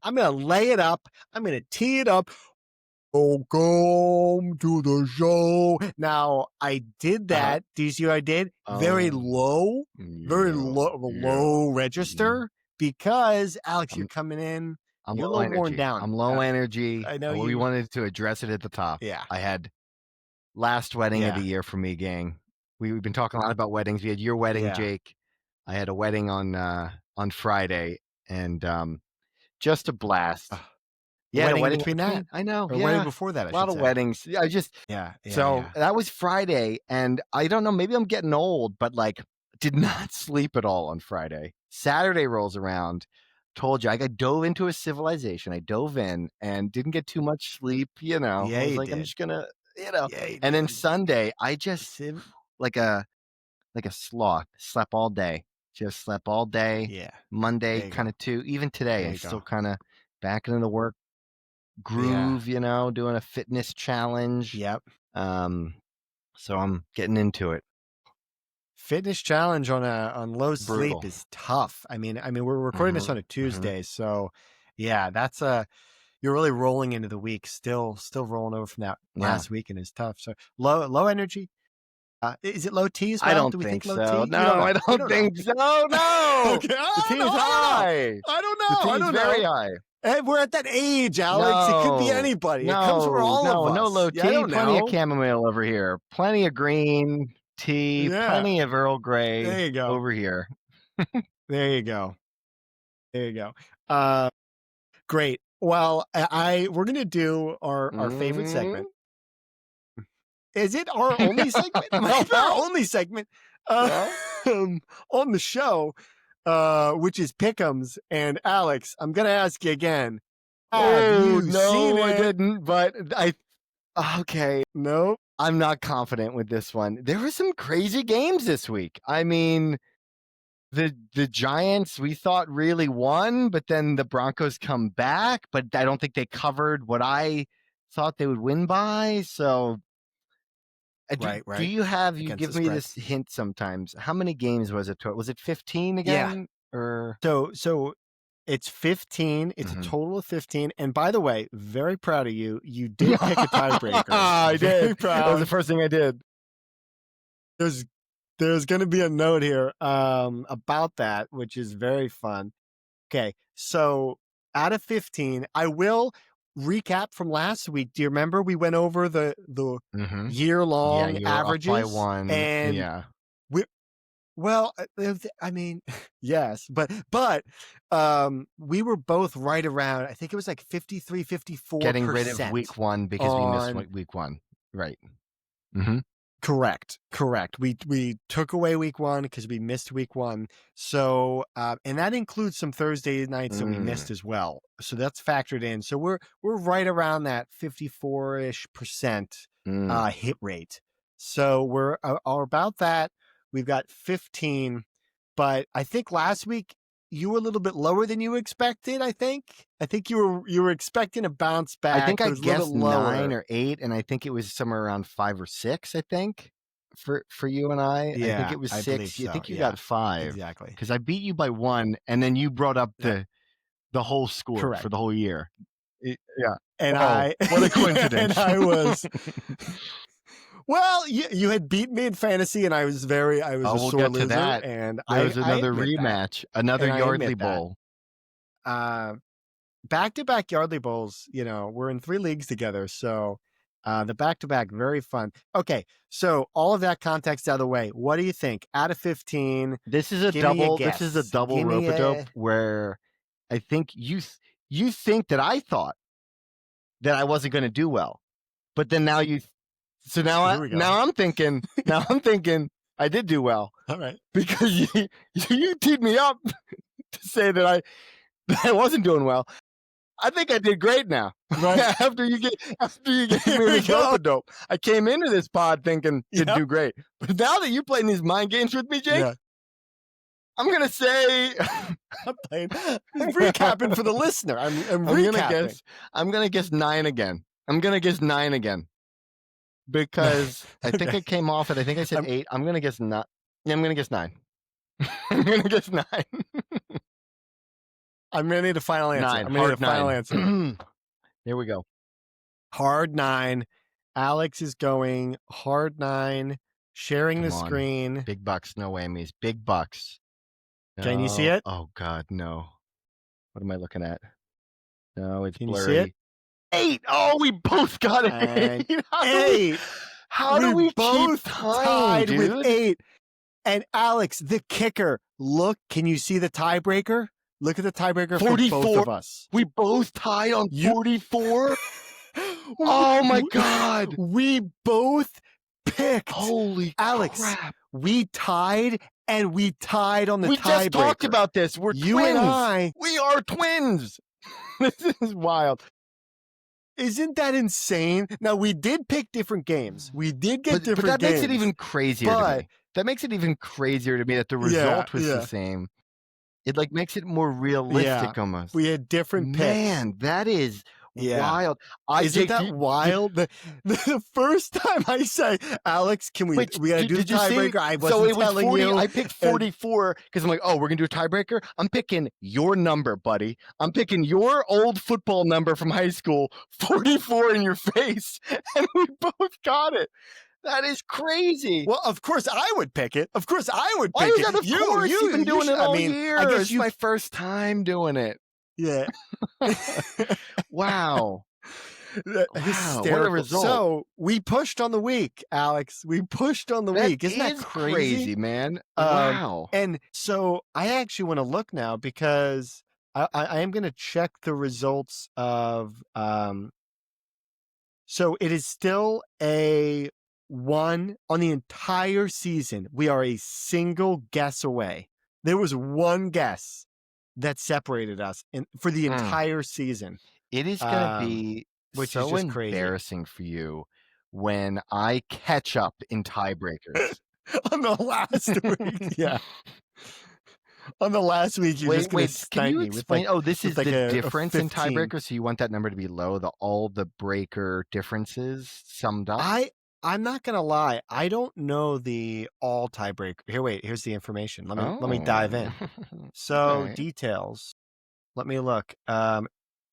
I'm gonna lay it up. I'm gonna tee it up. Welcome to the show. Now I did that. Do you see what I did? Very low register because Alex, you're coming in. You're a little worn down. I'm low energy. I know we wanted to address it at the top. Yeah. I had last wedding of the year for me, gang. We've been talking a lot about weddings. We had your wedding, Jake. I had a wedding on Friday, and just a blast. Wedding in between that. I know. Or wedding before that. A lot of weddings. I just that was Friday, and I don't know. Maybe I'm getting old, but like, did not sleep at all on Friday. Saturday rolls around. Told you I dove into a civilization. I dove in and didn't get too much sleep. You know, Yeah, I was like, I'm just gonna, and then Sunday, I just like a sloth. Slept all day. Just slept all day. Yeah. Monday, kind of too. Even today, I'm still kind of back into the work groove. Doing a fitness challenge. Yep. So I'm getting into it. Fitness challenge on low sleep is tough. I mean, we're recording this on a Tuesday, so yeah, that's you're really rolling into the week. Still rolling over from that last weekend is tough. So low energy. Is it low T as well? I don't Do we think low so. T? No, I don't think so. No, okay, the T is high. I don't know. The T is very high. Hey, we're at that age, Alex. It could be anybody. It comes for all of us. No low T. Plenty of chamomile over here. Plenty of green tea. Plenty of Earl Grey. There you go. Over here. There you go. Great. Well, we're gonna do our favorite segment. Is it our only segment? Our only segment on the show, which is Pick'ems. And Alex, I'm gonna ask you again. I didn't. But okay. Nope. I'm not confident with this one. There were some crazy games this week. I mean, the Giants we thought really won, but then the Broncos come back. But I don't think they covered what I thought they would win by. So. Right. Do you have, you give me this hint sometimes. How many games was it? Was it 15 again? Yeah. Or so it's 15. It's a total of 15. And by the way, very proud of you. You did pick a tiebreaker. I did. That was the first thing I did. There's going to be a note here about that, which is very fun. Okay. So out of 15, I will recap from last week. Do you remember we went over the year-long averages? Up by one. And I mean, yes, but we were both right around, I think it was like 53, 54%. Getting rid of week one because we missed week one. Right. Mm-hmm. Correct. We took away week one because we missed week one. So, and that includes some Thursday nights that we missed as well. So that's factored in. So we're right around that 54-ish% hit rate. So we're about that. We've got 15, but I think last week you were a little bit lower than you expected. I think you were expecting a bounce back. I think I guessed 9 or 8, and I think it was somewhere around 5 or 6. I think for you and I. Yeah, I think it was 6. So. I think you got 5 exactly because I beat you by 1, and then you brought up the whole score for the whole year. Yeah, and what a coincidence! And I was. Well, you had beat me in fantasy, and I was a sore loser. That. And there was another rematch, another Yardley Bowl. Back-to-back Yardley Bowls. We're in 3 leagues together, so the back-to-back, very fun. Okay, so all of that context out of the way. What do you think? Out of 15, this is a double. This is a double rope-a-dope where I think you think that I thought that I wasn't going to do well, but then now you. So now I'm thinking I did do well. All right. Because you teed me up to say that I wasn't doing well. I think I did great now. Right. after you gave me this rope-a-dope, I came into this pod thinking to do great. But now that you're playing these mind games with me, Jake, I'm gonna say I'm recapping for the listener. I'm recapping. I'm gonna guess 9 again. Because I think I came off it. I think I said 8. I'm going to guess 9. Yeah, I'm going to guess 9. I'm going to guess 9. I'm going to need a final answer. 9. I'm going to need a final answer. Here we go. Hard 9. Alex is going hard 9, sharing the screen. Big bucks, no whammies. Big bucks. No. Can you see it? Oh, God, no. What am I looking at? No, it's Can blurry. You see it? 8. Oh, we both got it. 8. How do we both keep tying, tied dude? with 8? And Alex, the kicker, look, can you see the tiebreaker? Look at the tiebreaker 44. for both of us. We both tied on 44? Oh, my God. We both picked. Holy Alex, crap. we tied, and we tied on the tiebreaker. We just talked about this. We're you twins. And I. We are twins. This is wild. Isn't that insane? Now, we did pick different games. We did get different games. But that makes it even crazier to me. That makes it even crazier to me that the result was the same. It like makes it more realistic almost. We had different picks. Man, that is wild. Isn't that wild? The first time I say, Alex, can we gotta do the tiebreaker? I wasn't telling you. I picked 44 because I'm like, oh, we're gonna do a tiebreaker. I'm picking your number, buddy. I'm picking your old football number from high school, 44 in your face, and we both got it. That is crazy. Well, of course I would pick it. Of course I would pick it. Of course, you've been doing it all year. I guess it's my first time doing it. Yeah. Wow. Hysterical. What a result. So we pushed on the week, Alex. We pushed on the week. Isn't that crazy, man? Wow. And so I actually want to look now because I am going to check the results of. So it is still a 1 on the entire season. We are a single guess away. There was one guess that separated us for the entire season. It is going to be so is embarrassing for you when I catch up in tiebreakers. On the last week. Yeah. On the last week, you're just going to can you explain? This is the difference in 15. tiebreakers. So you want that number to be low, all the breaker differences summed up? I'm not going to lie. I don't know the all tiebreaker. Here's the information. Let me dive in. So details. Let me look.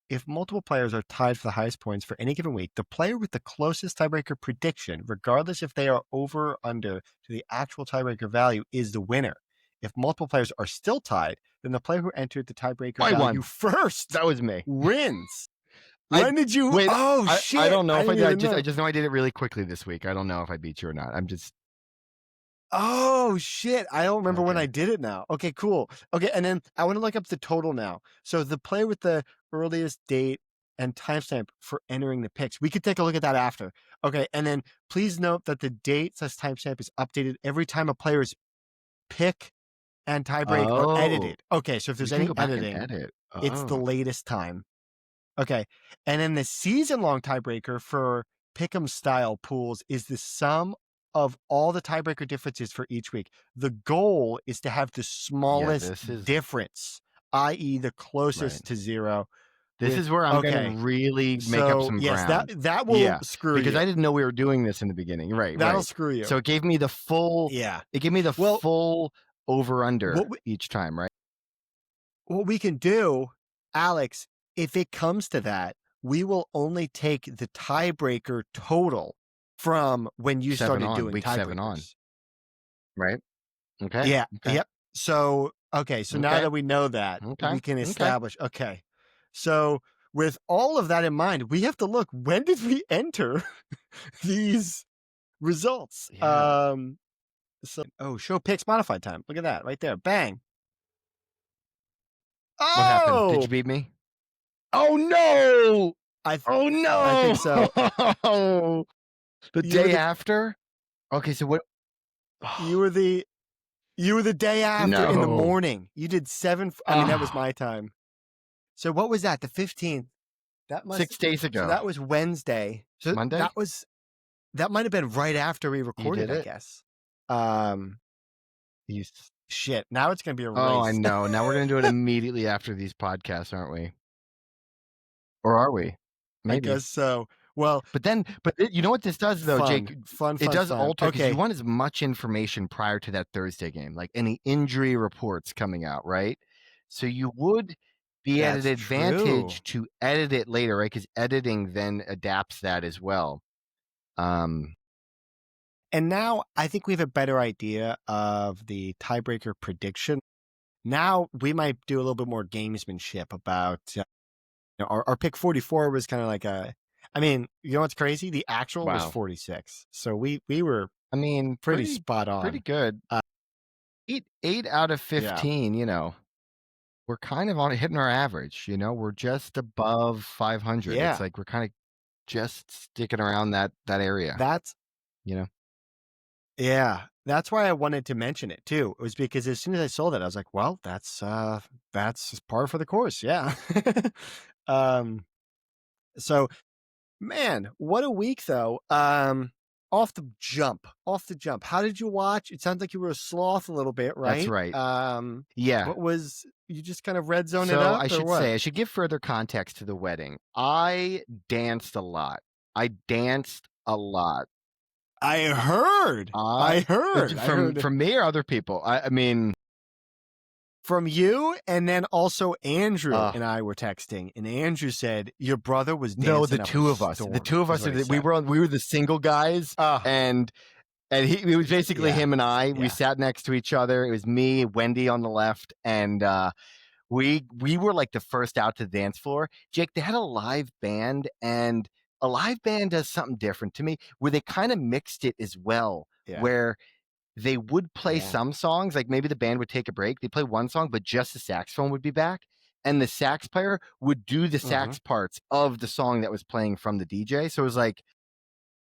If multiple players are tied for the highest points for any given week, the player with the closest tiebreaker prediction, regardless if they are over or under to the actual tiebreaker value, is the winner. If multiple players are still tied, then the player who entered the tiebreaker value first, that was me, wins. When did you? Wait, shit! I don't know if I did. I just know I did it really quickly this week. I don't know if I beat you or not. I'm just. Oh shit! I don't remember when I did it now. Okay, cool. Okay, and then I want to look up the total now. So the player with the earliest date and timestamp for entering the picks. We could take a look at that after. Okay, and then please note that the date / timestamp is updated every time a player's pick and tiebreak are edited. Okay, so if there's any editing, it's the latest time. Okay, and then the season-long tiebreaker for pick'em style pools is the sum of all the tiebreaker differences for each week. The goal is to have the smallest difference, i.e. the closest to 0. This is where I'm going to really make up some ground. That will screw you. Because I didn't know we were doing this in the beginning. Right. That'll screw you. So it gave me the full it gave me the full over-under each time, right? What we can do, Alex, if it comes to that, we will only take the tiebreaker total from when you started doing week tiebreakers. 7 on. Right? Okay. Yeah. Okay. Yep. So, so now that we know that, we can establish, so with all of that in mind, we have to look, when did we enter these results? Yeah. Show picks modified time. Look at that right there. Bang. What happened? Did you beat me? Oh no! Oh no! I think so. The day after? Okay, so what? You were the day after in the morning. You did 7. I mean, that was my time. So what was that? The 15th. That must 6 days ago. So that was Wednesday. So Monday. That might have been right after we recorded. I guess. Shit. Now it's gonna be a race. Oh, I know. Now we're gonna do it immediately after these podcasts, aren't we? Or are we? Maybe. I guess so. Well, but you know what this does though, Jake? Fun. It does alter because you want as much information prior to that Thursday game, like any injury reports coming out, right? So you would be at That's an true. advantage to edit it later, right? Because editing then adapts that as well. And now I think we have a better idea of the tiebreaker prediction. Now we might do a little bit more gamesmanship about our pick 44 was kind of like I mean, you know what's crazy? The actual was Wow. 46. So we were I mean, pretty spot pretty on. good. 8 out of Yeah. 15, we're kind of on hitting our average, we're just above 500. It's Yeah. like we're kind of just sticking around that area, That's you know. yeah. That's why I wanted to mention it too. It was because as soon as I saw that, I was like, well, that's par for the course. Yeah. um so man, what a week though. Off the jump. How did you watch? It sounds like you were a sloth a little bit, That's right? right. Yeah. What was you just kind of red zone it So up I or should what? say, I should give further context to the wedding. I danced a lot. I danced a lot. I heard. I heard. I heard From me or other people. I mean, from you, and then also Andrew and I were texting, and Andrew said your brother was dancing. no, the up two a of us. The storm, two of is us. what he We said. were the single guys, and it was basically Yeah. him and I. We Yeah. sat next to each other. It was me, Wendy on the left, and we were like the first out to the dance floor. Jake, they had a live band, and a live band does something different to me, where they kind of mixed it as well, Yeah. where they would play Yeah. some songs, like maybe the band would take a break. They play one song, but just the saxophone would be back, and the sax player would do the sax parts of the song that was playing from the DJ. So it was like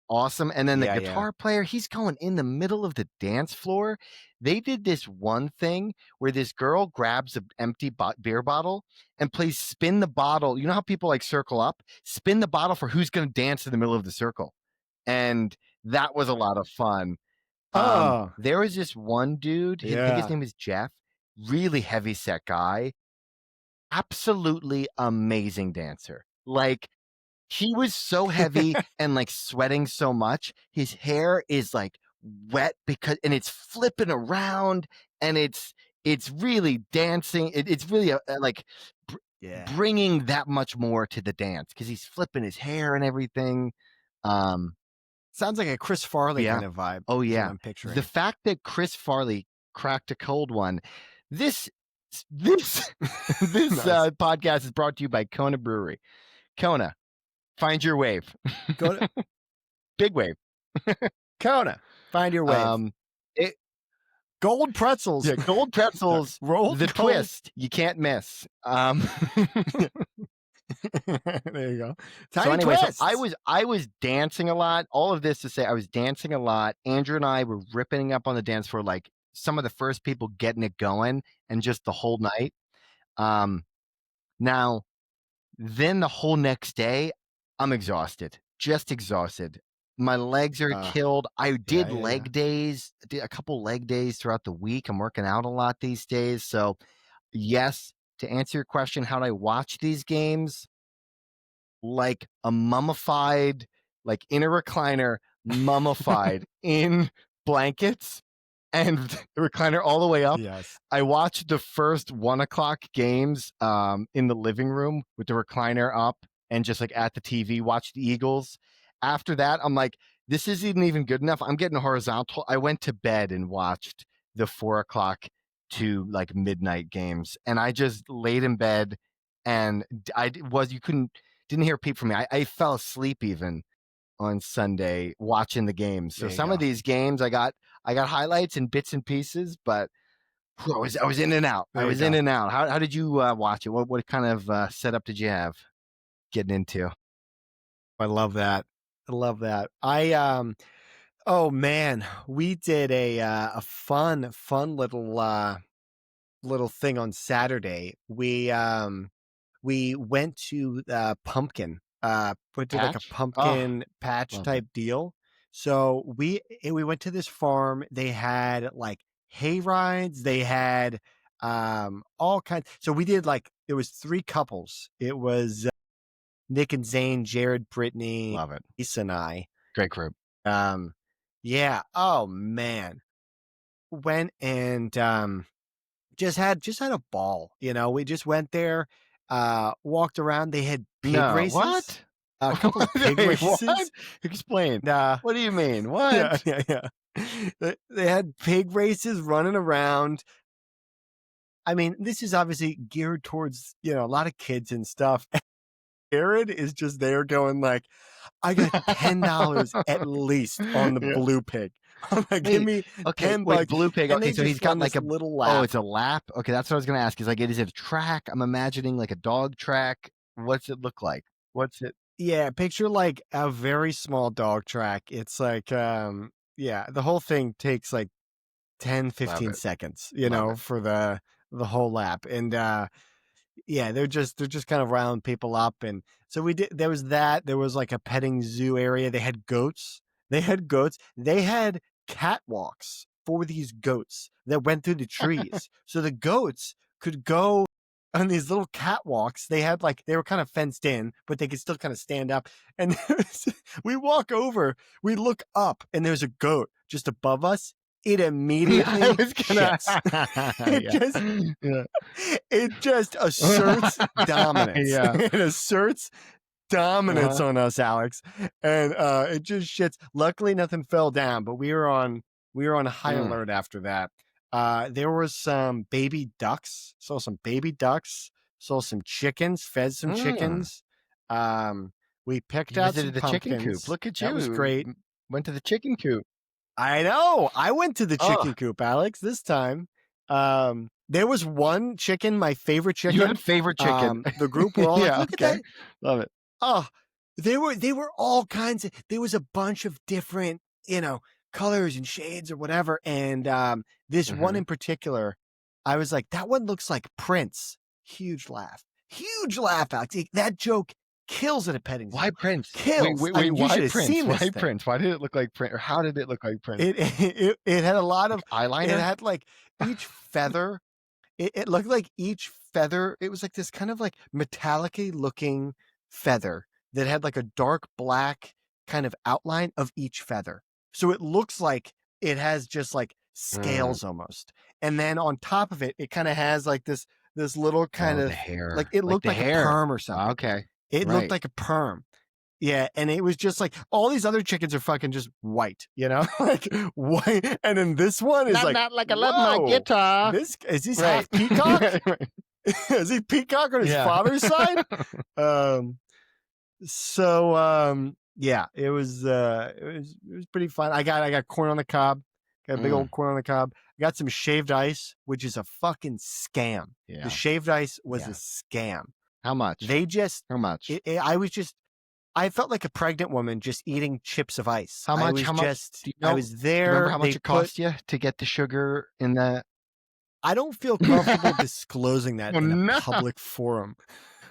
awesome. And then the Yeah. guitar player, he's going in the middle of the dance floor. They did this one thing where this girl grabs an empty beer bottle and plays spin the bottle. You know how people like circle up? Spin the bottle for who's going to dance in the middle of the circle. And that was a lot of fun. Oh. There was this one dude, I think his Yeah. name is Jeff, really heavy set guy, absolutely amazing dancer. Like, he was so heavy and like sweating so much. His hair is like wet and it's flipping around, and it's really dancing. It's really like Yeah. bringing that much more to the dance because he's flipping his hair and everything. Sounds like a Chris Farley Yeah. kind of vibe. Oh Is what yeah. I'm picturing. The fact that Chris Farley cracked a cold one. This this Nice. podcast is brought to you by Kona Brewery. Kona, find your wave. Go to Big wave. Kona. Find your wave. Gold pretzels. Yeah, gold pretzels. Rolled the gold. twist you can't miss. There you go. So anyway, so I was dancing a lot. All of this to say I was dancing a lot. Andrew and I were ripping up on the dance floor, like some of the first people getting it going, and just the whole night. Now, then the whole next day, I'm exhausted, just exhausted. My legs are killed. I did leg days, did a couple leg days throughout the week. I'm working out a lot these days. So yes, to answer your question, how do I watch these games? Like a mummified, like in a recliner, mummified in blankets, and the recliner all the way up. Yes. I watched the first 1:00 games in the living room with the recliner up and just like at the TV, watch the Eagles. After that, I'm like, this isn't even good enough. I'm getting horizontal. I went to bed and watched the 4:00 to like midnight games, and I just laid in bed, and didn't hear a peep from me. I fell asleep even on Sunday watching the games. So some of these games I got highlights and bits and pieces, but I was in and out. I was in and out. How did you watch it? What kind of setup did you have getting into? I love that. Oh man, we did a fun little thing on Saturday. We went to pumpkin. We did like a Patch? pumpkin patch love type deal. So we went to this farm. They had like hay rides. They had all kinds. So we did like it was 3 couples. It was Nick and Zane, Jared, Brittany, Love it. Lisa, and I. Great group. Yeah. Oh man, went and just had a ball. We just went there walked around. They had pig No, races. what? A couple of pig Wait, races. what? Explain. What do you mean? Yeah, What? yeah. They had pig races running around. I mean, this is obviously geared towards, a lot of kids and stuff. Jared is just there going like, I got $10 at least on the blue pig. I'm like, give me $10. Blue pig. And Okay, they so he's just got run like this a little lap. Oh, it's a lap. Okay, that's what I was gonna ask. Is like, is it a track? I'm imagining like a dog track. What's it look like? What's it? Yeah, picture like a very small dog track. It's like, the whole thing takes like 10, 15 seconds, for the whole lap. And they're just kind of round people up. And so there was that. There was like a petting zoo area. They had goats. They had catwalks for these goats that went through the trees. So the goats could go on these little catwalks. They were kind of fenced in, but they could still kind of stand up. And we walk over, we look up, and there's a goat just above us. It immediately shits. It just asserts dominance. It asserts dominance on us, Alex. And it just shits. Luckily, nothing fell down, but we were on high alert after that. There was some baby ducks. Saw some baby ducks. Saw some chickens. Fed some chickens. We picked out some the pumpkins. Chicken coop. Look at you. That was great. Went to the chicken coop. I know. I went to the chicken coop, Alex, this time. There was one chicken, my favorite chicken. You had favorite chicken. The group were all like, look at that. Love it. Oh, they were all kinds of, there was a bunch of different, colors and shades or whatever. And this one in particular, I was like, that one looks like Prince. Huge laugh, Alex. That joke kills at a petting zoo. Why Prince? Kills. Wait, why Prince? Why Prince? Why did it look like Prince? Or how did it look like Prince? It had a lot of eyeliner. It had like each feather. It looked like each feather. It was like this kind of like metallic-y looking feather that had like a dark black kind of outline of each feather. So it looks like it has just like scales almost. And then on top of it, it kind of has like this little kind of hair. Like it looked like a perm or something. Okay. It looked like a perm. Yeah, and it was just like all these other chickens are fucking just white, like white. And then this one is not like I love my guitar. Is this half peacock? Is he peacock on his father's side? It was pretty fun. I got corn on the cob. Got a big old corn on the cob. I got some shaved ice, which is a fucking scam. Yeah. The shaved ice was a scam. How much? How much? I felt like a pregnant woman just eating chips of ice. How much? I was there. Remember how much it cost you to get the sugar in that? I don't feel comfortable disclosing that in a public forum.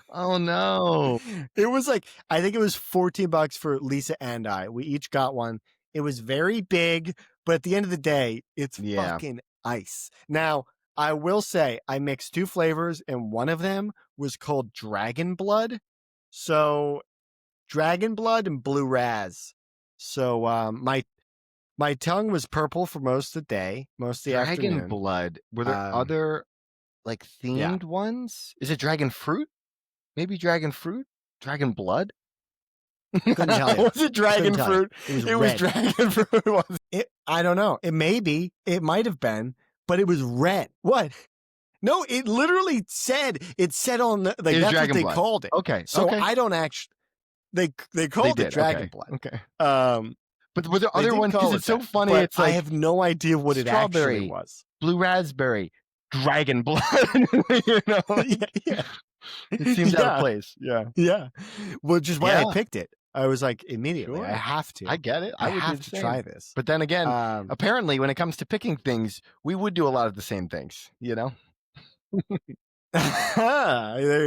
Oh no! It was like, I think it was $14 for Lisa and I. We each got one. It was very big, but at the end of the day, it's fucking ice. Now, I will say I mixed two flavors, and one of them was called Dragon Blood. So Dragon Blood and Blue Raz. So my tongue was purple for most of the day, most of the afternoon. Dragon Blood. Were there other like themed ones? Is it dragon fruit? Maybe dragon fruit? Dragon blood? Couldn't tell you. Was it dragon fruit? It was dragon fruit. I don't know. It may be. It might have been, but it was red. What? No, it literally said. It said on the like that's what they called it. Okay. So I don't actually. They called it dragon blood. Okay. But were there other ones? Because it's so funny. It's like I have no idea what it actually was. Blue raspberry, dragon blood. It seems out of place. Yeah. Well, just why I picked it. I was like, immediately, I have to. I get it. I would have to try this. But then again, apparently, when it comes to picking things, we would do a lot of the same things. There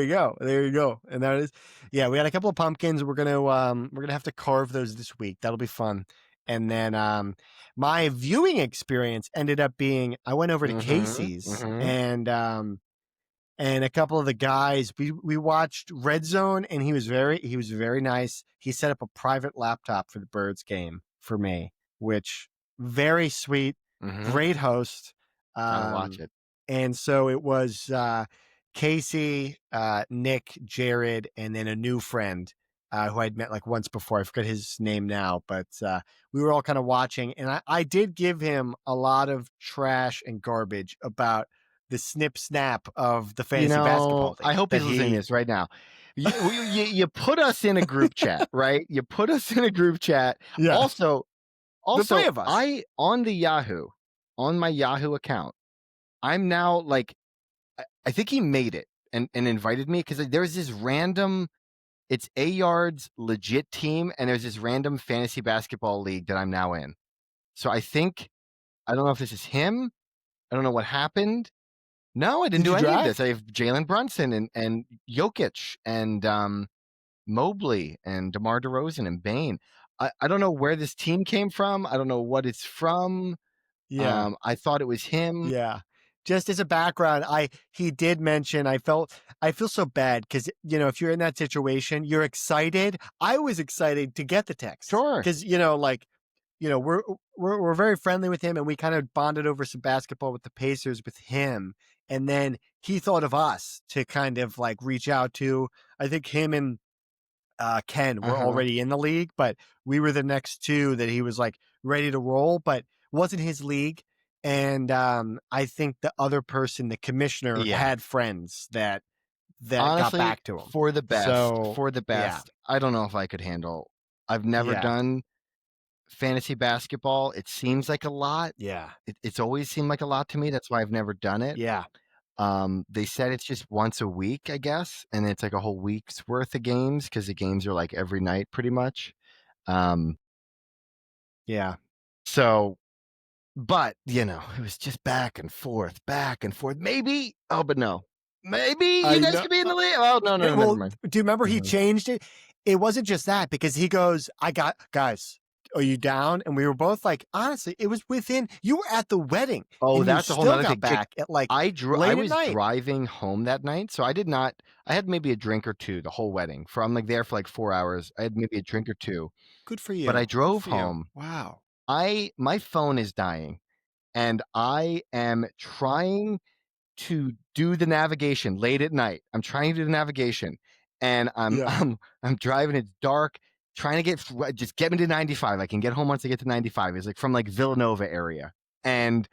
you go. And that is, we had a couple of pumpkins. We're gonna have to carve those this week. That'll be fun. And then my viewing experience ended up being, I went over to Casey's and a couple of the guys, we watched Red Zone, and he was very nice. He set up a private laptop for the Birds game for me, which very sweet, great host. I'll watch it. And so it was Casey, Nick, Jared, and then a new friend who I'd met like once before. I forget his name now, but we were all kind of watching. And I did give him a lot of trash and garbage about the snip snap of the fantasy basketball league. I hope he's listening to this right now. You put us in a group chat, right? You put us in a group chat. Yeah. Also, the three of us. On my Yahoo account, I'm now like, I think he made it and invited me because there's this random, it's A-Yard's legit team, and there's this random fantasy basketball league that I'm now in. So I don't know if this is him. I don't know what happened. No, I didn't do any of this. I have Jalen Brunson and Jokic and Mobley and DeMar DeRozan and Bane. I don't know where this team came from. I don't know what it's from. Yeah. I thought it was him. Yeah. Just as a background, he did mention, I feel so bad because, you know, if you're in that situation, you're excited. I was excited to get the text. Sure. Because, you know, like, you know, we're very friendly with him, and we kind of bonded over some basketball with the Pacers with him. And then he thought of us to kind of like reach out to. I think him and Ken were already in the league, but we were the next two that he was like ready to roll, but wasn't his league. And I think the other person, the commissioner, had friends that honestly got back to him for the best. So, for the best, yeah. I don't know if I could handle. I've never done fantasy basketball. It seems like a lot. Yeah, it's always seemed like a lot to me. That's why I've never done it. Yeah. They said it's just once a week, I guess, and it's like a whole week's worth of games because the games are like every night, pretty much. Yeah. So. But, you know, it was just back and forth. Maybe. Oh, but no. Maybe you guys could be in the league. Oh, no, never mind. Do you remember he changed it? It wasn't just that, because he goes, guys, are you down? And we were both like, honestly, it was within, you were at the wedding. Oh, that's a whole other thing. Back at like I was driving home that night. So I had maybe a drink or two the whole wedding. I'm like there for like 4 hours. I had maybe a drink or two. Good for you. But I drove home. Wow. My phone is dying, and I am trying to do the navigation late at night. I'm trying to do the navigation, and I'm driving. It's dark, trying to just get me to 95. I can get home once I get to 95. It's like from like Villanova area, and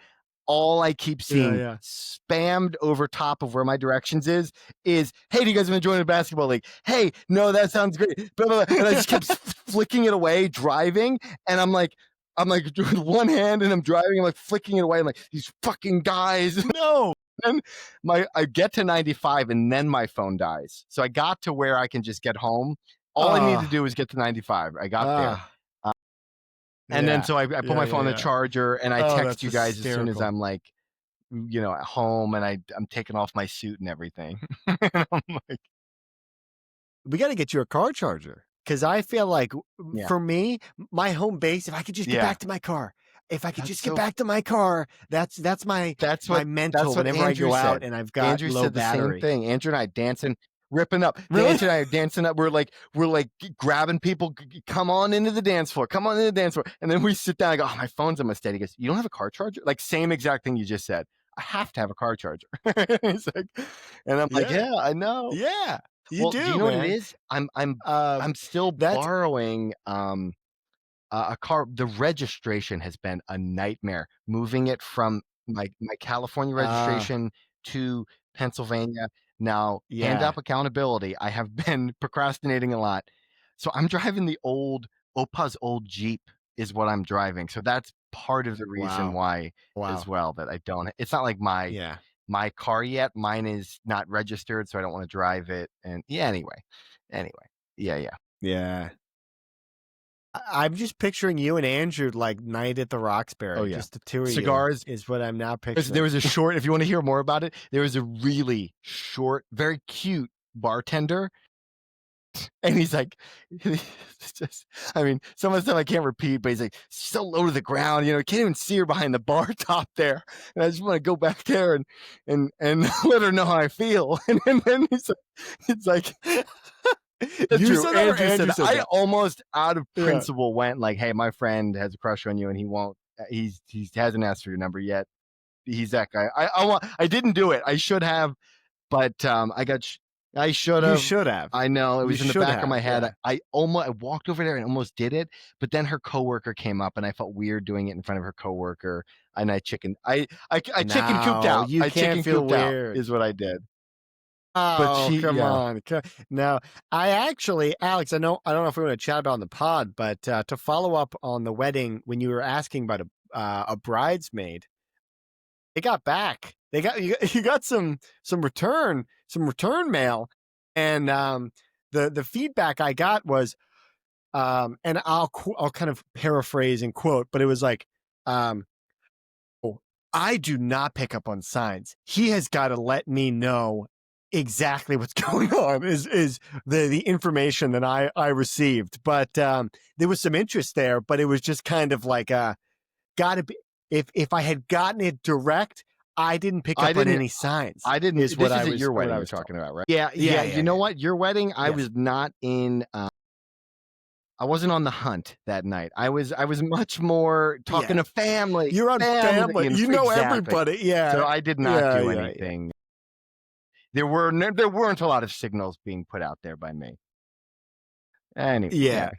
all I keep seeing spammed over top of where my directions is, hey, do you guys want to join a basketball league? Hey, no, that sounds great. Blah, blah, blah. And I just kept flicking it away, driving, and I'm like with one hand, and I'm driving, I'm like flicking it away. I'm like, these fucking guys. No. And I get to 95, and then my phone dies. So I got to where I can just get home. All I need to do is get to 95. I got there. And then so I put my phone on the charger, and I text you guys as soon as I'm like, you know, at home, and I'm taking off my suit and everything. And I'm like, we got to get you a car charger. Because I feel like, for me, my home base, if I could just get back to my car, back to my car, that's my mental whenever Andrew I go said. out and I've got Andrew low said battery. The same thing. Andrew and I dancing, ripping up. Really? Andrew and I are dancing up. We're like grabbing people. Come on into the dance floor. And then we sit down. I go, oh, my phone's almost dead. He goes, you don't have a car charger? Like same exact thing you just said. I have to have a car charger. He's like, and I'm like, yeah, I know. Yeah. Do you know what it is? I'm still borrowing a car. The registration has been a nightmare. Moving it from my California registration to Pennsylvania. Now, hand up accountability. I have been procrastinating a lot. So I'm driving the Opa's old Jeep is what I'm driving. So that's part of the reason why as well that I don't. It's not like my car yet. Mine is not registered, so I don't want to drive it. And anyway. Yeah. I'm just picturing you and Andrew like night at the Roxbury. Oh yeah, just the two of cigars is what I'm now picturing. There was a short. If you want to hear more about it, there was a really short, very cute bartender. And he's like, some of the stuff I can't repeat, but he's like so low to the ground, you know, can't even see her behind the bar top there. And I just want to go back there and let her know how I feel. And then it's like, you said that, Andrew said I almost out of principle went like, hey, my friend has a crush on you, and he hasn't asked for your number yet. He's that guy. I didn't do it. I should have. But I should You have. should have. I know it You was in the should back of my have, head. yeah. I walked over there and almost did it, but then her coworker came up, and I felt weird doing it in front of her coworker. And I chicken cooped No, out. you I can't chicken feel cooped out weird. is what I did. But Oh, come yeah. on. No, I actually, Alex, I don't know if we want to chat about it on the pod, but to follow up on the wedding, when you were asking about a bridesmaid, they got back. You got some return mail, and the feedback I got was, and I'll kind of paraphrase and quote, but it was like, oh, I do not pick up on signs. He has got to let me know exactly what's going on, is the information that I received. But there was some interest there, but it was just kind of like, gotta be, if I had gotten it direct, I didn't pick up on any signs. I didn't. Is This what isn't I was your what wedding I you're was told. talking about, right? Yeah. You know what? Your wedding, I Yes. was not in. I wasn't on the hunt that night. I was much more talking to family. You're on family. You know exactly. everybody. Yeah. So I did not do anything. There weren't a lot of signals being put out there by me. Anyway. Yeah.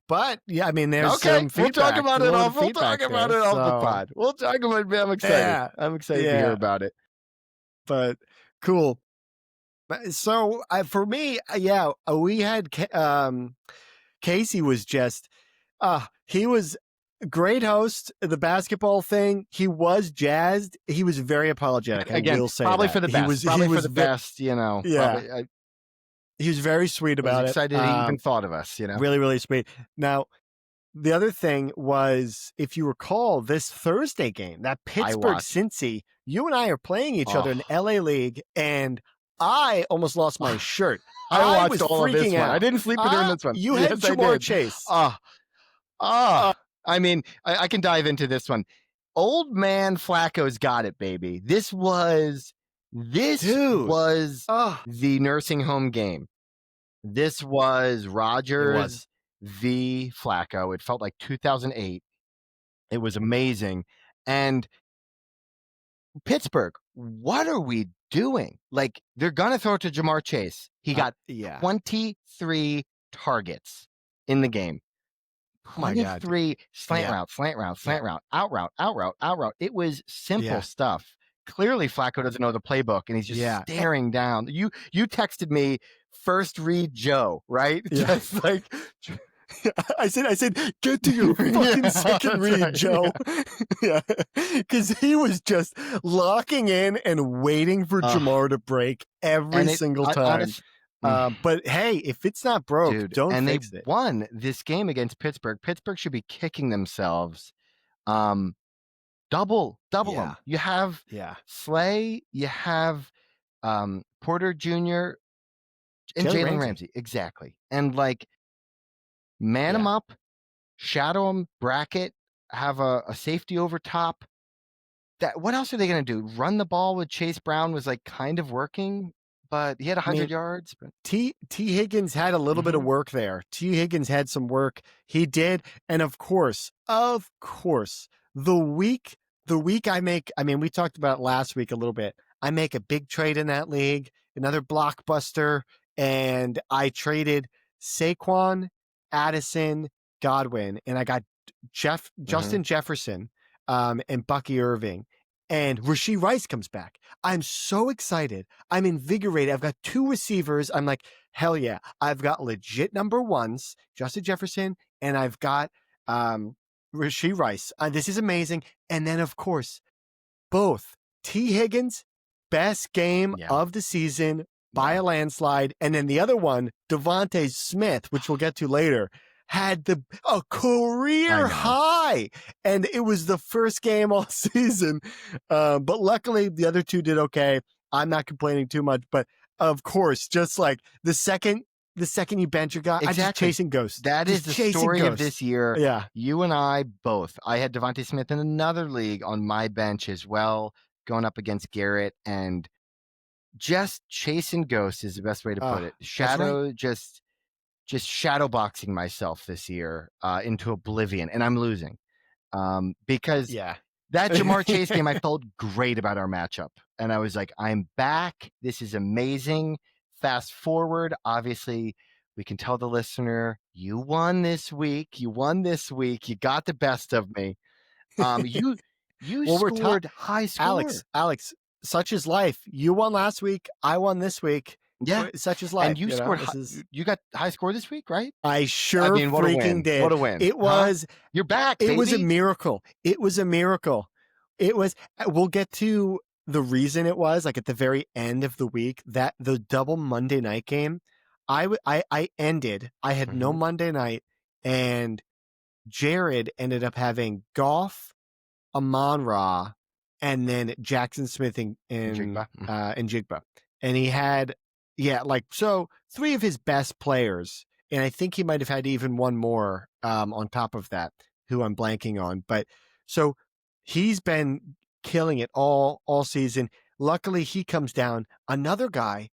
But yeah, I mean, there's okay. some feedback. We'll talk about it off. We'll talk about it off the pod. We'll talk about it. I'm excited. Yeah, I'm excited to hear about it. But cool. So for me, we had Casey was just he was a great host. The basketball thing, he was jazzed. He was very apologetic. Again, I will say probably that. for the best. He was the best. You know. Yeah. Probably, he was very sweet about it. Excited he even thought of us. You know. Really, really sweet. Now, the other thing was, if you recall, this Thursday game, that Pittsburgh-Cincy, you and I are playing each other in the LA League, and I almost lost my shirt. I watched all of this one. I didn't sleep during this one. You had Jamar Chase. I mean, I can dive into this one. Old man Flacco's got it, baby. This was the nursing home game. This was Rodgers v. Flacco. It felt like 2008. It was amazing. And Pittsburgh, what are we doing? Like, they're going to throw it to Jamar Chase. He got 23 targets in the game. 23 slant route, out route. It was simple stuff. Clearly, Flacco doesn't know the playbook, and he's just staring down. You texted me, first read Joe, right? Just like... I said, get to your fucking second read, Joe. Because he was just locking in and waiting for Jamar to break every single time. But hey, if it's not broke, don't fix it. They won this game against Pittsburgh. Pittsburgh should be kicking themselves. Double them. You have Slay, you have Porter Jr. and Jalen Ramsey. Exactly. And like, man them up, shadow them, bracket, have a safety over top. What else are they going to do? Run the ball with Chase Brown was like kind of working, but he had 100 yards. But T. Higgins had a little bit of work there. T. Higgins had some work. He did. And of course, the week we talked about it last week a little bit. I make a big trade in that league, another blockbuster, and I traded Saquon, Addison, Godwin, and I got Justin Jefferson, and Bucky Irving, and Rashee Rice comes back. I'm so excited. I'm invigorated. I've got two receivers. I'm like, hell yeah. I've got legit number ones, Justin Jefferson, and I've got Rashee Rice. This is amazing. And then, of course, both T. Higgins, best game of the season by a landslide. And then the other one, Devontae Smith, which we'll get to later, had a career high. And it was the first game all season. But luckily, the other two did okay. I'm not complaining too much. But of course, just like the second you bench your guy, I'm just chasing ghosts. That is the story of this year. Yeah. You and I both. I had Devontae Smith in another league on my bench as well, going up against Garrett, and just chasing ghosts is the best way to put it. Shadow, just shadow boxing myself this year into oblivion, and I'm losing because That Jamar Chase game, I felt great about our matchup. And I was like, I'm back. This is amazing. Fast forward, obviously, we can tell the listener, you won this week. You won this week. You got the best of me. You Well, scored high score. Alex, such is life. You won last week. I won this week. Yeah. Such is life. And you scored you got high score this week, right? I sure what a freaking win. did. What a win. It was You're back, It baby. was a miracle. It was a miracle. It was we'll get to the reason it was, like at the very end of the week, that the double Monday night game, I ended. I had no Monday night, and Jared ended up having Goff, Amon-Ra, and then Jackson Smith and Jigba. And he had, so 3 of his best players. And I think he might have had even one more on top of that, who I'm blanking on. But so he's been killing it all season. Luckily, he comes down. Another guy,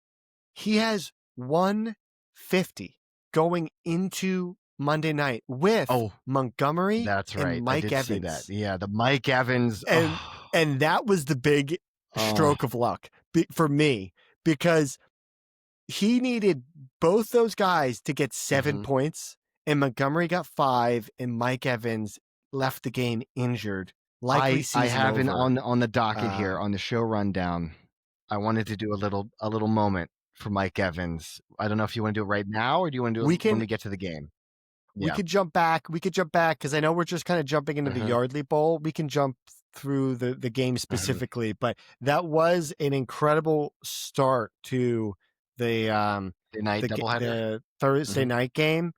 he has 150 going into Monday night with Montgomery. That's right. And Mike I did Evans. see that. Yeah, the Mike Evans. And that was the big stroke of luck for me, because he needed both those guys to get 7 points, and Montgomery got 5, and Mike Evans left the game injured. Likely season I have it over. on the docket here on the show rundown. I wanted to do a little moment for Mike Evans. I don't know if you want to do it right now, or do you want to do it when we get to the game? We could jump back because I know we're just kind of jumping into the Yardley Bowl. We can jump through the game specifically, but that was an incredible start to the Thursday night game.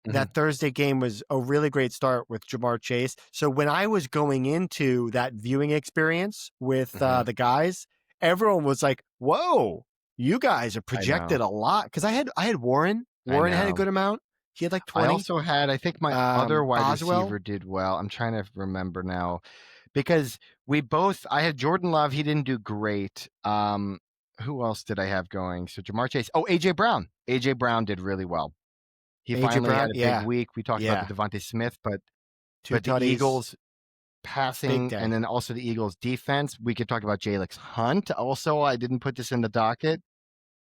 That Thursday game was a really great start with Jamar Chase. So when I was going into that viewing experience with the guys, everyone was like, "Whoa, you guys are projected a lot." Because I had Warren. Warren had a good amount. He had like 20. I also had, I think my other wide receiver did well. I'm trying to remember now, because I had Jordan Love. He didn't do great. Who else did I have going? So Jamar Chase. Oh, AJ Brown. AJ Brown did really well. He finally had a big week. We talked about the Devontae Smith, but the Eagles passing, and then also the Eagles defense. We could talk about Jalix Hunt. Also, I didn't put this in the docket.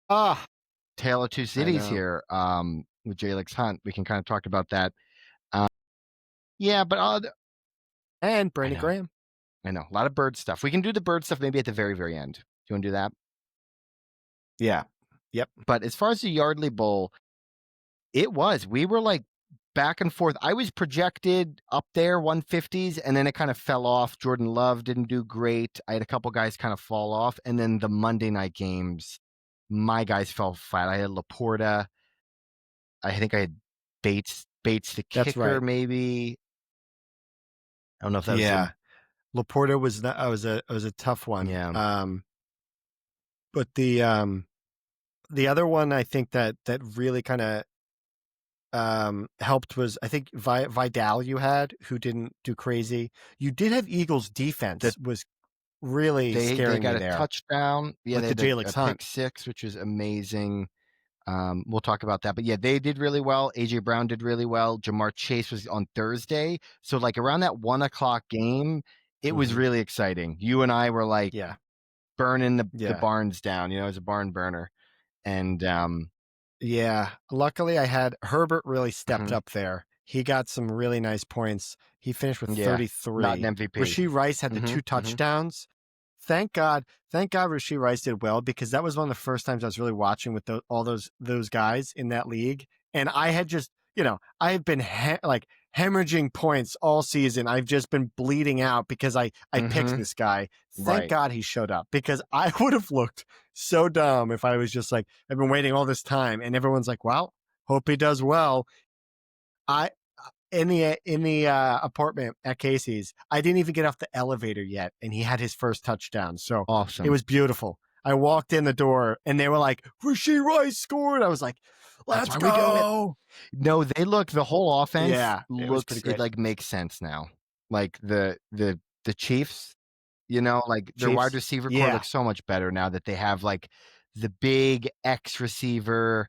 Tale of Two Cities here with Jalix Hunt. We can kind of talk about that. And Brandon Graham. I know. A lot of bird stuff. We can do the bird stuff maybe at the very, very end. Do you want to do that? Yeah. Yep. But as far as the Yardley Bowl, we were like back and forth. I was projected up there 150s, and then it kind of fell off. Jordan Love didn't do great. I had a couple guys kind of fall off, and then the Monday night games, my guys fell flat. I had Laporta. I think I had Bates the kicker, maybe. I don't know if that was Laporta was a tough one. Yeah. But the other one I think that really kind of helped was, I think, Vidal you had, who didn't do crazy. You did have Eagles defense that was really scaring me there. They got a touchdown. Yeah, with the Jalix Hunt. Pick 6, which was amazing. We'll talk about that. But yeah, they did really well. AJ Brown did really well. Jamar Chase was on Thursday. So like around that 1:00 game, it was really exciting. You and I were like burning the barns down, as a barn burner. And luckily I had Herbert really stepped up there. He got some really nice points. He finished with 33. Not an MVP. Rashee Rice had the 2 touchdowns. Thank God Rashee Rice did well, because that was one of the first times I was really watching with all those guys in that league. And I had just, I have been hemorrhaging points all season. I've just been bleeding out because I picked this guy. Thank God he showed up, because I would have looked so dumb if I was just like, I've been waiting all this time and everyone's like, well, hope he does well. In the apartment at Casey's, I didn't even get off the elevator yet, and he had his first touchdown. So awesome! It was beautiful. I walked in the door, and they were like, "Rashee Rice scored." I was like, "Let's go!" No, the whole offense. It makes sense now. Like the Chiefs, their wide receiver core looks so much better now that they have like the big X receiver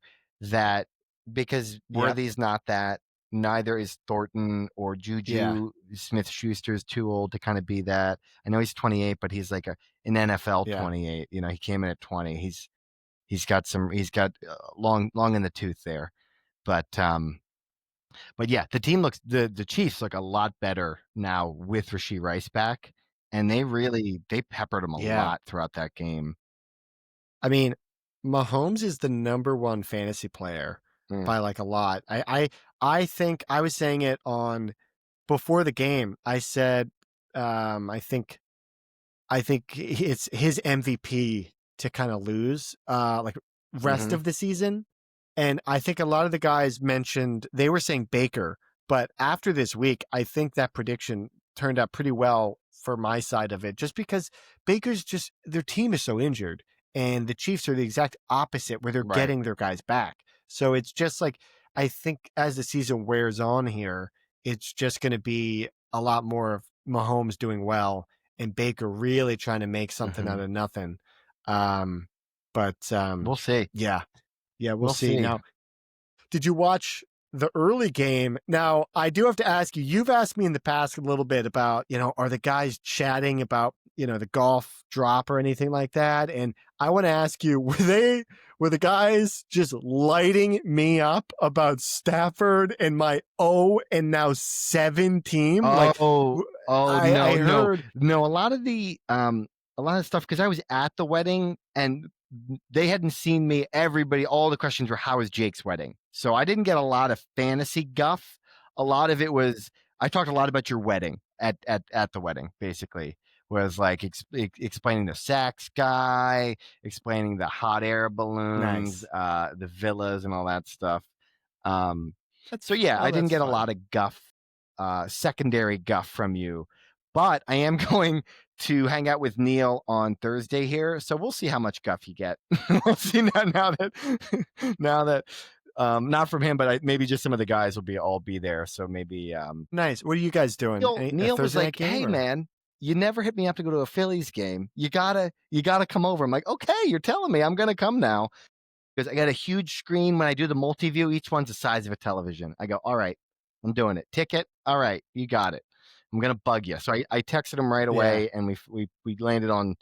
because Worthy's not that. neither is Thornton or Yeah. Juju. Smith-Schuster's too old to kind of be that. I know he's 28, but he's like an NFL Yeah. 28. He came in at 20. He's got long in the tooth there. But yeah, the team the Chiefs look a lot better now with Rashee Rice back, and they peppered him a Yeah. lot throughout that game. I mean, Mahomes is the number one fantasy player by like a lot. I think I was saying it on before the game. I said I think it's his MVP to kind of lose like rest of the season. And I think a lot of the guys mentioned they were saying Baker, but after this week, I think that prediction turned out pretty well for my side of it, just because Baker's just their team is so injured, and the Chiefs are the exact opposite where they're Right. getting their guys back. So it's just like I think as the season wears on here, it's just going to be a lot more of Mahomes doing well and Baker really trying to make something out of nothing. We'll see. Yeah, we'll see. See. Now, did you watch the early game? Now, I do have to ask you, you've asked me in the past a little bit about, are the guys chatting about, the golf drop or anything like that? And I want to ask you, were the guys just lighting me up about Stafford and my 0 and now 7 team? No. I heard no. A lot of stuff, because I was at the wedding and they hadn't seen me. All the questions were, how is Jake's wedding? So I didn't get a lot of fantasy guff. A lot of it was, I talked a lot about your wedding at the wedding, basically. Was like explaining the sax guy, explaining the hot air balloons, nice. The villas and all that stuff. I didn't that's get fun. a lot of guff, secondary guff from you, but I am going to hang out with Neil on Thursday here, so we'll see how much guff you get. We'll see now that not from him, but maybe just some of the guys will all be there. So maybe nice. What are you guys doing? Neil was like, "Hey man, you never hit me up to go to a Phillies game. You gotta come over." I'm like, "Okay, you're telling me I'm gonna come now." Because I got a huge screen when I do the multi-view. Each one's the size of a television. I go, all right, I'm doing it. Ticket, all right, you got it. I'm gonna bug you. So I texted him right away, and we landed on.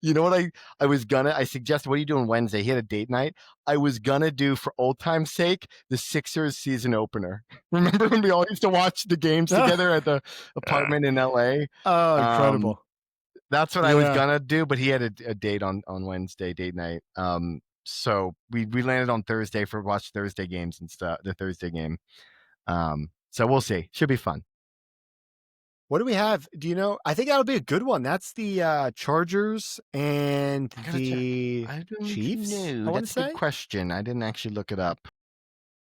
You know what I suggested, what are you doing Wednesday? He had a date night. I was gonna do, for old time's sake, the Sixers season opener. Remember when we all used to watch the games together at the apartment in LA? Oh, incredible. That's what I was gonna do, but he had a date on Wednesday, date night. So we landed on Thursday for watch Thursday games and stuff. The Thursday game. So we'll see. Should be fun. What do we have? Do you know? I think that'll be a good one. That's the Chargers and the Chiefs. That's a good question. I didn't actually look it up.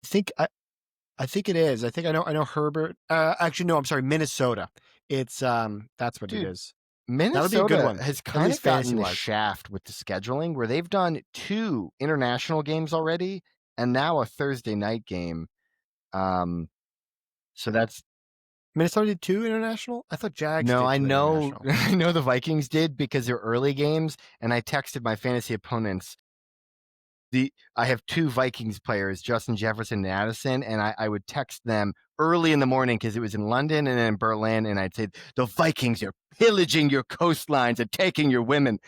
I think it is. I think I know Herbert. Actually, no. I'm sorry, Minnesota. It's that's what it is. Minnesota That'll be a good one. Has kind of gotten the shaft with the scheduling, where they've done 2 international games already, and now a Thursday night game. So that's Minnesota did 2 international. I thought Jags. No, did I know. I know the Vikings did, because they're early games, and I texted my fantasy opponents. I have 2 Vikings players, Justin Jefferson and Addison, and I would text them early in the morning because it was in London and in Berlin, and I'd say, the Vikings are pillaging your coastlines and taking your women.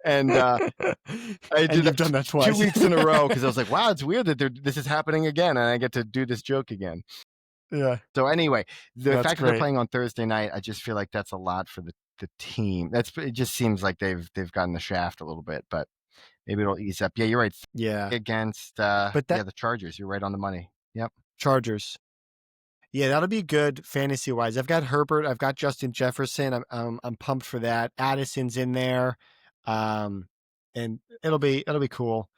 And I did you've done that twice. 2 weeks in a row, because I was like, wow, it's weird that this is happening again, and I get to do this joke again. Yeah. So anyway, the fact that they're playing on Thursday night, I just feel like that's a lot for the team. It just seems like they've gotten the shaft a little bit, but maybe it'll ease up. Yeah, you're right. Yeah. Against the Chargers. You're right on the money. Yep. Chargers. Yeah, that'll be good fantasy wise. I've got Herbert. I've got Justin Jefferson. I'm pumped for that. Addison's in there, and it'll be cool.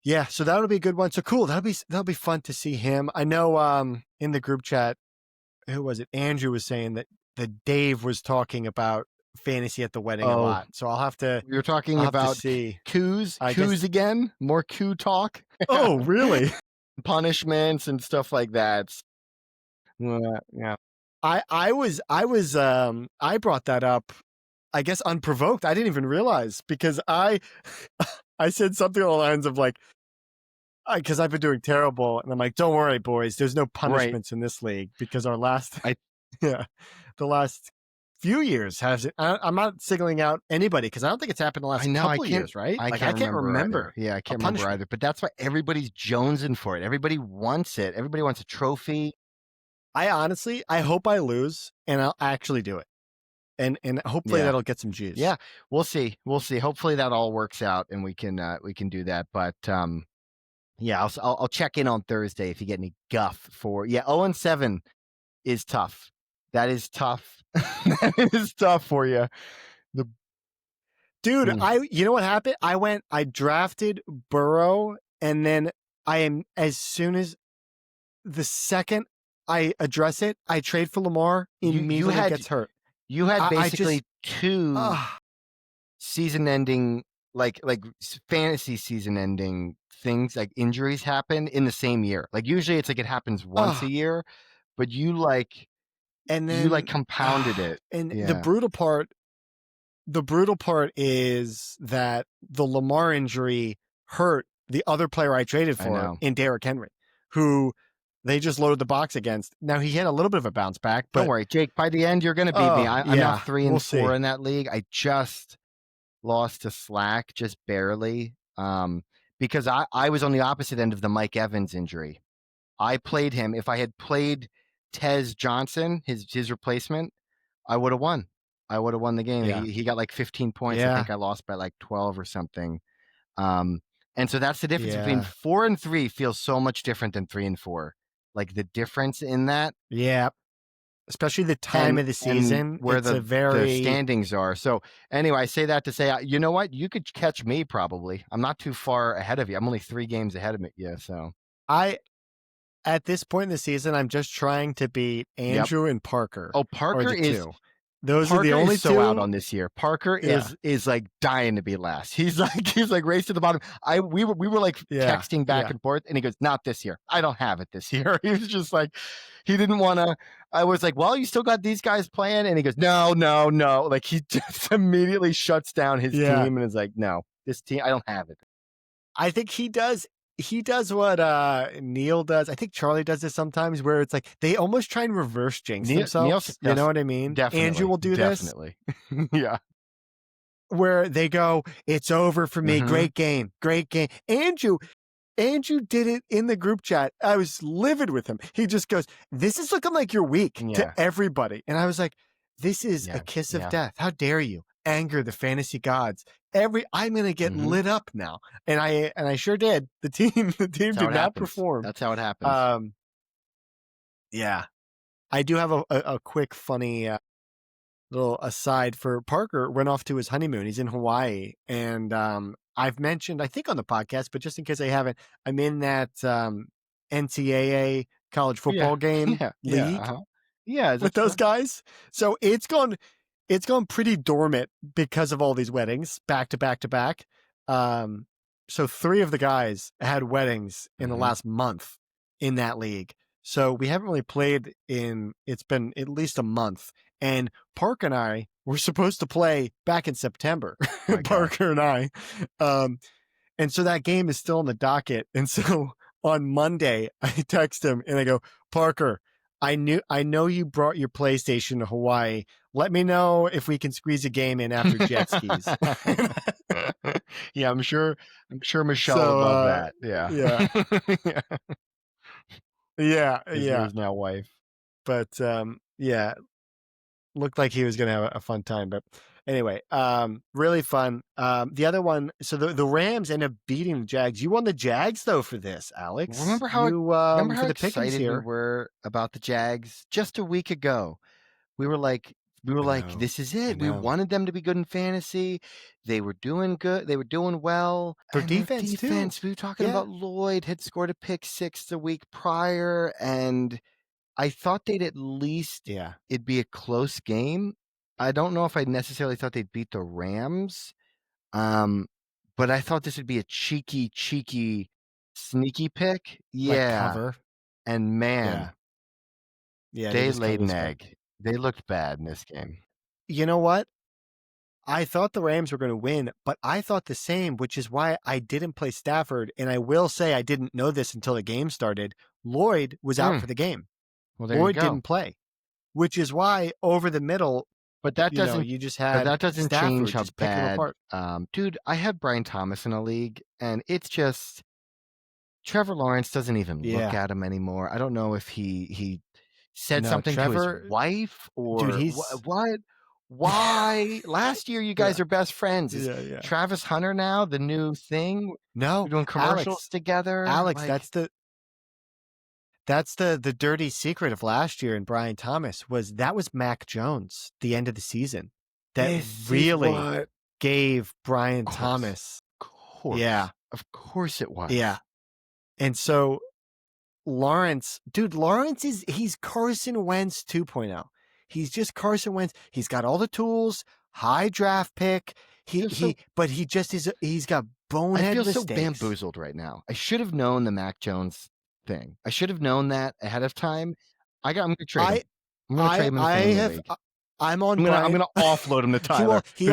Yeah, so that'll be a good one. So cool. That'll be fun to see him. I know in the group chat, who was it? Andrew was saying that Dave was talking about fantasy at the wedding a lot. So I'll have to. You're talking about coups again? More coup talk? Oh, really? Punishments and stuff like that. Yeah. I brought that up, I guess, unprovoked. I didn't even realize, because I said something along the lines of like, because I've been doing terrible, and I'm like, don't worry, boys. There's no Right. punishments in this league because our last, I yeah, the last few years has it. I'm not singling out anybody because I don't think it's happened the last know I couple of can't years, right? I Like can't remember either. Yeah, I a can't remember punishment. either. But that's why everybody's jonesing for it. Everybody wants it. Everybody wants a trophy. I hope I lose and I'll actually do it. And hopefully Yeah. that'll get some juice. Yeah, we'll see. We'll see. Hopefully that all works out and we can do that. But yeah, I'll check in on Thursday if you get any guff for 0-7 is tough. That is tough. That is tough for you. Dude, you know what happened? I drafted Burrow, and then as soon as the second I address it, I trade for Lamar, immediately gets hurt. You had basically two uh, season-ending, like fantasy season-ending things, like injuries happen in the same year. Like usually it's like it happens once a year, but you and then compounded it. And Yeah. the brutal part is that the Lamar injury hurt the other player I traded for in Derrick Henry, who they just loaded the box against. Now he had a little bit of a bounce back, but don't worry, Jake. By the end, you're going to beat me. I'm now 3-4 in that league. I just lost to Slack, just barely, because I was on the opposite end of the Mike Evans injury. I played him. If I had played Tez Johnson, his replacement, I would have won. I would have won the game. Yeah. He got like 15 points. I think I lost by like 12 or something. And so that's the difference between 4 and 3 feels so much different than 3 and 4. Like the difference in that. Yeah. Especially the time of the season where it's the standings are. So anyway, I say that to say, you know what? You could catch me probably. I'm not too far ahead of you. I'm only 3 games ahead of you. So at this point in the season, I'm just trying to beat Andrew and Parker. Oh, Parker is two. Those Parker are the only is so two out on this year. Parker is like dying to be last. He's like race to the bottom. We were like texting back and forth, and he goes, "Not this year. I don't have it this year." He was just like, he didn't want to. I was like, "Well, you still got these guys playing," and he goes, "No." Like he just immediately shuts down his team and is like, "No, this team, I don't have it." I think he does. He does what Neil does. I think Charlie does this sometimes, where it's like they almost try and reverse jinx themselves. You know what I mean? Definitely, Andrew will do this. Yeah. Where they go, "It's over for me. Great game. Andrew did it in the group chat. I was livid with him. He just goes, "This is looking like your week," to everybody. And I was like, this is a kiss of death. How dare you anger the fantasy gods? I'm going to get lit up now. And I sure did. The team did not perform. That's how it happens. Yeah. I do have a quick funny little aside for Parker. Went off to his honeymoon. He's in Hawaii. And I've mentioned, I think on the podcast, but just in case I haven't, I'm in that NCAA college football game league with those guys. So it's gone pretty dormant because of all these weddings back to back to back. So 3 of the guys had weddings in the last month in that league. So we haven't really played it's been at least a month. And Park and I were supposed to play back in September, Parker and I. And so that game is still on the docket. And so on Monday, I text him and I go, "Parker, I know you brought your PlayStation to Hawaii. Let me know if we can squeeze a game in after jet skis." Yeah, I'm sure Michelle would love that. Yeah. Yeah. His now wife. But looked like he was going to have a fun time. But anyway, really fun. The other one, so the Rams end up beating the Jags. You won the Jags though for this, Alex. Remember how excited we were about the Jags just a week ago? We were like, this is it. We wanted them to be good in fantasy. They were doing good. They were doing well. Their defense too. We were talking about Lloyd had scored a pick 6 the week prior, and I thought they'd at least it'd be a close game. I don't know if I necessarily thought they'd beat the Rams, but I thought this would be a cheeky, sneaky pick. Yeah, like cover. And man, they laid an egg. They looked bad in this game. You know what? I thought the Rams were going to win, but I thought the same, which is why I didn't play Stafford. And I will say I didn't know this until the game started. Lloyd was out for the game. Well, there you Lloyd go. didn't play, which is why over the middle, But that doesn't. you just But had that doesn't Stafford change how just picking them bad. apart. Dude, I had Brian Thomas in a league, and it's just Trevor Lawrence doesn't even look at him anymore. I don't know if he said something to his wife or dude, what. Why? Last year, you guys are best friends. Is Travis Hunter now the new thing? No, we're doing commercials together. Alex, that's the dirty secret of last year. And Brian Thomas was Mac Jones. The end of the season that really gave Brian Thomas. Of course, of course it was. Yeah, and so Lawrence he's Carson Wentz 2.0. He's just Carson Wentz. He's got all the tools, high draft pick. But he just is. He's got bonehead mistakes. I feel so bamboozled right now. I should have known the Mac Jones thing. I should have known that ahead of time. I'm going to trade him. I'm going to trade him in the family league. I'm going to offload him to Tyler, who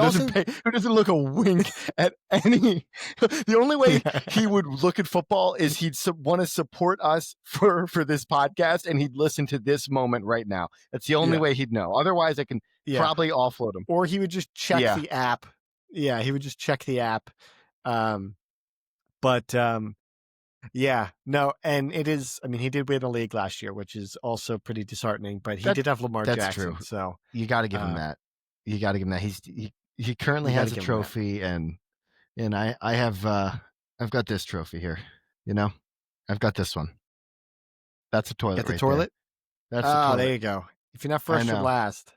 doesn't look a wink at any. The only way he would look at football is he'd want to support us for this podcast, and he'd listen to this moment right now. That's the only way he'd know. Otherwise, I can probably offload him. Or he would just check the app. Yeah, he would just check the app. Yeah, no, and it is. I mean, he did win the league last year, which is also pretty disheartening. But he did have Lamar Jackson. That's true. So you got to give him that. You got to give him that. He currently has a trophy, and I have I've got this trophy here. I've got this one. That's a toilet. Get the right toilet. There. That's the toilet. There you go. If you're not first, you're last.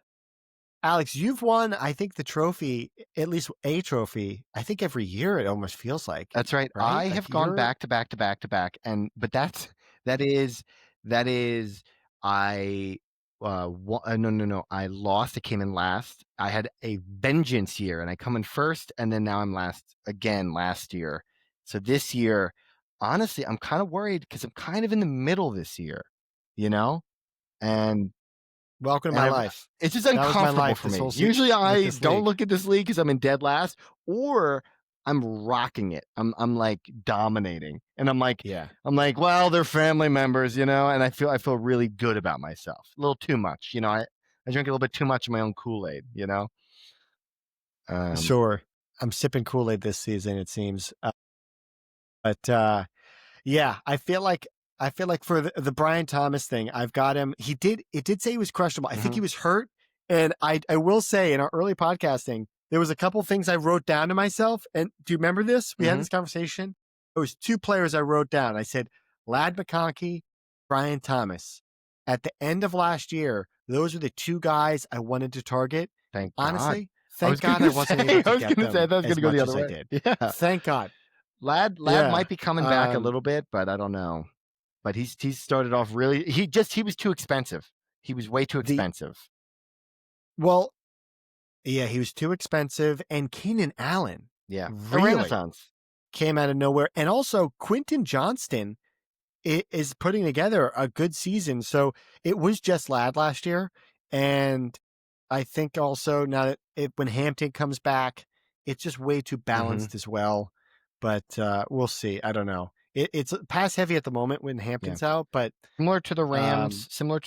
Alex, you've won, I think, the trophy, at least a trophy, I think every year it almost feels like. That's right. I have gone back to back to back to back. But that is, I, no. I lost. I came in last. I had a vengeance year and I come in first. And then now I'm last again last year. So this year, honestly, I'm kind of worried because I'm kind of in the middle this year, and welcome to my life. It's just uncomfortable for me. Usually I don't look at this league because I'm in dead last, or I'm rocking it. I'm like dominating, and I'm like, well, they're family members, and I feel really good about myself. A little too much, I drink a little bit too much of my own Kool-Aid, Sure, I'm sipping Kool-Aid this season, it seems. But yeah, I feel like for the Brian Thomas thing, I've got him. It did say he was questionable. I think he was hurt. And I will say in our early podcasting, there was a couple things I wrote down to myself. And do you remember this? We had this conversation. It was two players I wrote down. I said, Lad McConkey, Brian Thomas. At the end of last year, those were the two guys I wanted to target. Thank God. Honestly, thank God I wasn't able to get them. I was going to say, I was going to go the other way. I did. Yeah. Thank God. Lad might be coming back a little bit, but I don't know. But he's started off really. He was too expensive. He was way too expensive. Well, yeah, he was too expensive. And Keenan Allen, really Renaissance came out of nowhere. And also Quentin Johnston is putting together a good season. So it was just Lad last year, and I think also now that when Hampton comes back, it's just way too balanced as well. But we'll see. I don't know. It's pass heavy at the moment when Hampton's out, but similar to the Rams, we'll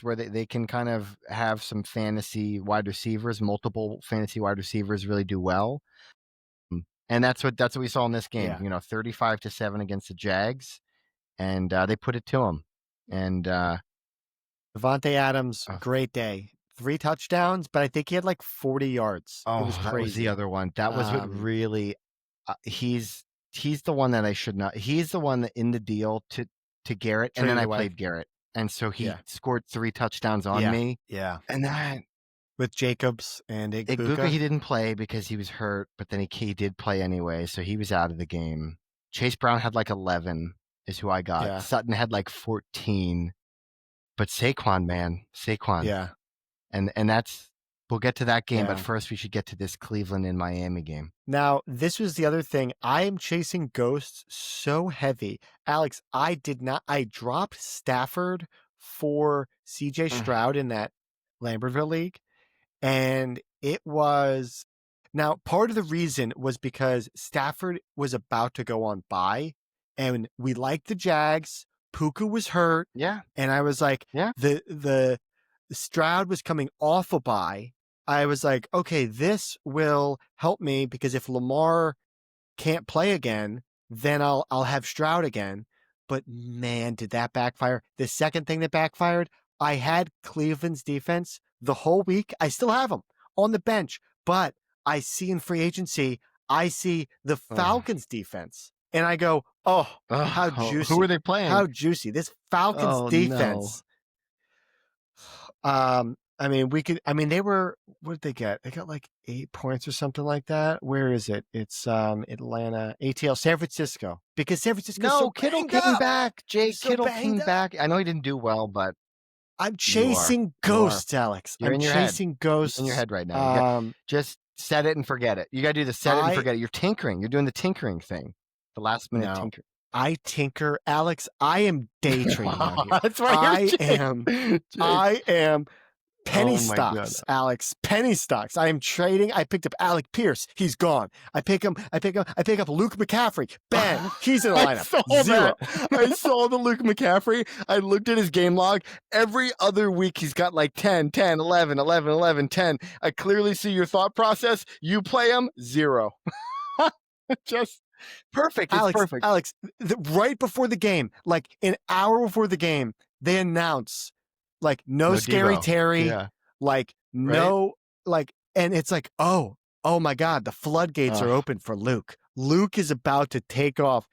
where they can kind of have some fantasy wide receivers, multiple fantasy wide receivers really do well. And that's what we saw in this game, 35-7 against the Jags, and they put it to them. And Devontae Adams, great day. 3 touchdowns, but I think he had like 40 yards. Oh, it was crazy. That was the other one. That was what really he's the one that I should not. He's the one that in the deal to Garrett, and then I played Garrett, and so he scored 3 touchdowns on me. Yeah, and that with Jacobs and Igbuka, he didn't play because he was hurt, but then he did play anyway, so he was out of the game. Chase Brown had like 11, is who I got. Yeah. Sutton had like 14, but Saquon, yeah, and that's. We'll get to that game, but first we should get to this Cleveland and Miami game. Now, this was the other thing. I am chasing ghosts so heavy. Alex, I dropped Stafford for CJ Stroud in that Lambertville league, and it was Now, part of the reason was because Stafford was about to go on bye, and we liked the Jags. Puka was hurt. Yeah. And I was like, Yeah. the Stroud was coming off a bye. I was like, okay, this will help me because if Lamar can't play again, then I'll have Stroud again. But man, did that backfire. The second thing that backfired, I had Cleveland's defense the whole week. I still have them on the bench, but I see in free agency, I see the Falcons defense. And I go, oh, how juicy. Who are they playing? How juicy. This Falcons defense. No. They were, what did they get? They got like 8 points or something like that. Where is it? It's Atlanta, ATL, San Francisco. Because San Francisco. No, Kittle came back. Kittle came back. I know he didn't do well, but I'm chasing ghosts, Alex. You're I'm chasing ghosts. In your head right now. Just set it and forget it. You got to do the set it and forget it. You're tinkering. You're doing the tinkering thing. The last minute tinkering. I tinker, Alex. I am day trading out here. That's why I am penny stocks, Alex. Penny stocks. I am trading. I picked up Alec Pierce. He's gone. I pick up Luke McCaffrey. Bang. He's in the lineup. Zero. I saw the Luke McCaffrey. I looked at his game log. Every other week he's got like 10, 10, 11, 11, 11, 10. I clearly see your thought process. You play him, 0. Just perfect. It's perfect. Alex, right before the game, like an hour before the game, they announce like no Scary Devo. Terry, like no, like, and it's like, oh my God, the floodgates are open for Luke. Luke is about to take off.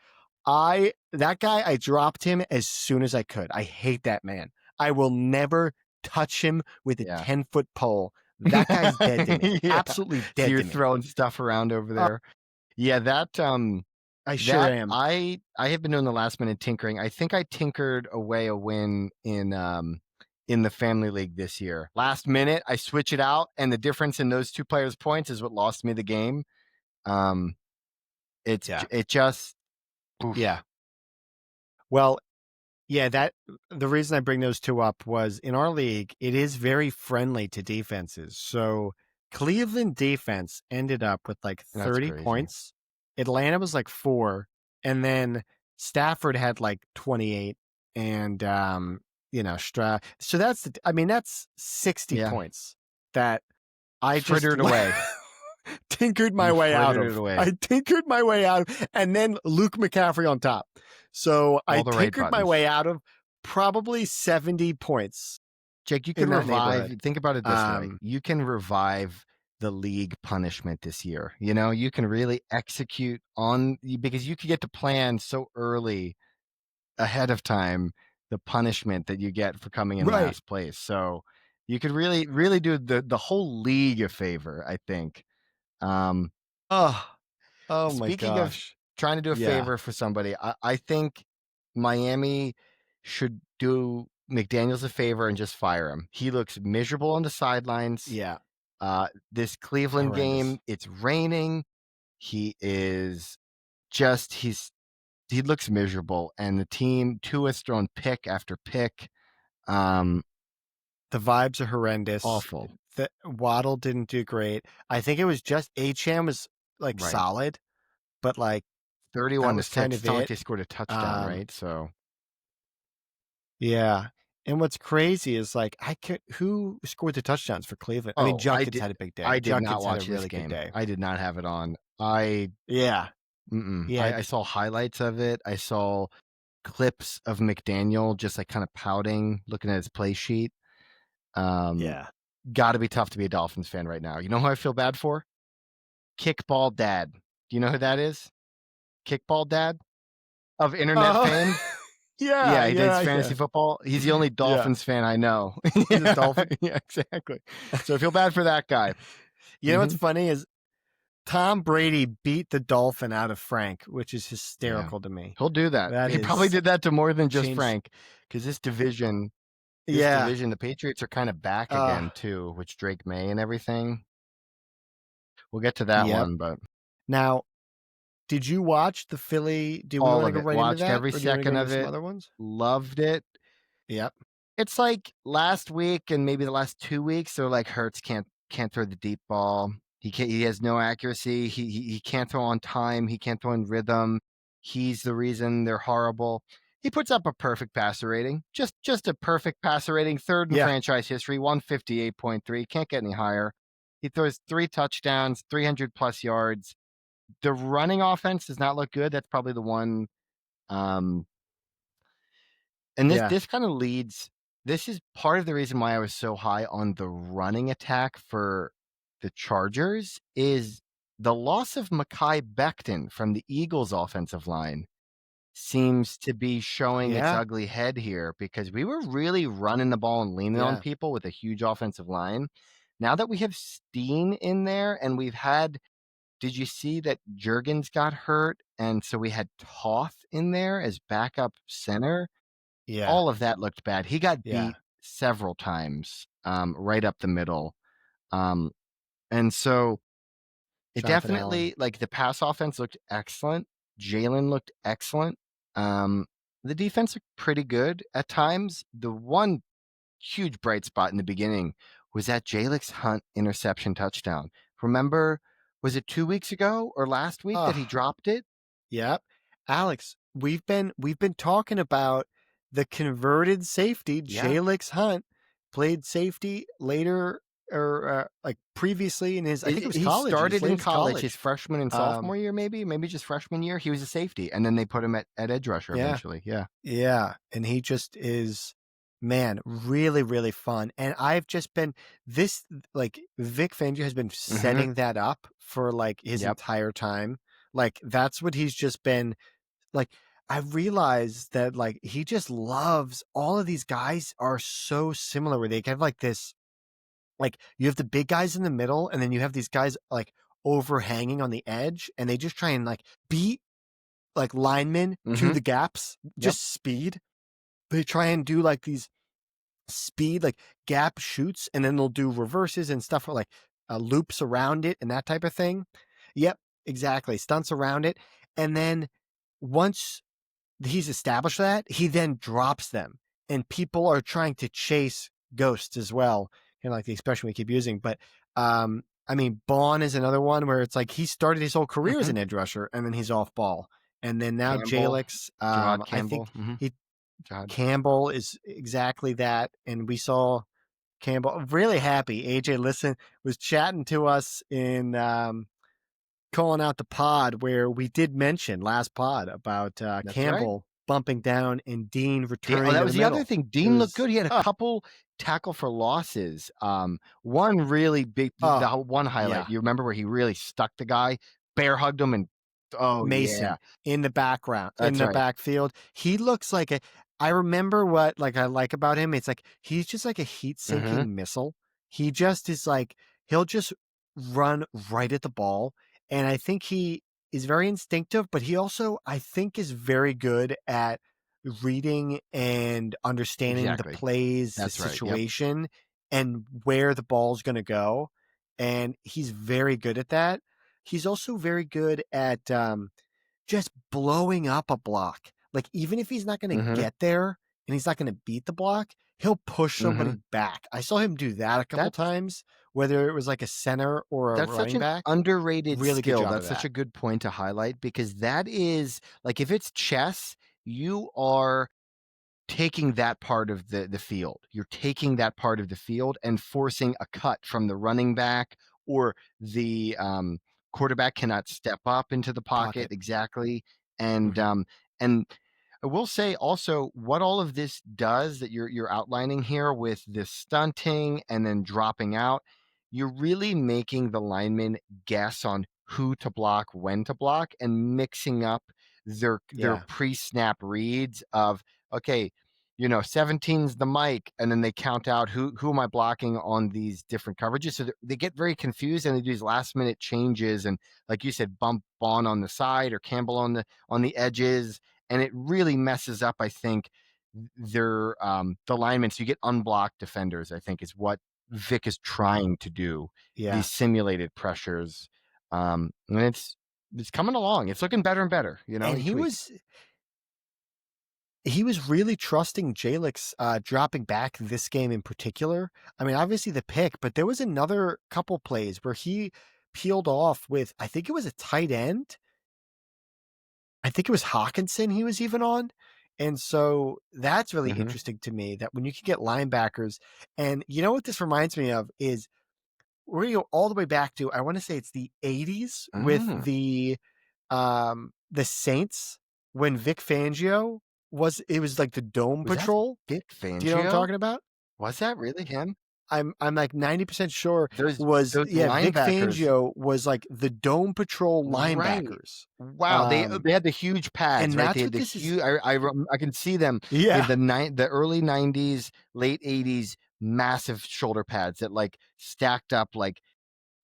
That guy, I dropped him as soon as I could. I hate that man. I will never touch him with a 10-foot pole. That guy's dead to me. Absolutely dead. So you're to me. throwing stuff around over there. That I sure am. I have been doing the last minute tinkering. I think I tinkered away a win in the family league this year. Last minute, I switch it out, and the difference in those 2 players' points is what lost me the game. It just oof. Well, that the reason I bring those 2 up was in our league, it is very friendly to defenses. So Cleveland defense ended up with like 30 points. Atlanta was like 4, and then Stafford had like 28, and Stroud. So that's 60 points that I just frittered away. tinkered my way out of. I tinkered my way out, and then Luke McCaffrey on top. So I tinkered my way out of probably 70 points. Jake, you can revive. Think about it this way: you can revive the league punishment this year. You can really execute on, because you could get to plan so early ahead of time the punishment that you get for coming in last place. So you could really, really do the whole league a favor, I think. Oh my gosh. Speaking of trying to do a favor for somebody, I think Miami should do McDaniels a favor and just fire him. He looks miserable on the sidelines. Yeah. This Cleveland game, it's raining. He is just, he looks miserable, and the team, Tua's thrown pick after pick. The vibes are horrendous. Awful. Waddle didn't do great. I think it was just Acham was like solid, but like 31 to 6. It's not like they scored a touchdown, right? So yeah. And what's crazy is like who scored the touchdowns for Cleveland? I mean, Junkett's had a big day. I did Junkett's not watch had a really this game. Good day. I did not have it on. I saw highlights of it. I saw clips of McDaniel just like kind of pouting, looking at his play sheet. Got to be tough to be a Dolphins fan right now. You know who I feel bad for? Kickball Dad. Do you know who that is? Kickball Dad of internet fame. He does fantasy football. He's the only Dolphins fan I know. He's a Dolphin. Yeah, exactly. So I feel bad for that guy. You know what's funny is Tom Brady beat the Dolphin out of Frank, which is hysterical to me. He'll do that. He probably did that to more than just Frank, because this division, the Patriots are kind of back again too, with Drake May and everything. We'll get to that one, but now, did you watch the Philly? Do you want to go right Watched into that? Every second of it. Other ones? Loved it. Yep. It's like last week and maybe the last 2 weeks, they're like Hurts can't throw the deep ball. He has no accuracy. He can't throw on time. He can't throw in rhythm. He's the reason they're horrible. He puts up a perfect passer rating, just a perfect passer rating, third in Yeah. franchise history, 158.3. Can't get any higher. He throws 3 touchdowns, 300 plus yards. The running offense does not look good. That's probably the one. Um, and this Yeah. this kind of leads. This is part of the reason why I was so high on the running attack for the Chargers is the loss of Mekhi Becton from the Eagles' offensive line seems to be showing its Yeah. ugly head here because we were really running the ball and leaning on Yeah. people with a huge offensive line. Now that we have Steen in there and we've had, did you see that Jurgens got hurt? And so we had Toth in there as backup center. Yeah. All of that looked bad. He got Yeah. beat several times, right up the middle. Um, and so it Jonathan Allen. definitely, like, the pass offense looked excellent. Jalen looked excellent. Um, the defense looked pretty good at times. The one huge bright spot in the beginning was that Jalix Hunt interception touchdown. Remember, was it 2 weeks ago or last week that he Oh, dropped it? yep. Alex, we've been talking about the converted safety, Yeah. Jalix Hunt, played safety later or like previously in his, I think it was He college. He started in played his college, his college. freshman and Um, sophomore year, maybe just freshman year. He was a safety, and then they put him at edge rusher yeah. eventually. Yeah. Yeah, and he just is, man, really, really fun. And I've just been this like Vic Fangio has been Mm-hmm. setting that up for like his Yep. entire time. Like that's what he's just been like. I realized that like he just loves all of these guys are so similar where they have like this like you have the big guys in the middle and then you have these guys like overhanging on the edge and they just try and like beat like linemen to Mm-hmm. the gaps, Yep. just speed. They try and do like these speed like gap shoots and then they'll do reverses and stuff like loops around it and that type of thing. Yep, exactly, stunts around it. And then once he's established that, he then drops them and people are trying to chase ghosts as well, kind of like the expression we keep using. But I mean, Bond is another one where it's like he started his whole career as Mm-hmm. an edge rusher and then he's off ball, and then now Campbell, Jalix, Jawad I think Campbell. Mm-hmm. he Jawad. Campbell is exactly that. And we saw Campbell really happy. AJ listen was chatting to us in calling out the pod where we did mention last pod about That's right. Campbell bumping down and Dean Oh, returning that to the was the other middle. thing. It Dean looked was good. He had a couple tackle for losses. One really big, the one highlight. yeah. You remember where he really stuck the guy, bear hugged him, and oh yeah, Mason in the background, in that's the right. backfield. He looks like a I remember what like I like about him. It's like he's just like a heat Mm-hmm. sinking missile. He just is like he'll just run right at the ball. And I think he is very instinctive, but he also I think is very good at reading and understanding the Exactly. plays, the That's right. Yep. situation, and where the ball's gonna go. And he's very good at that. He's also very good at just blowing up a block. Like even if he's not going to Mm-hmm. get there and he's not going to beat the block, he'll push Mm-hmm. somebody back. I saw him do that a couple That's times, whether it was like a center or a That's such running an back. underrated Really good skill. job of That's such that. a good point to highlight because that is like if it's chess, you are taking that part of the field. You're taking that part of the field and forcing a cut from the running back or the quarterback cannot step up into the pocket Pocket. exactly. And Hmm. and I will say also what all of this does that you're outlining here with this stunting and then dropping out, you're really making the linemen guess on who to block, when to block, and mixing up their Yeah. pre-snap reads of okay, 17's the mic, and then they count out who am I blocking on these different coverages. So they get very confused and they do these last minute changes and like you said, bump Bond on the side or Campbell on the edges and it really messes up, I think, the linemen. So you get unblocked defenders, I think, is what Vic is trying to do. Yeah. These simulated pressures. And it's coming along. It's looking better and better, And each week. he was really trusting Jalix dropping back this game in particular. I mean, obviously the pick, but there was another couple plays where he peeled off with, I think it was a tight end. I think it was Hawkinson he was even on. And so that's really Mm-hmm. interesting to me that when you can get linebackers, and you know what this reminds me of is we're going to go all the way back to, I want to say it's the 80s with the Saints when Vic Fangio it was like the Dome Was that Patrol. Vic Do you know what I'm Fangio? talking about? Was that really him? I'm like 90% sure Those was, those yeah, Vic linebackers, Fangio was like the Dome Patrol right? linebackers. Wow, Um, they had the huge pads, and right? that's They had what the this is. huge. I can see them Yeah. in the early '90s, late '80s, massive shoulder pads that like stacked up like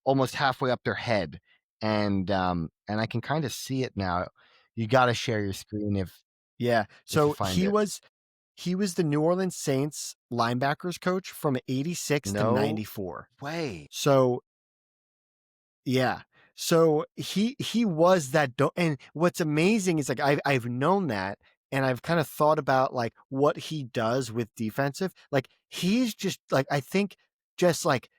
almost halfway up their head, and I can kind of see it now. You got to share your screen Yeah. if you So find it. he was the New Orleans Saints linebackers coach from 86 to No 94. way. So yeah. So he was and what's amazing is like I've known that and I've kind of thought about like what he does with defensive. Like he's just like I think just like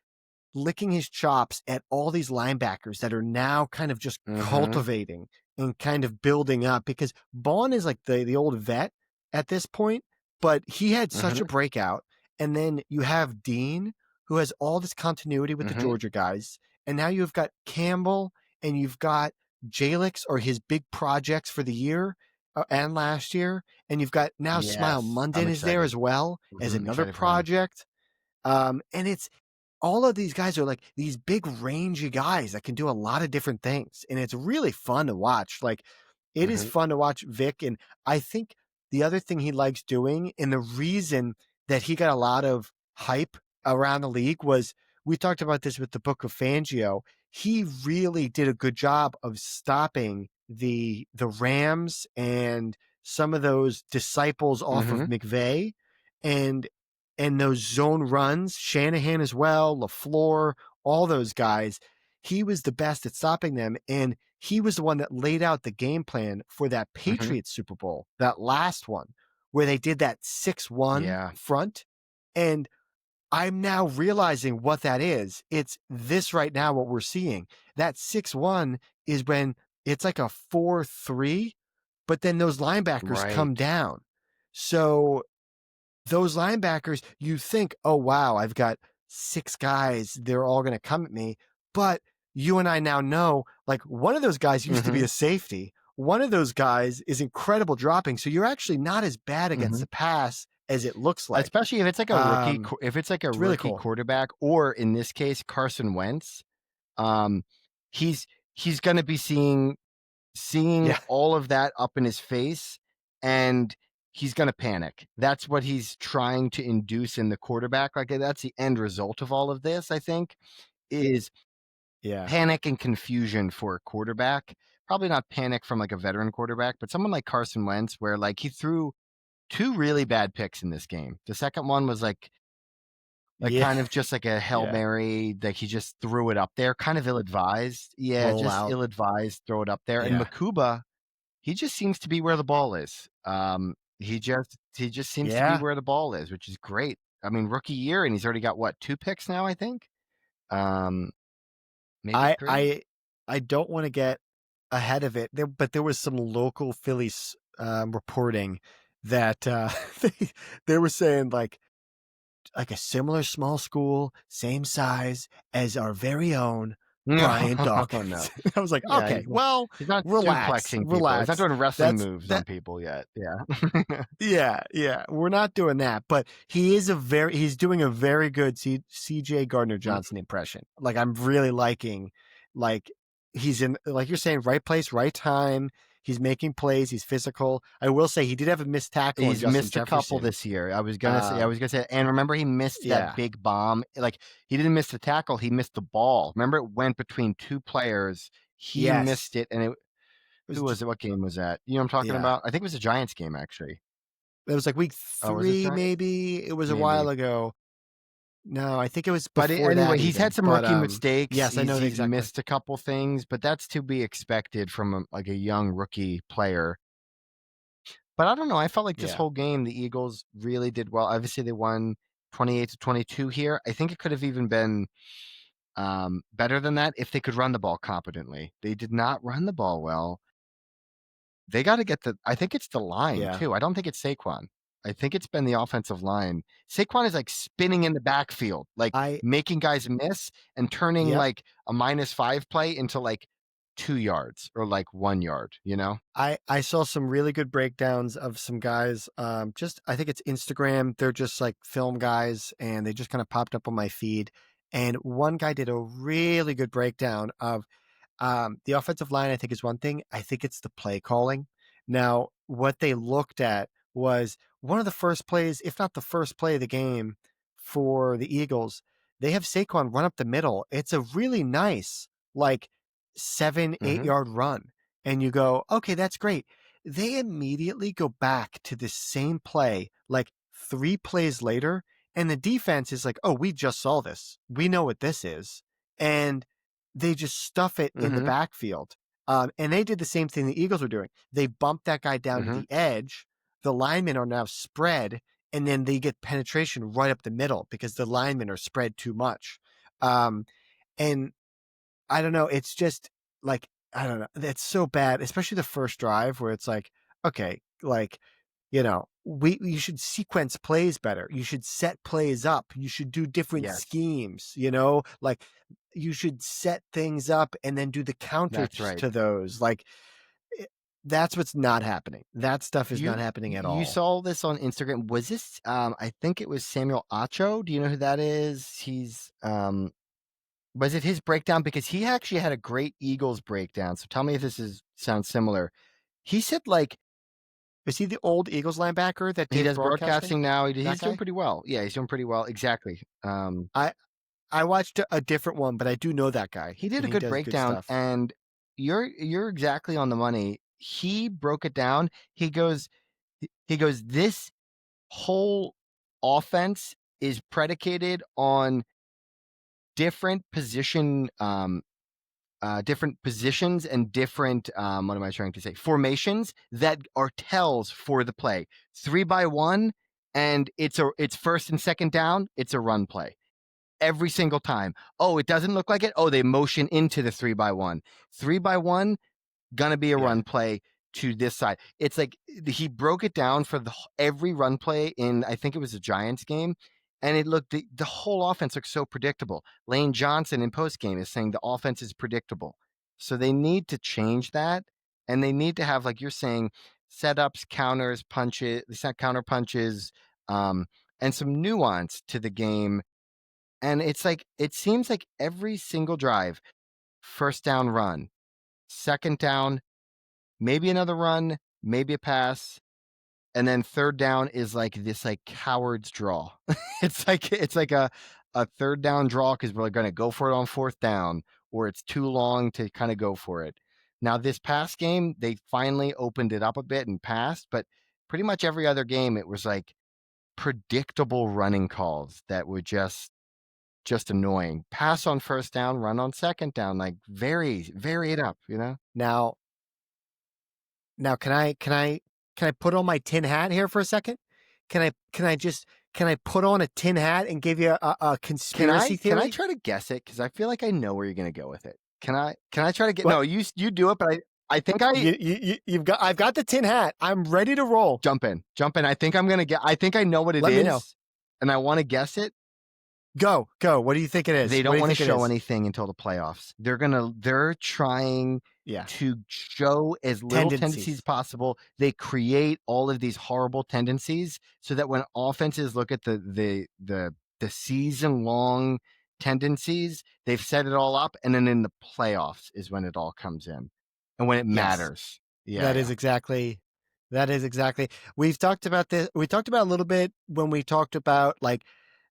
licking his chops at all these linebackers that are now kind of just Mm-hmm. cultivating and kind of building up because Bond is like the old vet at this point, but he had such Mm-hmm. a breakout. And then you have Dean, who has all this continuity with the Mm-hmm. Georgia guys. And now you've got Campbell and you've got Jalix or his big projects for the year and last year. And you've got now Smile Yes, I'm London is there excited. as well as Mm-hmm. another Excited for him. project. And it's all of these guys are like these big rangy guys that can do a lot of different things. And it's really fun to watch. Like it is Mm-hmm. fun to watch Vic. And I think the other thing he likes doing and the reason that he got a lot of hype around the league was we talked about this with the book of Fangio. He really did a good job of stopping the Rams and some of those disciples off of Mm-hmm. McVay and those zone runs, Shanahan as well, LaFleur, all those guys. He was the best at stopping them. And he was the one that laid out the game plan for that Mm-hmm. Patriots Super Bowl, that last one, where they did that 6-1 Yeah. front. And I'm now realizing what that is. It's this right now, what we're seeing. That 6-1 is when it's like a 4-3, but then those linebackers come Right. down. So those linebackers, you think, oh, wow, I've got 6 guys. They're all going to come at me. But you and I now know, like, one of those guys used to be Mm-hmm. a safety. One of those guys is incredible dropping. So you're actually not as bad against Mm-hmm. the pass as it looks like. Especially if it's like a rookie, if it's like a It's really rookie cool. quarterback, or in this case, Carson Wentz. Um, he's he's going to be seeing Yeah. all of that up in his face, and he's going to panic. That's what he's trying to induce in the quarterback. Like that's the end result of all of this, I think, is Yeah. panic and confusion for a quarterback. Probably not panic from like a veteran quarterback, but someone like Carson Wentz, where like he threw two really bad picks in this game. The second one was like Yeah. kind of just like a Hail Yeah. Mary, like he just threw it up there, kind of ill-advised. Yeah, Roll just out. ill-advised, throw it up there. And Yeah. Makuba, he just seems to be where the ball is. He just seems to be Yeah. where the ball is, which is great. I mean, rookie year, and he's already got what, 2 picks now, I think? Um, maybe I three? I I don't want to get ahead of it, but there was some local Phillies reporting that they were saying like a similar small school, same size as our very own No, Brian no. Dawkins. I was like, Yeah, okay, well, he's not relax, suplexing people. He's not relax. doing wrestling That's moves on that. people yet. Yeah. Yeah, yeah, we're not doing that, but he's doing a very good CJ Gardner Johnson impression. Like I'm really liking, like he's in, like you're saying, right place, right time. He's making plays. He's physical. I will say he did have a missed tackle on He's Justin missed a couple Jefferson. this year. I was gonna say, and remember he missed that Yeah. big bomb. Like he didn't miss the tackle, he missed the ball. Remember it went between two players. He Yes. missed it, and It was who was just it? What game was that? You know what I'm talking yeah. about? I think it was a Giants game actually. It was like week Oh, was it 3, Giants? maybe. It was a while Maybe. ago. No, I think it was But before anyway, that he's had even. some But rookie mistakes. yes, I know the He's exactly. missed a couple things, but that's to be expected from like a young rookie player. But I don't know. I felt like this Yeah. whole game, the Eagles really did well. Obviously, they won 28-22 here. I think it could have even been better than that if they could run the ball competently. They did not run the ball well. They got to get I think it's the line too. I don't think it's Saquon. I think it's been the offensive line. Saquon is like spinning in the backfield, like making guys miss and turning like a -5 play into like 2 yards or like 1 yard, you know? I saw some really good breakdowns of some guys. Just I think it's Instagram. They're just like film guys, and they just kind of popped up on my feed. And one guy did a really good breakdown of the offensive line. I think is one thing. I think it's the play calling. Now, what they looked at was one of the first plays, if not the first play of the game for the Eagles. They have Saquon run up the middle. It's a really nice, like 7-8 yard run. And you go, okay, that's great. They immediately go back to the same play, like 3 plays later. And the defense is like, oh, we just saw this. We know what this is. And they just stuff it in the backfield. And they did the same thing the Eagles were doing. They bumped that guy down to the edge. The linemen are now spread, and then they get penetration right up the middle because the linemen are spread too much. And I don't know. It's just like, I don't know. It's so bad, especially the first drive where it's like, okay, like, you should sequence plays better. You should set plays up. You should do different schemes, like you should set things up and then do the counters to those. Like that's what's not happening. That stuff is not happening at all. You saw this on Instagram. Was this, I think it was Samuel Acho. Do you know who that is? He's, was it his breakdown? Because he actually had a great Eagles breakdown. So tell me if this sounds similar. He said like, is he the old Eagles linebacker that he does broadcasting now? He's doing pretty well. Yeah, he's doing pretty well. Exactly. I watched a different one, but I do know that guy. He did a good breakdown, and you're exactly on the money. He broke it down. He goes, this whole offense is predicated on different positions and different what am I trying to say? Formations that are tells for the play. 3-by-1, and it's first and second down. It's a run play every single time. Oh, it doesn't look like it. Oh, they motion into the 3-by-1. 3-by-1 gonna be a run play to this side. It's like he broke it down for every run play in, I think it was a Giants game, and it looked, the whole offense looks so predictable. Lane Johnson in post game is saying the offense is predictable, so they need to change that, and they need to have, like you're saying, setups, counters, punches, counter punches, and some nuance to the game. And it's like, it seems like every single drive, first down run, second down, maybe another run, maybe a pass, and then third down is like this like coward's draw. it's like a third down draw because we're going to go for it on fourth down, or it's too long to kind of go for it. Now this past game, they finally opened it up a bit and passed, but pretty much every other game it was like predictable running calls that were just annoying. Pass on first down, run on second down, like vary it up, Now can I put on my tin hat here for a second? Can I put on a tin hat and give you a conspiracy theory? Can I try to guess it? Because I feel like I know where you're going to go with it. Can I try to get? Well, no, you do it, but I think I've got the tin hat. I'm ready to roll. Jump in. I think I'm going to get. I think I know what it is. Let me know. And I want to guess it. Go. What do you think it is? They don't want to show anything until the playoffs. They're trying to show as little tendencies as possible. They create all of these horrible tendencies so that when offenses look at the season long tendencies, they've set it all up, and then in the playoffs is when it all comes in and when it matters. Yeah, that is exactly. We've talked about this. We talked about a little bit when we talked about like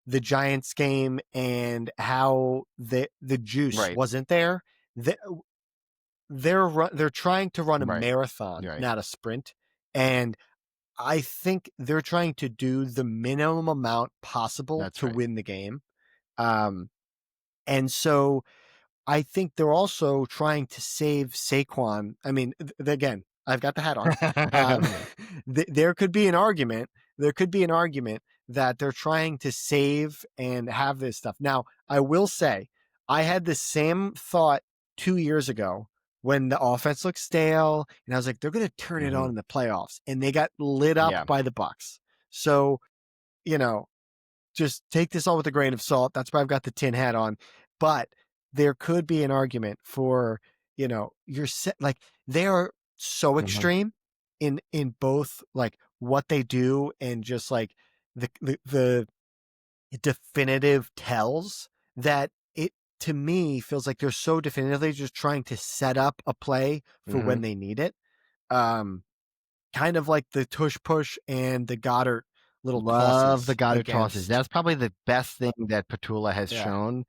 the Giants game and how the juice wasn't there. They're trying to run a marathon, not a sprint. And I think they're trying to do the minimum amount possible to win the game. And so I think they're also trying to save Saquon. I mean, again, I've got the hat on. There could be an argument. That they're trying to save and have this stuff. Now, I will say, I had the same thought 2 years ago when the offense looked stale, and I was like, they're going to turn it on in the playoffs, and they got lit up Yeah. by the Bucks. So, just take this all with a grain of salt. That's why I've got the tin hat on. But there could be an argument for, you're like they are so extreme in both like what they do and just like the definitive tells that it to me feels like they're so definitively just trying to set up a play for when they need it. Kind of like the tush push and the Goddard little Love the tosses Goddard tosses. against. That's probably the best thing that Petula has shown.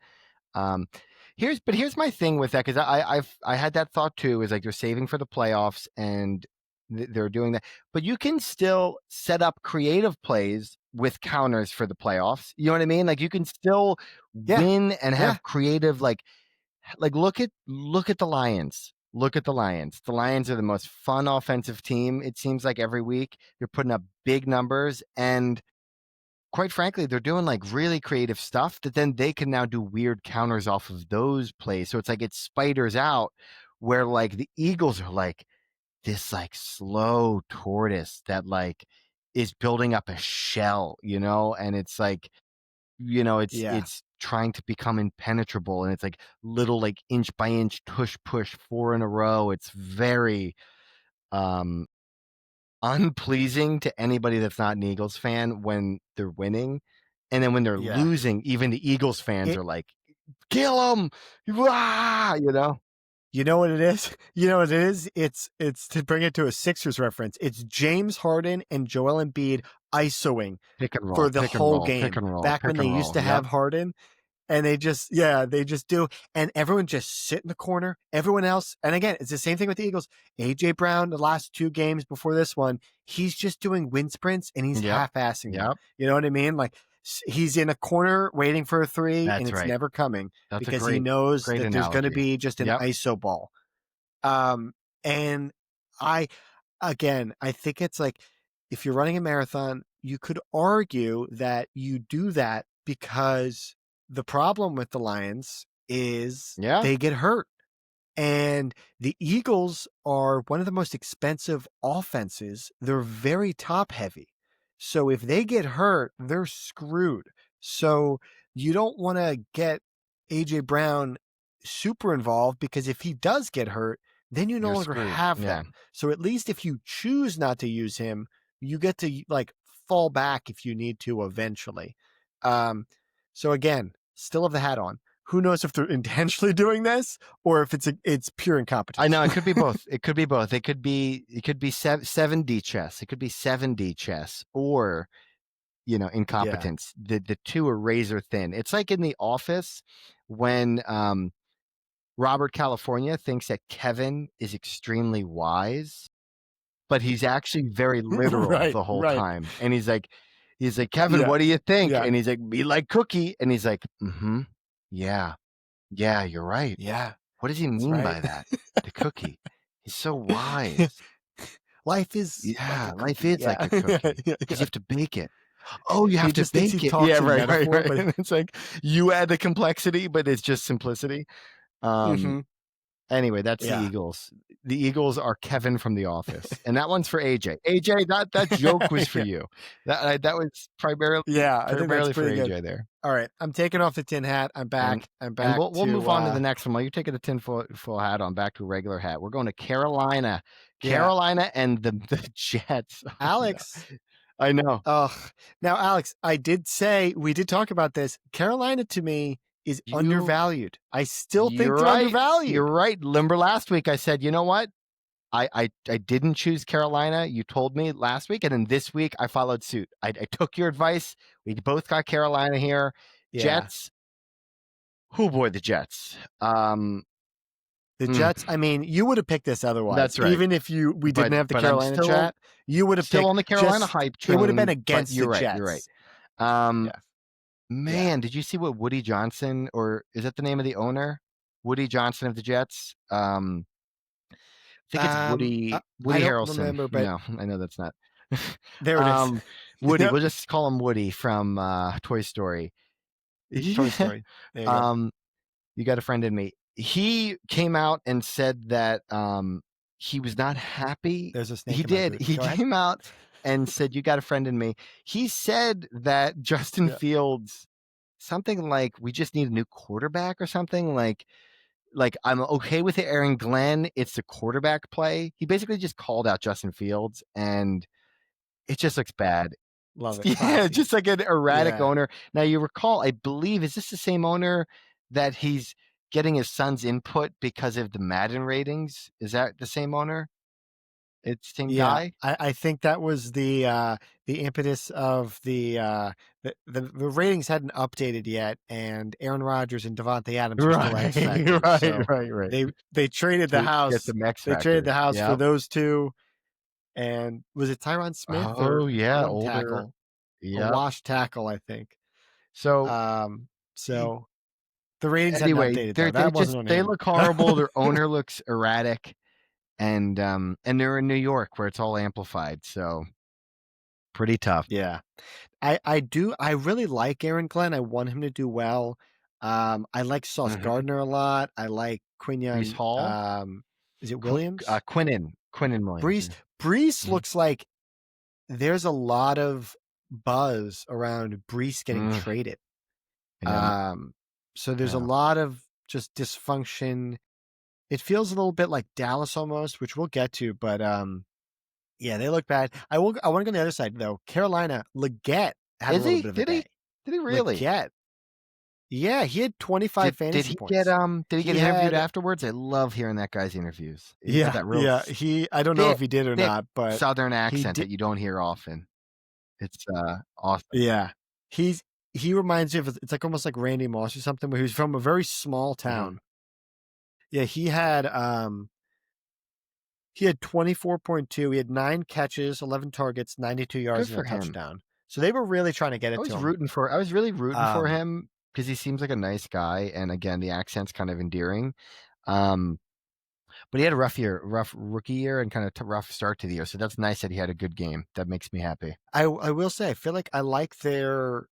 Here's my thing with that, because I had that thought too. Is like they're saving for the playoffs and they're doing that, but you can still set up creative plays with counters for the playoffs. You know what I mean? Like you can still win and have creative like look at the Lions. Look at the Lions. The Lions are the most fun offensive team, it seems like, every week. They're putting up big numbers, and quite frankly, they're doing like really creative stuff that then they can now do weird counters off of those plays. So it's like it spiders out, where like the Eagles are like this like slow tortoise that like is building up a shell, and it's like, it's trying to become impenetrable, and it's like little like inch by inch tush push 4 in a row. It's very unpleasing to anybody that's not an Eagles fan when they're winning. And then when they're losing, even the Eagles fans are like, kill them. You know what it is? You know what it is? It's to bring it to a Sixers reference. It's James Harden and Joel Embiid isoing pick and roll, for the pick and whole roll, game. pick and roll, Back pick when they and used roll. to have Harden, and they just do, and everyone just sit in the corner. Everyone else, and again, it's the same thing with the Eagles. AJ Brown, the last 2 games before this one, he's just doing wind sprints and he's half-assing them. You know what I mean? Like he's in a corner waiting for a 3, and it's never coming because he knows that there's going to be just an iso ball. And I think it's like, if you're running a marathon, you could argue that you do that because the problem with the Lions is they get hurt. And the Eagles are one of the most expensive offenses. They're very top heavy. So if they get hurt, they're screwed. So you don't want to get AJ Brown super involved, because if he does get hurt, then you no longer have them. So at least if you choose not to use him, you get to like fall back if you need to eventually. So again, still have the hat on. Who knows if they're intentionally doing this or if it's pure incompetence. I know it could be both. It could be both. It could be 7D chess. It could be 7D chess, or incompetence. The two are razor thin. It's like in The Office when Robert California thinks that Kevin is extremely wise, but he's actually very literal the whole time. And he's like, Kevin, what do you think? And he's like, be like Cookie. And he's like, yeah, you're right. Yeah. What does he mean by that? The cookie. He's so wise. Life is life is like a cookie. Because you have to bake it. Oh, you have to bake it. Yeah, right. But it's like you add the complexity, but it's just simplicity. Anyway, that's the Eagles. The Eagles are Kevin from The Office, and that one's for AJ. AJ, that joke was for you. That was primarily primarily for AJ good. There. All right, I'm taking off the tin hat. I'm back. I'm back. And we'll move on to the next one. While you're taking the tin full hat on, back to a regular hat. We're going to Carolina. Carolina and the Jets. Alex. I know. Now, Alex, we did talk about this. Carolina to me is undervalued. I still think they're undervalued. You're right. Remember last week I said, you know what? I didn't choose Carolina. You told me last week, and then this week I followed suit. I took your advice. We both got Carolina here. Jets. Oh boy, the Jets. The Jets. I mean, you would have picked this otherwise. That's right. Even if we didn't have the Carolina chat, you would have still picked on the Carolina hype train. It would have been against the Jets. You're right. Man, did you see what Woody Johnson, or is that the name of the owner? Woody Johnson of the Jets. I think it's Woody Harrelson. Remember, but no, I know that's not. There it is. Woody. We'll just call him Woody from Toy Story. Toy Story. There you go. You got a friend in me. He came out and said that he was not happy. There's a snake He in my did. boot. He Go ahead. came out and said, "You got a friend in me." He said that Justin Fields, something like, "We just need a new quarterback," or something like I'm okay with it, Aaron Glenn. It's the quarterback play. He basically just called out Justin Fields, and it just looks bad. Love it. Yeah, Classy. just like an erratic Yeah. owner. Now you recall, I believe, is this the same owner that he's getting his son's input because of the Madden ratings? Is that the same owner? It's the same Yeah, guy? I think that was the impetus of the ratings hadn't updated yet, and Aaron Rodgers and Devontae Adams were still X factors. So right. they traded the To get house. some X They traded factor. the house for Yep. those two. And was it Tyron Smith Oh or yeah, one older. tackle, a Yep. wash tackle, I think. So So the ratings hadn't anyway, updated though. That wasn't on they him. look horrible. Their owner looks erratic, and they're in New York where it's all amplified. So pretty tough. Yeah. I really like Aaron Glenn. I want him to do well. I like Sauce Gardner a lot. I like Brees Quinion. Hall, Is it Williams? Quinnen Williams. Brees looks like there's a lot of buzz around Brees getting traded. So there's a lot of just dysfunction. It feels a little bit like Dallas almost, which we'll get to, but yeah, they look bad. I want to go on the other side though. Carolina, Leggett had a little bit of a day. Did he really? Leggett. Yeah, he had 25 fantasy points. Did he get interviewed afterwards? I love hearing that guy's interviews. He's got that real I don't know if he did or not, but Southern accent that you don't hear often. It's awesome. Yeah. He reminds me of, it's like almost like Randy Moss or something, where he was from a very small town. Yeah, he had 24.2. He had 9 catches, 11 targets, 92 yards, and a touchdown. So they were really trying to get it to him. I was really rooting for him because he seems like a nice guy, and again, the accent's kind of endearing. But he had a rough rookie year, and kind of rough start to the year. So that's nice that he had a good game. That makes me happy. I will say, I feel like I like their,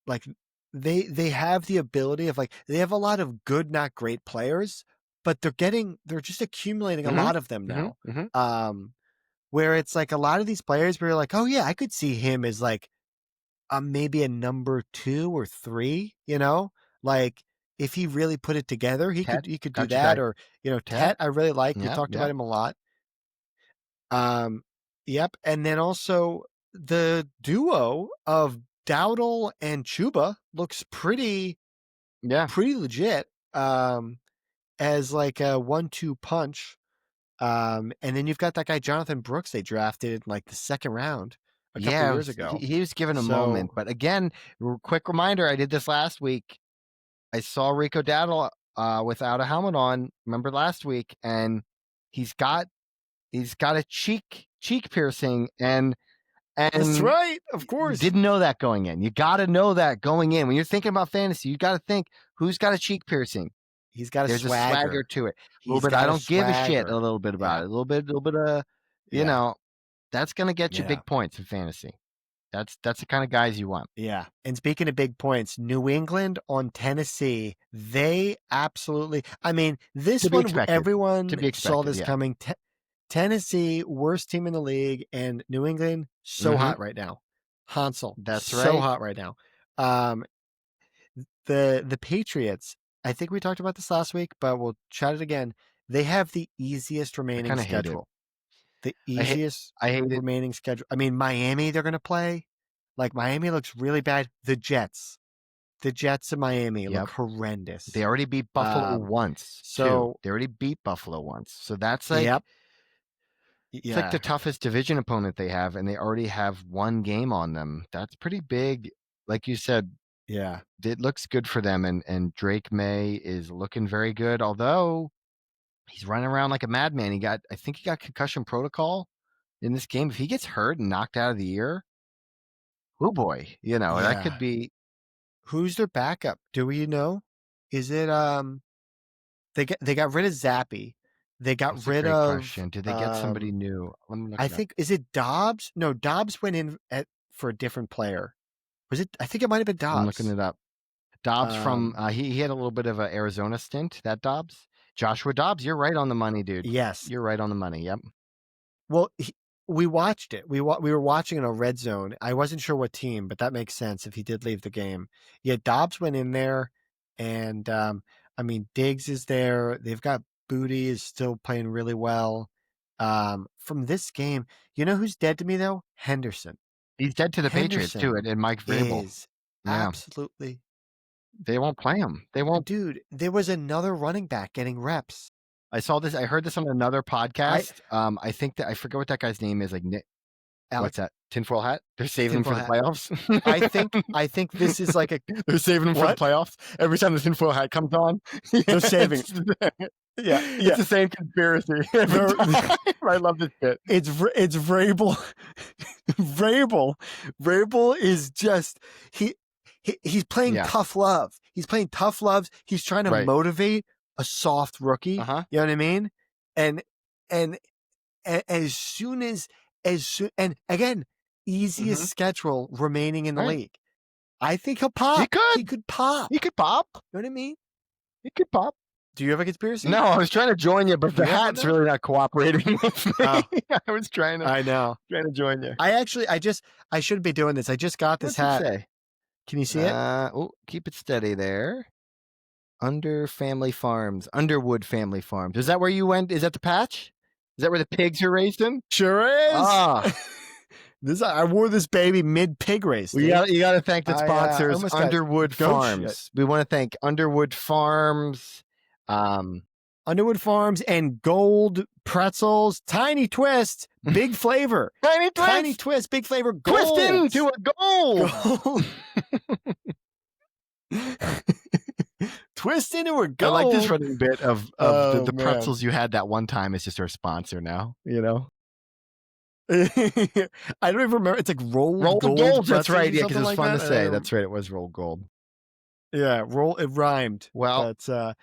like, they have the ability of, like, they have a lot of good, not great players, but they're just accumulating a lot of them now. Where it's like a lot of these players where you're like, oh yeah, I could see him as like maybe a number 2 or 3, like if he really put it together, he could do that. Or, Tet, I really like. We talked about him a lot. Yep. And then also the duo of Dowdle and Chuba looks pretty legit. As like a 1-2 punch. And then you've got that guy Jonathan Brooks they drafted in like the second round a couple years ago. He was given a moment, but again, quick reminder: I did this last week. I saw Rico Dowdle without a helmet on. Remember last week, and he's got a cheek piercing, and that's right. Of course, didn't know that going in. You got to know that going in when you're thinking about fantasy. You got to think who's got a cheek piercing. He's got There's swagger. a swagger to it. A little bit. I don't give a shit. A little bit about it. A little bit of, that's gonna get you big points in fantasy. That's the kind of guys you want. Yeah. And speaking of big points, New England on Tennessee, they absolutely. I mean, this one everyone saw this coming. Tennessee, worst team in the league, and New England so hot right now. Hansel, that's right. So hot right now. The Patriots. I think we talked about this last week, but we'll chat it again. They have the easiest remaining schedule. The easiest remaining schedule. I mean, Miami, they're going to play. Like, Miami looks really bad. The Jets in Miami look horrendous. They already beat Buffalo once. So they already beat Buffalo once. So that's like, it's like the toughest division opponent they have, and they already have one game on them. That's pretty big. Like you said, it looks good for them, and Drake May is looking very good, although he's running around like a madman. I think he got concussion protocol in this game. If he gets hurt and knocked out of the year, oh boy, that could be. Who's their backup? Do we know? Is it they got rid of Zappy. They got rid of. Question. Did they get somebody new? Let me look I think is it Dobbs? No, Dobbs went in for a different player. Was it? I think it might have been Dobbs. I'm looking it up. Dobbs from he had a little bit of an Arizona stint. That Dobbs, Joshua Dobbs. You're right on the money, dude. Yes, you're right on the money. Yep. Well, we watched it. We were watching in a red zone. I wasn't sure what team, but that makes sense if he did leave the game. Yeah, Dobbs went in there, and I mean Diggs is there. They've got Booty is still playing really well. From this game, you know who's dead to me though? Henderson. He's dead to the Patriots too, and Mike Vrabel is absolutely. They won't play him. They won't. Dude, there was another running back getting reps. I saw this. I heard this on another podcast. I think that I forget what that guy's name is. Like Nick. What's that? Tinfoil hat? They're saving him for the playoffs. I think this is like they're saving him for the playoffs. Every time the tinfoil hat comes on, they're saving. It's the same conspiracy. I love this bit. It's Vrabel. Vrabel is just he's playing tough love. He's playing tough loves. He's trying to motivate a soft rookie. You know what I mean? And as soon and again, easiest schedule remaining in the league. I think he'll pop. He could pop. He could pop. You know what I mean? He could pop. Do you have a conspiracy? No, I was trying to join you, but the hat's really not cooperating with me. I was trying to. I know. Trying to join you. I shouldn't be doing this. I just got this hat. Say? Can you see it? Keep it steady there. Underwood Family Farms. Is that where you went? Is that the patch? Is that where the pigs are raised in? Sure is. I wore this baby mid pig race. Well, you got to thank the sponsors, Underwood Farms. We want to thank Underwood Farms. Underwood Farms and Gold Pretzels, Tiny Twist, Big Flavor. Tiny Twist, Big Flavor, Gold. Twist into a gold. Twist into a gold. I like this running bit of the pretzels you had that one time is just our sponsor now, you know? I don't even remember. It's like rolled gold. That's right. Yeah, because it was fun to say. That's right. It was rolled gold. Yeah, it rhymed. Well, but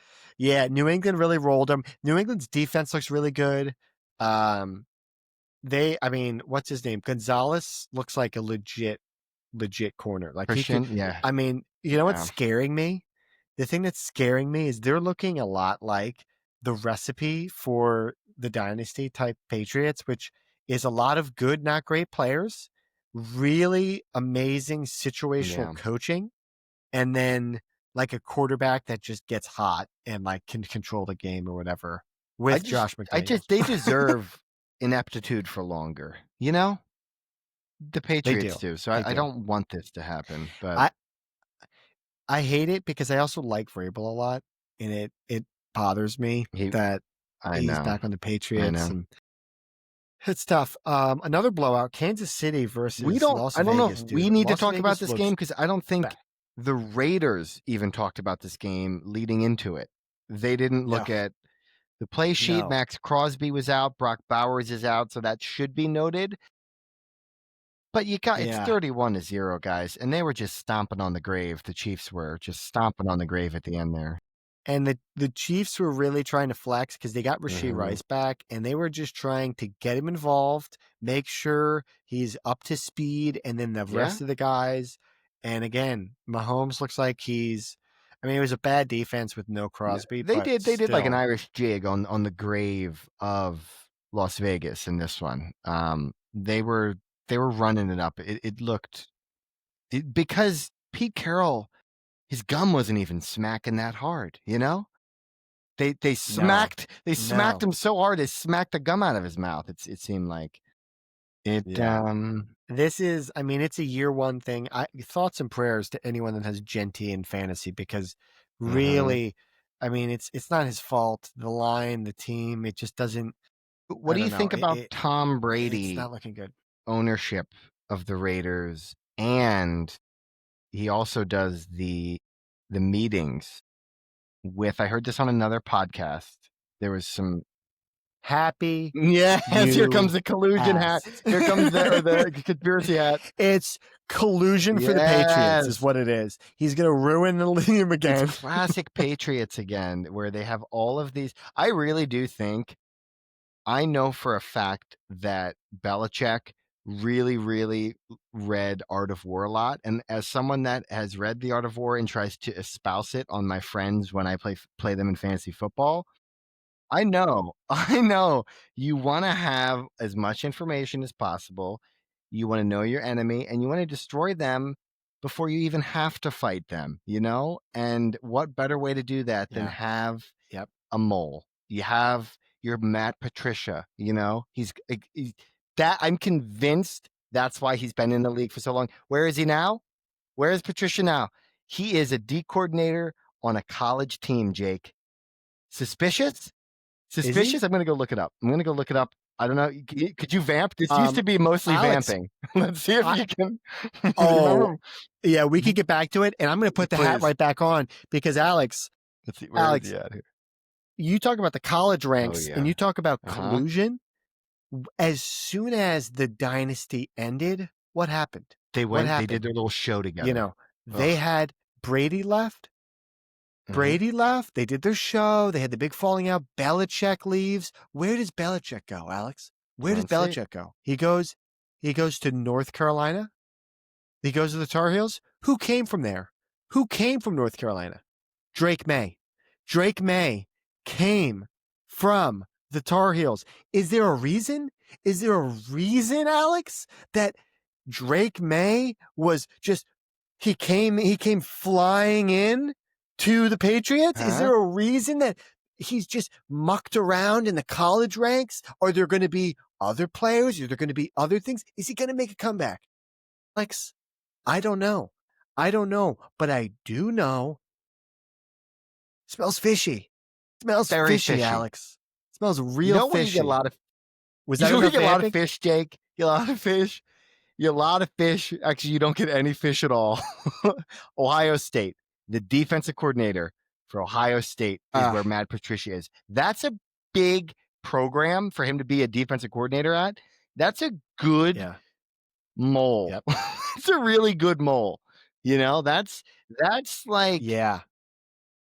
New England really rolled them. New England's defense looks really good. What's his name? Gonzalez looks like a legit corner. Like Christian, I mean, you know what's scaring me? The thing that's scaring me is they're looking a lot like the recipe for the dynasty type Patriots, which is a lot of good, not great players, really amazing situational coaching, and then like a quarterback that just gets hot and like can control the game or whatever with Josh McDaniels. They deserve ineptitude for longer, you know? The Patriots do. So I don't want this to happen, but I hate it because I also like Vrabel a lot, and it bothers me that he's back on the Patriots. And it's tough. Another blowout: Kansas City versus Las Vegas. I don't know if we need to talk about this game because I don't think the Raiders even talked about this game leading into it. They didn't look at the play sheet. No. Max Crosby was out. Brock Bowers is out, so that should be noted. But it's 31-0, guys, and they were just stomping on the grave. The Chiefs were just stomping on the grave at the end there. And the Chiefs were really trying to flex because they got Rashee Rice back, and they were just trying to get him involved, make sure he's up to speed, and then the rest of the guys. And again, Mahomes looks like it was a bad defense with no Crosby. They did like an Irish jig on the grave of Las Vegas in this one. They were running it up. It looked because Pete Carroll, his gum wasn't even smacking that hard, you know? They smacked him so hard they smacked the gum out of his mouth. It seemed like it. This is, it's a year one thing. Thoughts and prayers to anyone that has Genty in fantasy because really, it's not his fault. The line, the team, it just doesn't. What do you think about Tom Brady? It's not looking good. Ownership of the Raiders, and he also does the meetings with. I heard this on another podcast. There was some happy. Yes, here comes the collusion hat. Here comes the conspiracy hat. It's collusion for the Patriots is what it is. He's going to ruin the team again. It's classic Patriots again, where they have all of these. I really do think. I know for a fact that Belichick really, really read Art of War a lot. And as someone that has read the Art of War and tries to espouse it on my friends when I play them in fantasy football, I know you want to have as much information as possible. You want to know your enemy and you want to destroy them before you even have to fight them, And what better way to do that than have a mole? You have your Matt Patricia, he's that I'm convinced that's why he's been in the league for so long. Where is he now? Where is Patricia now? He is a D coordinator on a college team, Jake. Suspicious? Suspicious? I'm going to go look it up. I don't know. Could you vamp? This used to be mostly Alex, vamping. Let's see if you can. Yeah, we could get back to it. And I'm going to put the hat right back on because Alex, let's see, where is he at here? You talk about the college ranks and you talk about collusion. As soon as the dynasty ended, what happened? They did their little show together. They had Brady left. Brady left. They did their show. They had the big falling out. Belichick leaves. Where does Belichick go, Alex? Where does Belichick go? He goes to North Carolina. He goes to the Tar Heels. Who came from there? Who came from North Carolina? Drake May. Drake May came from the Tar Heels. Is there a reason? Is there a reason, Alex, that Drake May was just he came flying in to the Patriots? Is there a reason that he's just mucked around in the college ranks? Are there going to be other players? Are there going to be other things? Is he going to make a comeback? Alex, I don't know. But I do know. Smells fishy. Smells very fishy, Alex. Smells real fishy. You get a lot of. Was that you get a lot of fish, Jake? You get a lot of fish. You get a lot of fish. Actually, you don't get any fish at all. Ohio State. The defensive coordinator for Ohio State is where Matt Patricia is. That's a big program for him to be a defensive coordinator at. That's a good mole. Yep. It's a really good mole. That's like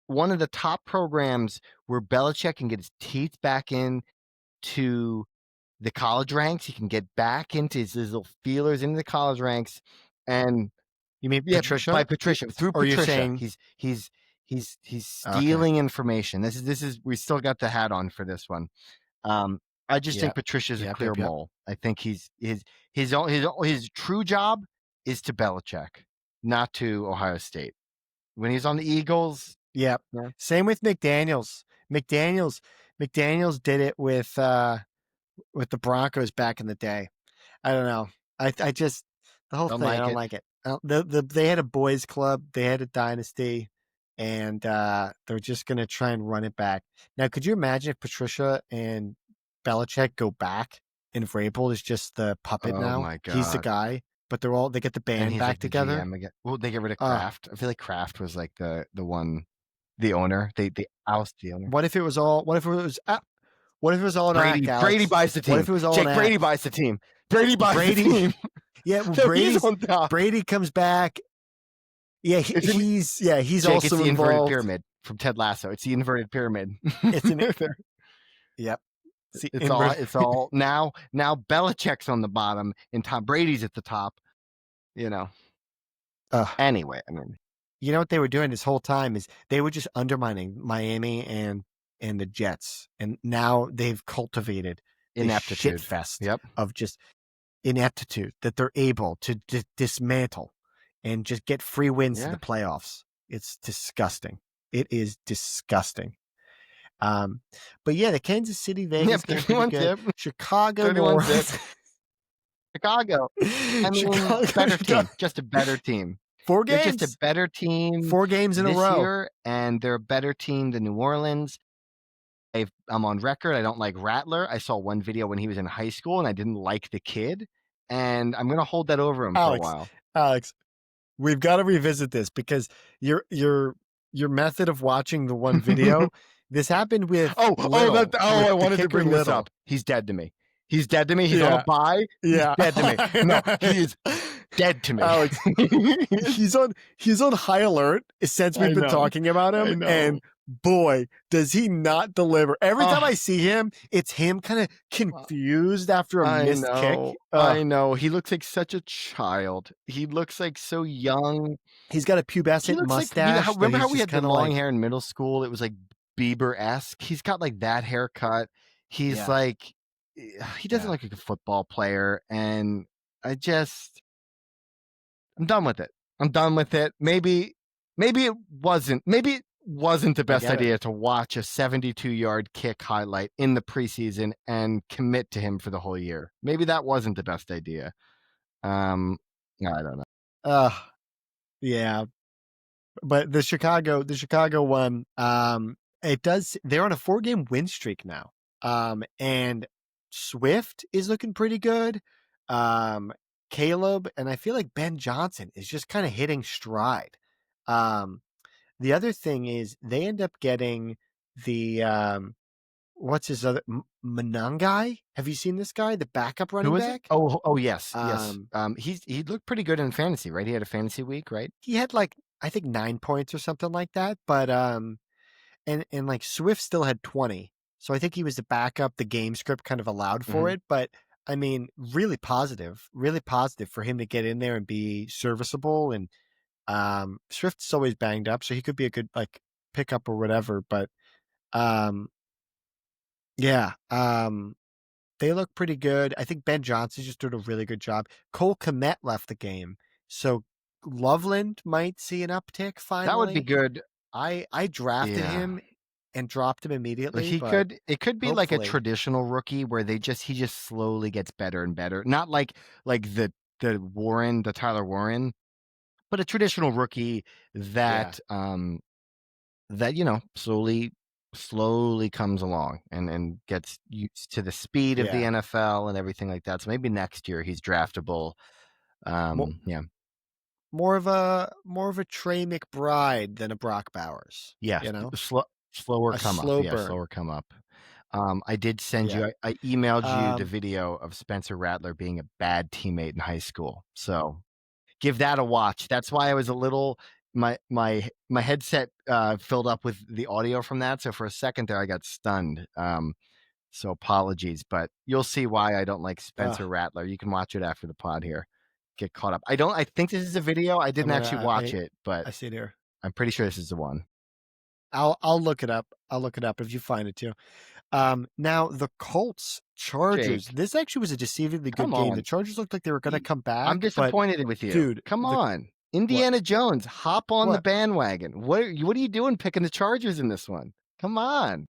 one of the top programs where Belichick can get his teeth back in to the college ranks. He can get back into his little feelers into the college ranks. And you mean Patricia? By Patricia. Through or Patricia. You're saying he's stealing information. This is we still got the hat on for this one. I just think Patricia's a clear mole. I think his true job is to Belichick, not to Ohio State. When he's on the Eagles. Yeah. Same with McDaniels. McDaniels did it with the Broncos back in the day. I don't know. I just the whole thing. I don't like it. They had a boys club. They had a dynasty, and they're just gonna try and run it back. Now, could you imagine if Patricia and Belichick go back, and Vrabel is just the puppet now? My God. He's the guy, but they get the band back together. Well, they get rid of Kraft. I feel like Kraft was like the one, the owner. They oust the owner. What if it was all an Brady? act, Brady buys the team. What if it was all Jake Brady buys the team. Brady buys the team. Yeah, well, Brady comes back. Yeah, he's Jake, also it's the involved. Inverted pyramid from Ted Lasso. It's the inverted pyramid. It's an Yep. It's all now Belichick's on the bottom and Tom Brady's at the top. Anyway, I mean, you know what they were doing this whole time is they were just undermining Miami and the Jets, and now they've cultivated ineptitude fest of just ineptitude that they're able to dismantle and just get free wins in the playoffs. It's disgusting. It is disgusting. But the Kansas City Vegas game pretty good. Chicago North. Chicago. I mean, better team. Just a better team. 4 games. They're just a better team. 4 games in a row. Year, and they're a better team than New Orleans. I'm on record. I don't like Rattler. I saw one video when he was in high school, and I didn't like the kid. And I'm going to hold that over him for a while. Alex, we've got to revisit this because your method of watching the one video. This happened with I wanted to bring this up. He's dead to me. He's on a bye. He's dead to me. No, dead to me. Alex, he's on high alert since we've been talking about him, and boy, does he not deliver. Every time I see him, it's him kind of confused after a missed kick. I know. He looks like such a child. He looks like so young. He's got a pubescent mustache. Like, remember how we had the long hair in middle school? It was like Bieber-esque. He's got like that haircut. He's like, he doesn't look like a football player. And I'm done with it. Maybe it wasn't the best idea to watch a 72-yard kick highlight in the preseason and commit to him for the whole year. Maybe that wasn't the best idea. I don't know. Yeah. But the Chicago one, they're on a 4-game win streak now. And Swift is looking pretty good. Caleb, and I feel like Ben Johnson is just kind of hitting stride. The other thing is they end up getting the what's his other Manangai? Have you seen this guy, the backup running back? Yes. He looked pretty good in fantasy, right? He had a fantasy week, right? He had like I think 9 points or something like that, but and like Swift still had 20. So I think he was the backup. The game script kind of allowed for it, but I mean, really positive for him to get in there and be serviceable. And Swift's always banged up, so he could be a good like pickup or whatever. But they look pretty good. I think Ben Johnson just did a really good job. Cole Kmet left the game, so Loveland might see an uptick finally. That would be good. I drafted him and dropped him immediately. It could be like a traditional rookie where he just slowly gets better and better. Not like the Tyler Warren, but a traditional rookie that slowly comes along and gets used to the speed of the NFL and everything like that. So maybe next year he's draftable. More of a Trey McBride than a Brock Bowers. Yeah, slower come up. I did send you. I emailed you the video of Spencer Rattler being a bad teammate in high school. So give that a watch. That's why I was a little. My headset filled up with the audio from that. So for a second there, I got stunned. So apologies, but you'll see why I don't like Spencer Rattler. You can watch it after the pod here. Get caught up. I think this is a video. I didn't actually watch it, but I see it here. I'm pretty sure this is the one. I'll look it up. If you find it too. Now the Colts Chargers. Jake, this actually was a deceivingly good game. The Chargers looked like they were going to come back. I'm disappointed with you, dude. Come on, Indiana Jones, hop on the bandwagon. What are you doing picking the Chargers in this one? Come on.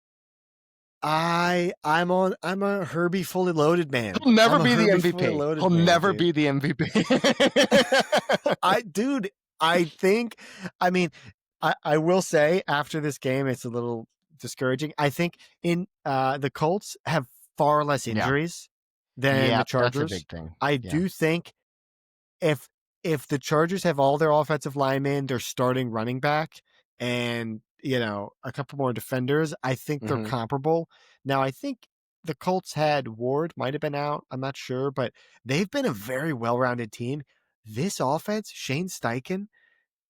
I'm a Herbie fully loaded man. He'll never be the MVP. He'll never be the MVP. I will say after this game, it's a little discouraging. I think the Colts have far less injuries than the Chargers. That's a big thing. I do think if the Chargers have all their offensive linemen, their starting running back, and a couple more defenders, I think they're comparable. Now, I think the Colts had Ward, might have been out. I'm not sure, but they've been a very well-rounded team. This offense, Shane Steichen,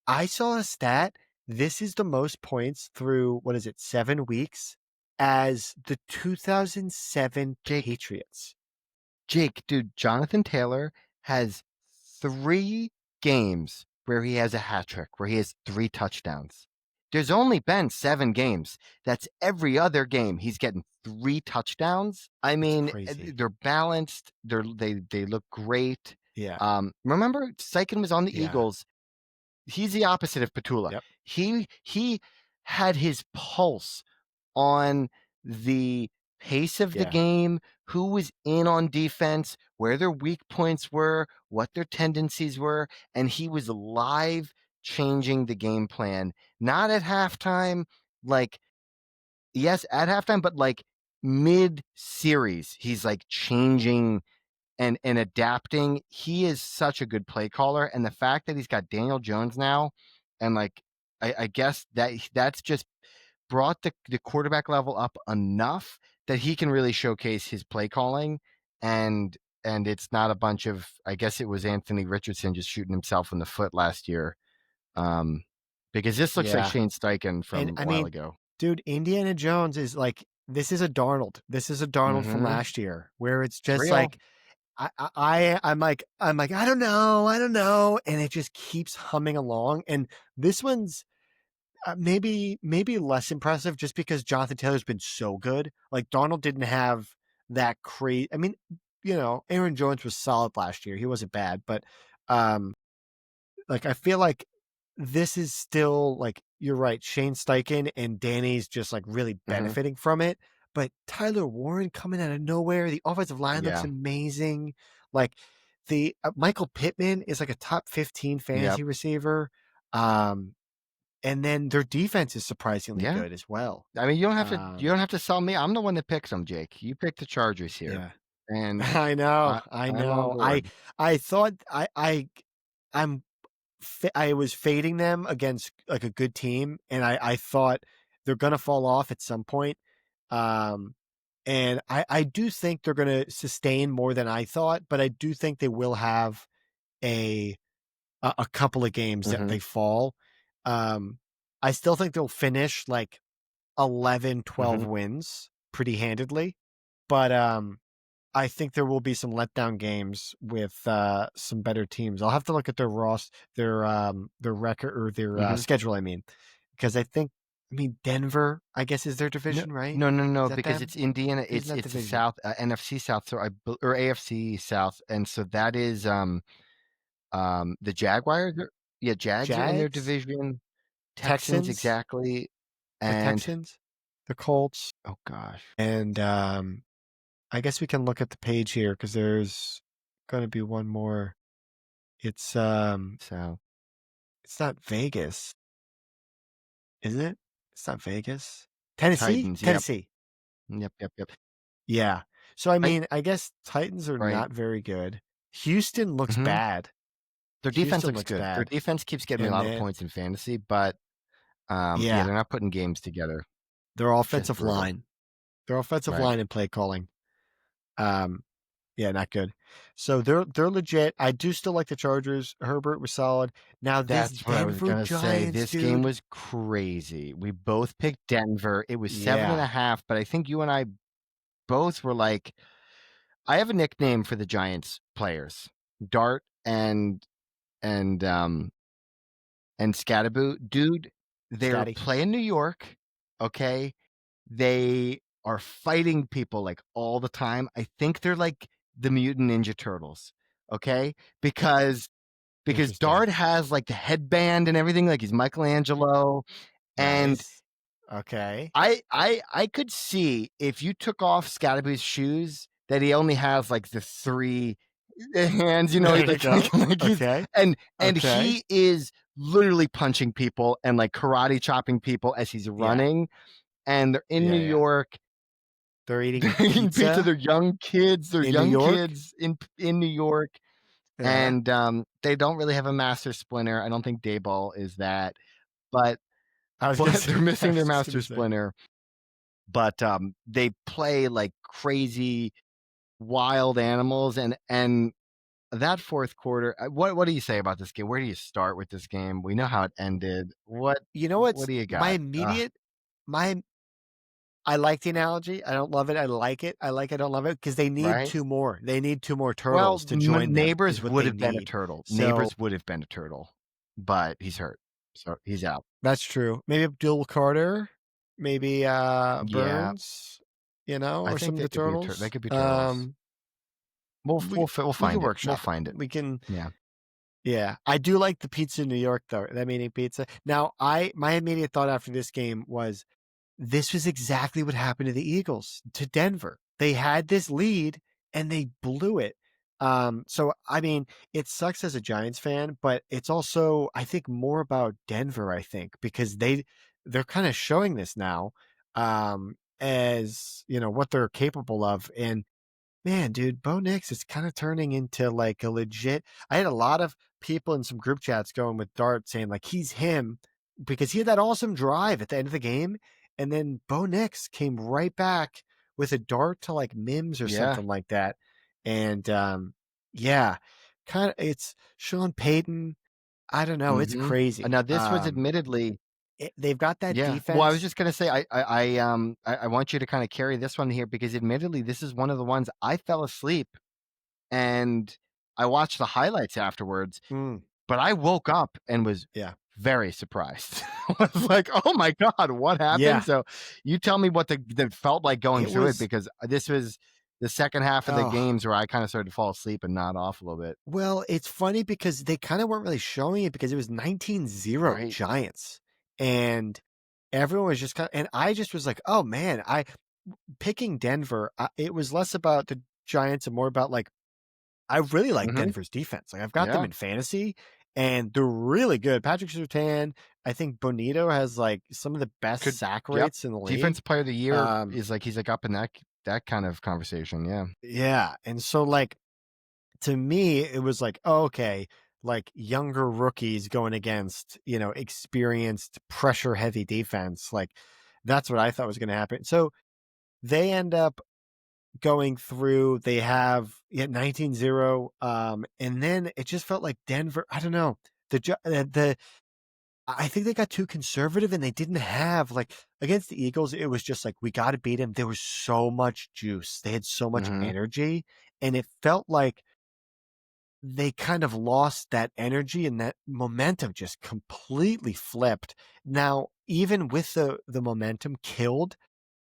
I saw a stat. This is the most points through, 7 weeks as the 2007 Patriots. Jake, dude, Jonathan Taylor has 3 games where he has a hat trick, where he has 3 touchdowns. There's only been 7 games. That's every other game. He's getting 3 touchdowns. I mean, they're balanced. They look great. Yeah. Remember, Steichen was on the Eagles. He's the opposite of Petula. Yep. He had his pulse on the pace of the game, who was in on defense, where their weak points were, what their tendencies were, and he was live changing the game plan. Not at halftime, at halftime, but mid-series, he's changing and adapting. He is such a good play caller, and the fact that he's got Daniel Jones now, and I guess that's just brought the quarterback level up enough that he can really showcase his play calling. And and it's not a bunch of, I guess it was Anthony Richardson just shooting himself in the foot last year. Because this looks like Yeah. Shane Steichen And from I a while mean, ago. dude, Indiana Jones is like, this is a Darnold. This is a Darnold from last year, where it's It's just real. like, I'm like, I don't know. And it just keeps humming along. And this one's maybe less impressive just because Jonathan Taylor's been so good. Like Darnold didn't have that crazy. I mean, Aaron Jones was solid last year. He wasn't bad, but like I feel like this is still like you're right. Shane Steichen and Danny's just like really benefiting from it. But Tyler Warren coming out of nowhere. The offensive line looks Yeah. amazing. Like the Michael Pittman is like a top 15 fantasy receiver. And then their defense is surprisingly good as well. I mean, you don't have to sell me. I'm the one that picks them, Jake. You pick the Chargers here, Yeah. and I know. I'm on board. I thought I'm I was fading them against like a good team, and I thought they're gonna fall off at some point. And I do think they're gonna sustain more than I thought, but I do think they will have a couple of games that they fall. I still think they'll finish like 11, 12 wins pretty handedly, but I think there will be some letdown games with some better teams. I'll have to look at their record or their schedule. I mean, because Denver, I guess, is their No, division, right? no, Is that because them? it's Indiana. Who's in that It's the division? South NFC South, so or AFC South, and so that is the Jaguars. Yeah, Jags are in their Jags, division. Texans, Texans, exactly, the and Texans, the Colts, oh gosh, and I guess we can look at the page here because there's going to be one more. It's so it's not Vegas, is it? It's not Vegas. Tennessee, Titans. Yep, Tennessee. yep. Yeah. So I I mean, I guess Titans are right. not very good. Houston looks hmm bad. Their defense Houston looks looks good. Their bad. defense keeps getting me a And lot of then points in fantasy, but yeah, yeah, they're not putting games together. their Just offensive brutal. line. Their offensive Right. line and play calling. Um yeah, not good. So they're legit. I do still like the Chargers. Herbert was solid. Now this That's what I was Denver gonna say. Giants, This game dude. was crazy. We both picked Denver. It was seven and Yeah. a half, but I think you and I both were like, I have a nickname for the Giants players. Dart and and Scatterboo. Dude, they're Scotty. playing New York, okay? They are fighting people like all the time. I think they're like the Mutant Ninja Turtles, okay? Because Interesting. Dart has like the headband and everything, like he's Michelangelo. And Nice. Okay. I could see if you took off Scatterboo's shoes that he only has like the three hands, There you like, go. like he's Okay. and Okay. he is literally punching people and like karate chopping people as he's Yeah. running. And they're in New Yeah. York. They're eating They're eating pizza. pizza They're young kids. They're in New young York. kids in New York. Yeah. And they don't really have a master splinter. I don't think Dayball is that, but I was gonna say, they're I missing their was just master gonna say. splinter. But they play like crazy wild animals, and that fourth quarter, what do you say about this game? Where do you start with this game? We know how it ended. You know What what's do you my got? immediate my I like the analogy. I don't love it. I like it. I like it. I don't love it because they need Right? two more. They need two more Well, turtles to join them is neighbors what would they have been a need. turtle. So Neighbors would have been a turtle, but he's hurt, so he's out. that's true. Maybe Abdul Carter, maybe Yeah, Burns, I or some think of the they turtles. could be turtles. We'll We can find it. We'll workshop it. find it. We can. Yeah. Yeah, I do like the pizza in New York though. That meaning pizza. Now, my immediate thought after this game was this was exactly what happened to the Eagles to Denver. They had this lead and they blew it. So I mean, it sucks as a Giants fan, but it's also I think more about Denver. I think because they're kind of showing this now, as what they're capable of, and man, dude, Bo Nix is kind of turning into like a legit. I had a lot of people in some group chats going with Dart saying like he's him because he had that awesome drive at the end of the game, and then Bo Nix came right back with a dart to like Mims or Yeah. something like that. And yeah, kind of it's Sean Payton. I don't know. It's Mhm. crazy. Now this was admittedly They've got that yeah. Well, I was defense. just gonna say I want you to kind of carry this one here because admittedly this is one of the ones I fell asleep and I watched the highlights afterwards, Mm, but I woke up and was yeah. very surprised. I was like, "Oh my god, what happened?" Yeah. So you tell me what the felt like going It through it was because this was the second half of the oh games where I kind of started to fall asleep and nod off a little bit. well, it's funny because they kind of weren't really showing it because it was 19-0 Right. Giants. And everyone was just kind of, and I just was like, oh man, I picking Denver, it was less about the Giants and more about like I really like Mhm. Denver's defense. Like I've got them Yeah. in fantasy and they're really good. Patrick Surtain, I think Bonito has like some of the best Could sack yep. rates in the league. Defensive player of the year Um, is like he's like up in that kind of conversation, yeah. yeah. And so like to me, it was like, oh, okay, like younger rookies going against, experienced pressure heavy defense. Like that's what I thought was going to happen. So they end up going through, they have 19-0. And then it just felt like Denver, I don't know. I think they got too conservative and they didn't have like against the Eagles. It was just like, we got to beat them. There was so much juice. They had so much Mhm. energy and it felt like they kind of lost that energy and that momentum just completely flipped. Now, even with the momentum killed,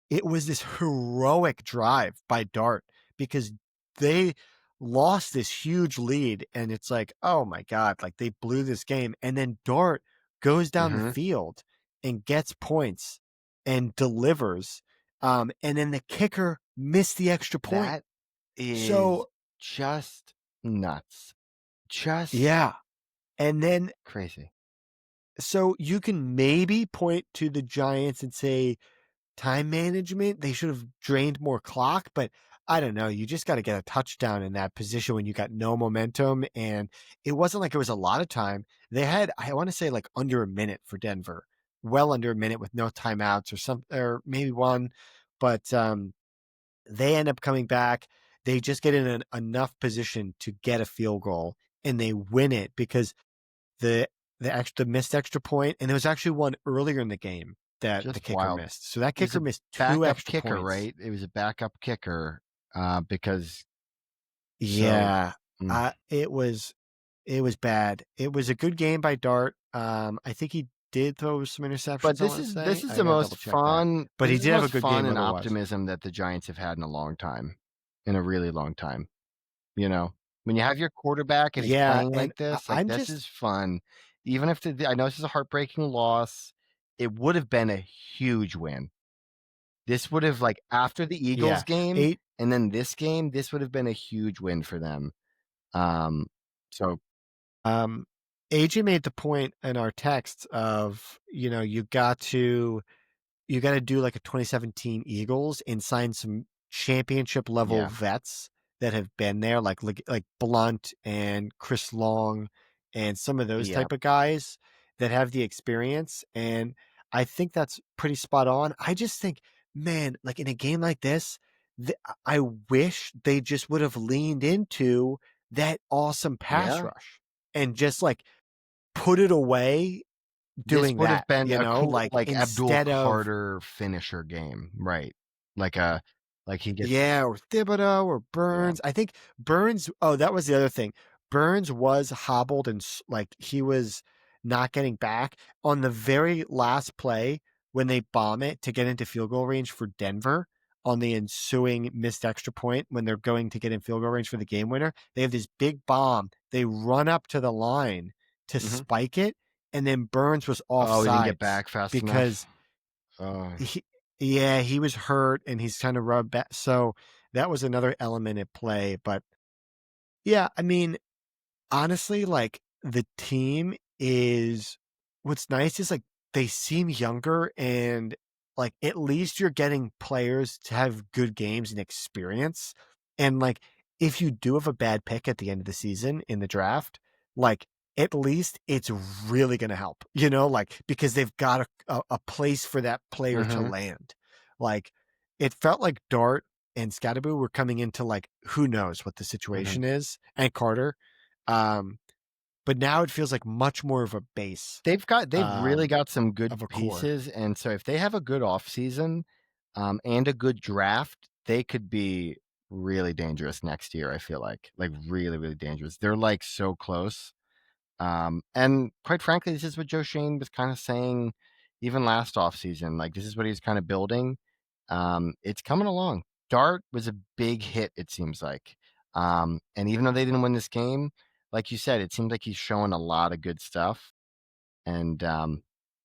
it was this heroic drive by Dart because they lost this huge lead and it's like, oh my God, like they blew this game. And then Dart goes down the Mhm. field and gets points and delivers. And then the kicker missed the extra point. That is So just nuts. Just yeah. And then crazy. so you can maybe point to the Giants and say time management, they should have drained more clock, but I don't know. You just got to get a touchdown in that position when you got no momentum. And it wasn't like it was a lot of time. They had, I want to say, like under a minute for Denver, well under a minute with no timeouts or some, or maybe one. But they end up coming back. They just get in enough position to get a field goal and they win it because the the missed extra point, and there was actually one earlier in the game that the Just kicker wild. missed. So that It was kicker a missed two backup extra kicker, points. right? It was a backup kicker, because so Yeah, mm. it was bad. It was a good game by Dart. I think he did throw some But interceptions. I this want to is say this is I the gotta most double check that, fun but this he is the did have a most good fun game and otherwise. optimism that the Giants have had in a long time, in a really long time, you know? When you have your quarterback and he's Yeah, playing and like this, like, I'm this just is fun. Even if I know this is a heartbreaking loss, it would have been a huge win. This would have like, after the Eagles yeah game eight. and then this game, this would have been a huge win for them. Um, so Um, AJ made the point in our text of you got to do like a 2017 Eagles and sign some championship level yeah, vets that have been there, like Blunt and Chris Long and some of those yeah. type of guys that have the experience. And I think that's pretty spot on. I just think, man, like in a game like this, I wish they just would have leaned into that awesome pass Yeah. rush and just like put it away This doing would have that, been a cool, like like, Abdul instead of Carter finisher game, right? Like a like he gets yeah, or Thibodeau or yeah. Burns. I think Burns. Oh, that was the other thing. Burns was hobbled and like he was not getting back on the very last play when they bomb it to get into field goal range for Denver on the ensuing missed extra point when they're going to get in field goal range for the game winner. They have this big bomb. They run up to the line to Mhm. spike it, and then Burns was Oh, he didn't get offsides back fast enough? because Oh, yeah, he was hurt and he's kind of rubbed back. So that was another element at play. But yeah, I mean, honestly, like the team is what's nice is like they seem younger and like at least you're getting players to have good games and experience. And like if you do have a bad pick at the end of the season in the draft, like at least it's really going to help, like because they've got a place for that player to mhm. land. Like it felt like Dart and Scatterboo were coming into like, who knows what the situation is, and Carter. But now it feels like much more of a base. They've really got some good of a core. pieces, and so if they have a good offseason, and a good draft, they could be really dangerous next year, I feel like really, really dangerous. They're like so close. And quite frankly, this is what Joe Shane was kind of saying even last offseason. Like, this is what he's kind of building. It's coming along. Dart was a big hit, it seems like. And even though they didn't win this game, like you said, it seems like he's showing a lot of good stuff. And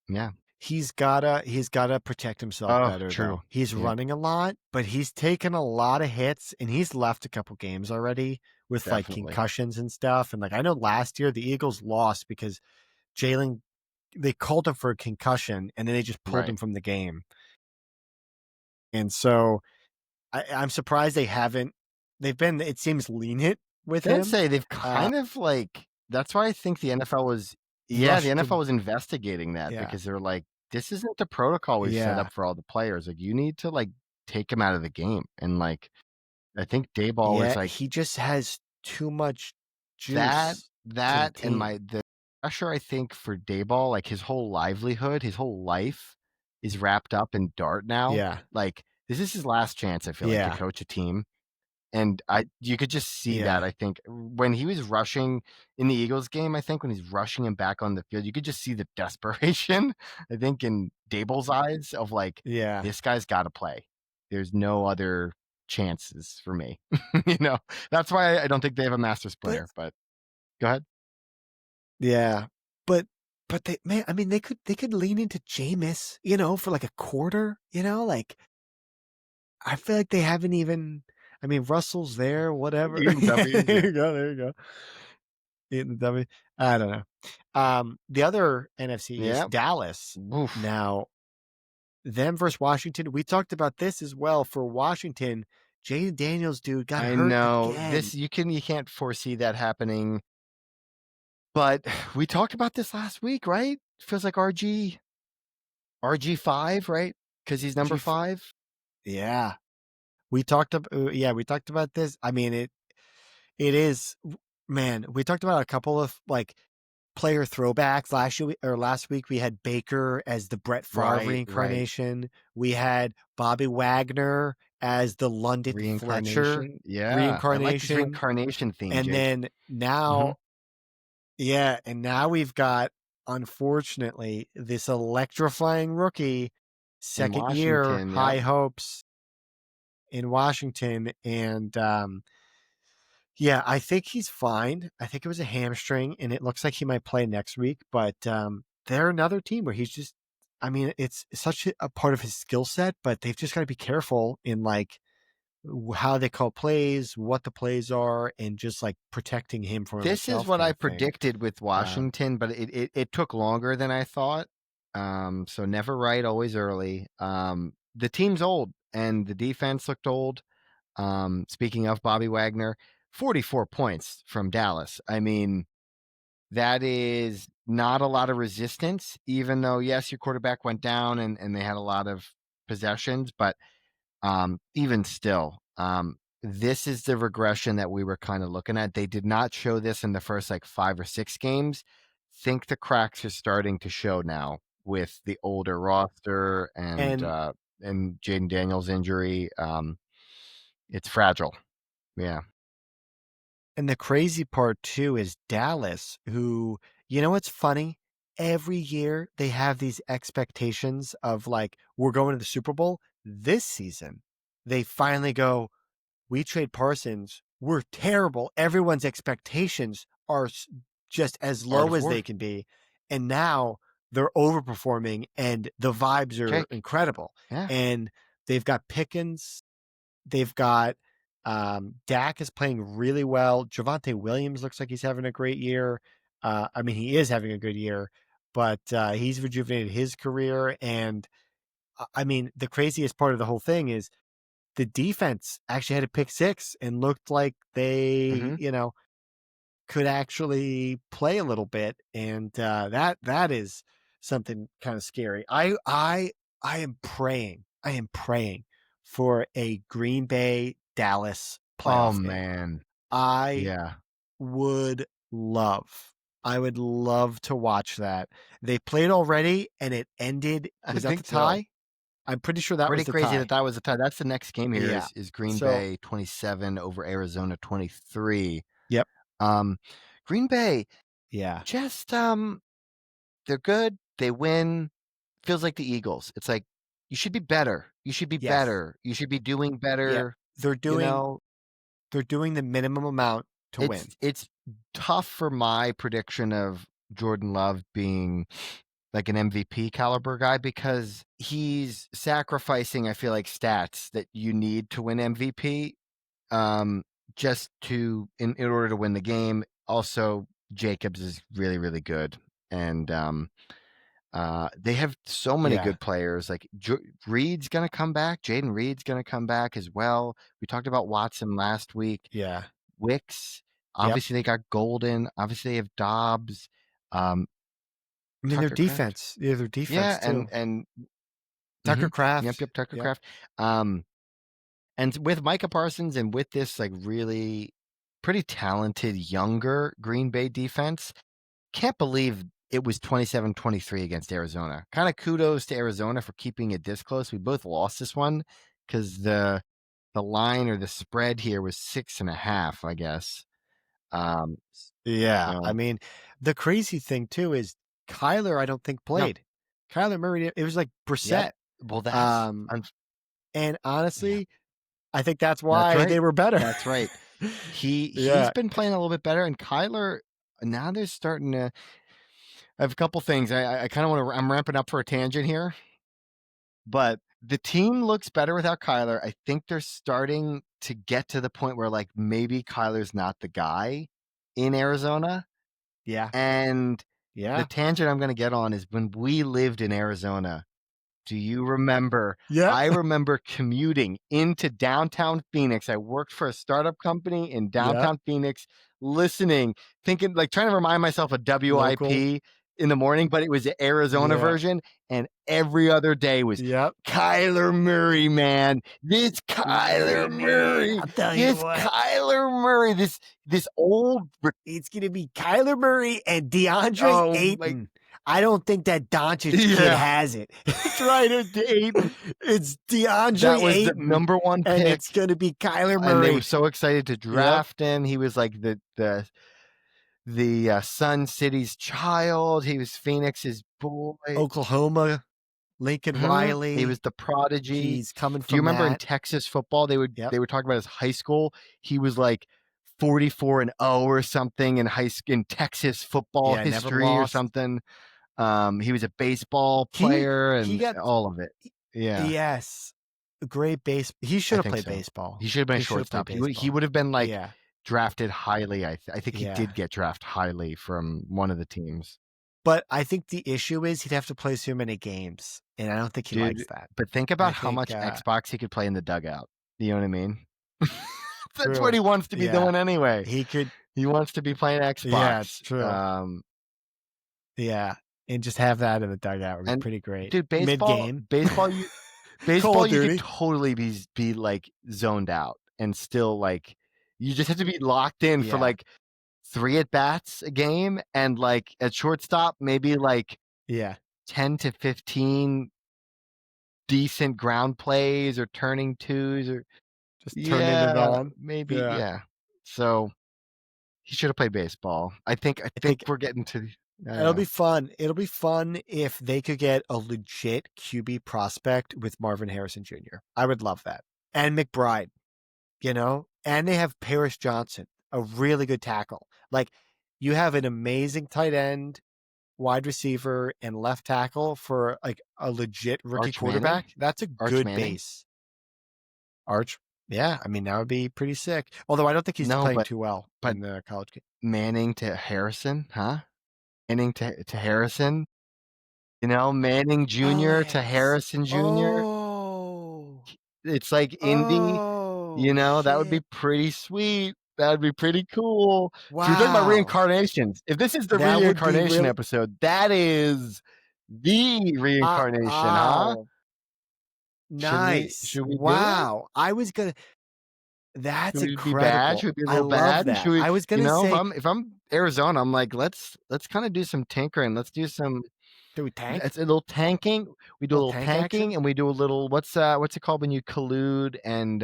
yeah. He's gotta protect himself better, True. though. He's Yep. running a lot, but he's taken a lot of hits, and he's left a couple games already with like Definitely. concussions and stuff. And like, I know last year the Eagles lost because Jalen, they called him for a concussion, and then they just pulled Right. him from the game. And so I'm surprised they haven't. They've been, it seems, lenient with I'd him. say they've kind of like, that's why I think the NFL was, the Rushed NFL to, was investigating that yeah, because they're like, this isn't the protocol we've set yeah, up for all the players. Like, you need to like take him out of the game. And like, I think Dayball was yeah. like He just has too much that, juice to the and team. the pressure, I think, for Dayball, like his whole livelihood, his whole life is wrapped up in Dart now. Yeah, Like, this is his last chance, I feel like, to yeah, coach a team. And you could just see that, yeah. I think, when he was rushing in the Eagles game, I think when he's rushing him back on the field, you could just see the desperation, I think, in Dable's eyes of like, Yeah. this guy's got to play. There's no other chances for me. That's why I don't think they have a Masters But player, but go ahead. yeah. But they, man, I mean, they could lean into Jameis, for like a quarter, like I feel like they haven't even, I mean, Russell's there, whatever. Eating W's, There yeah. you go, there you go. Eating the dummy. I don't know. The other NFC Yeah. East, Dallas. Oof. Now, them versus Washington. We talked about this as well for Washington. Jaden Daniels, dude, got I hurt know again. this. You can't foresee that happening. But we talked about this last week, right? Feels like RG5, right? Because he's number 5. Yeah. We talked about this. I mean, it is, man, we talked about a couple of like player throwbacks last week. We had Baker as the Brett Favre Right. reincarnation. We had Bobby Wagner as the London Fletcher Reincarnation. Yeah. I like this reincarnation. reincarnation theme, And Jake. then now, and now we've got, unfortunately, this electrifying rookie, In second year, Washington. Yep. high hopes in Washington. And yeah, I think he's fine. I think it was a hamstring, and it looks like he might play next week. But they're another team where he's just, I mean, it's such a part of his skill set, but they've just got to be careful in like how they call plays, what the plays are, and just like protecting him from This is himself, what kind I of thing. predicted with Washington, but it took longer than I thought. So never right, always early. The team's old, and the defense looked old. Speaking of Bobby Wagner, 44 points from Dallas. I mean, that is not a lot of resistance, even though, yes, your quarterback went down and they had a lot of possessions, but even still, this is the regression that we were kind of looking at. They did not show this in the first like 5 or 6 games. Think the cracks are starting to show now with the older roster and And Jaden Daniels' injury. It's fragile. Yeah. And the crazy part too is Dallas, who, what's funny? Every year they have these expectations of like, we're going to the Super Bowl. This season, they finally go, we trade Parsons. We're terrible. Everyone's expectations are just as Art low of as war. they can be. And now they're overperforming, and the vibes are Jake. incredible. Yeah. And they've got Pickens. They've got Dak is playing really well. Javonte Williams looks like he's having a great year. I mean, he is having a good year, but he's rejuvenated his career. And I mean, the craziest part of the whole thing is the defense actually had a pick six and looked like they, could actually play a little bit. And that is something kind of scary. I am praying for a Green Bay Dallas Oh, playoff game. man. I Yeah. would love to watch that. They played already and it ended. I Was that the think so. tie? I'm pretty sure that was Pretty the crazy tie. that was a tie. That's the next game here Yeah. is Green So, Bay 27 over Arizona 23. yep. Green Bay, Yeah. just they're good. They win. Feels like the Eagles. It's like you should be better. You should be Yes. better. You should be doing better. Yep. They're doing the minimum amount to win. It's tough for my prediction of Jordan Love being like an MVP caliber guy because he's sacrificing, I feel like, stats that you need to win MVP just in order to win the game. Also, Jacobs is really, really good. And they have so many good players. Like Reed's going to come back. Jaden Reed's going to come back as well. We talked about Watson last week. Yeah. Wicks. Obviously, they got Golden. Obviously, they have Dobbs. I mean, their defense. Yeah, their defense too. And Tucker Kraft. Yep, Tucker Kraft. And with Micah Parsons and with this like really pretty talented younger Green Bay defense, can't believe it was 27-23 against Arizona. Kind of kudos to Arizona for keeping it this close. We both lost this one because the line or the spread here was 6.5, I guess. Yeah, I mean, the crazy thing too is Kyler, I don't think played. No. Kyler Murray, it was like Brissett. Yep. Well, that's and honestly, I think that's why they were better. That's right. He's been playing a little bit better, and Kyler now they're starting to. I have a couple things. I kind of want to. I'm ramping up for a tangent here, but the team looks better without Kyler. I think they're starting to get to the point where like maybe Kyler's not the guy in Arizona. Yeah. And the tangent I'm going to get on is when we lived in Arizona. Do you remember? Yeah. I remember commuting into downtown Phoenix. I worked for a startup company in downtown Phoenix, listening, thinking, like trying to remind myself of WIP Local. in the morning, but it was the Arizona version. And every other day was Kyler Murray, man. This Kyler Murray. I'll tell you what. Kyler Murray. This old. It's going to be Kyler Murray and DeAndre Ayton. I don't think that Doncic kid has it. That's right. It's DeAndre that was Ayton. The number one pick. And it's going to be Kyler Murray. And they were so excited to draft him. He was like the Sun City's child. He was Phoenix's boy. Oklahoma, Lincoln Riley. He was the prodigy. He's coming from Do you remember in Texas football, they were talking about his high school? He was like 44-0 or something in Texas football history or something. He was a baseball player and got all of it. Yeah. Yes. Great base. He should have played baseball. He should have been a shortstop. He would have been like drafted highly. I think he did get drafted highly from one of the teams. But I think the issue is he'd have to play so many games, and I don't think he likes that. But think about how much Xbox he could play in the dugout. You know what I mean? That's what he wants to be doing anyway. He wants to be playing Xbox. Yeah, it's true. Yeah, and just have that in the dugout would be pretty great. Dude, mid-game. Baseball, you could totally be like zoned out and still like you just have to be locked in for like 3 at-bats a game, and like at shortstop maybe like 10 to 15 decent ground plays or turning twos or just turning it on. Maybe so he should have played baseball. I think we're getting to it'll be fun. It'll be fun if they could get a legit QB prospect with Marvin Harrison Jr. I would love that. And McBride, and they have Paris Johnson, a really good tackle. Like you have an amazing tight end, wide receiver, and left tackle for like a legit rookie quarterback. Manning? That's a good base. Arch. Yeah. I mean, that would be pretty sick. Although I don't think he's playing too well in the college game. Manning to Harrison, huh? Manning to Harrison, Manning Jr. to Harrison Jr. Oh, it's like Indy, that would be pretty sweet. That would be pretty cool. Wow. So you're talking about reincarnations. If this is the reincarnation episode, that is the reincarnation, huh? Nice. Should we do it? Wow. I was gonna. That's Should we be bad? incredible. Should we be a I little love bad? that. Should we, I was gonna say, if I'm Arizona, I'm like, let's kind of do some tinkering. Let's do some. do we tank? It's a little tanking. We do a little tank tanking, action? and we do a little what's it called when you collude and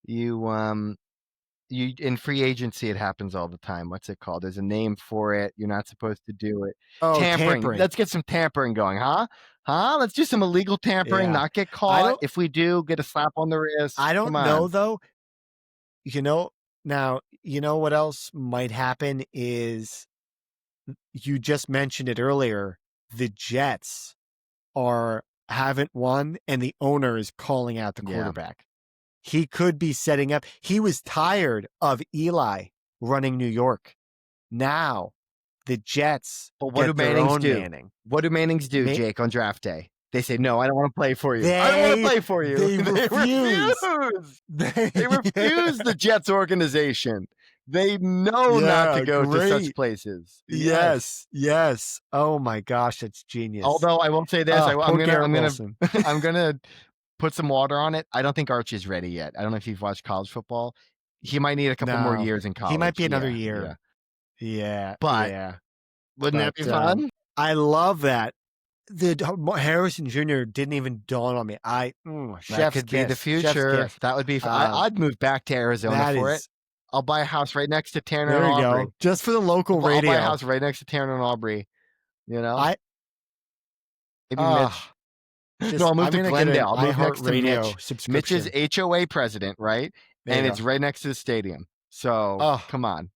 you in free agency it happens all the time. What's it called? There's a name for it. You're not supposed to do it. Oh, Tampering. Let's get some tampering going, huh? Let's do some illegal tampering, Yeah. not get caught. If we do, get a slap on the wrist. I don't Come know on. though. Now, what else might happen is you just mentioned it earlier. The Jets haven't won, and the owner is calling out the quarterback. He could be setting up. He was tired of Eli running New York. Now, the Jets. But what do Mannings do? Manning. What do Mannings do, Jake, on draft day? They say, no, I don't want to play for you. I don't want to play for you. They refuse. They refuse the Jets organization. They know not to go to such places. Yes. Oh my gosh, that's genius. Although I won't say this, I'm gonna put some water on it. I don't think Archie's ready yet. I don't know if you've watched college football. He might need a couple more years in college. He might be another year. Yeah. But wouldn't that be fun? I love that. The Harrison Jr. didn't even dawn on me. That could be the future. That would be fun. I'd move back to Arizona for it. I'll buy a house right next to Tanner and Aubrey. There you go. Just for the local radio. I'll buy a house right next to Tanner and Aubrey. Maybe Mitch. I'll move to Glendale. I'll move next to Mitch. Mitch is HOA president, right? And it's right next to the stadium. So come on.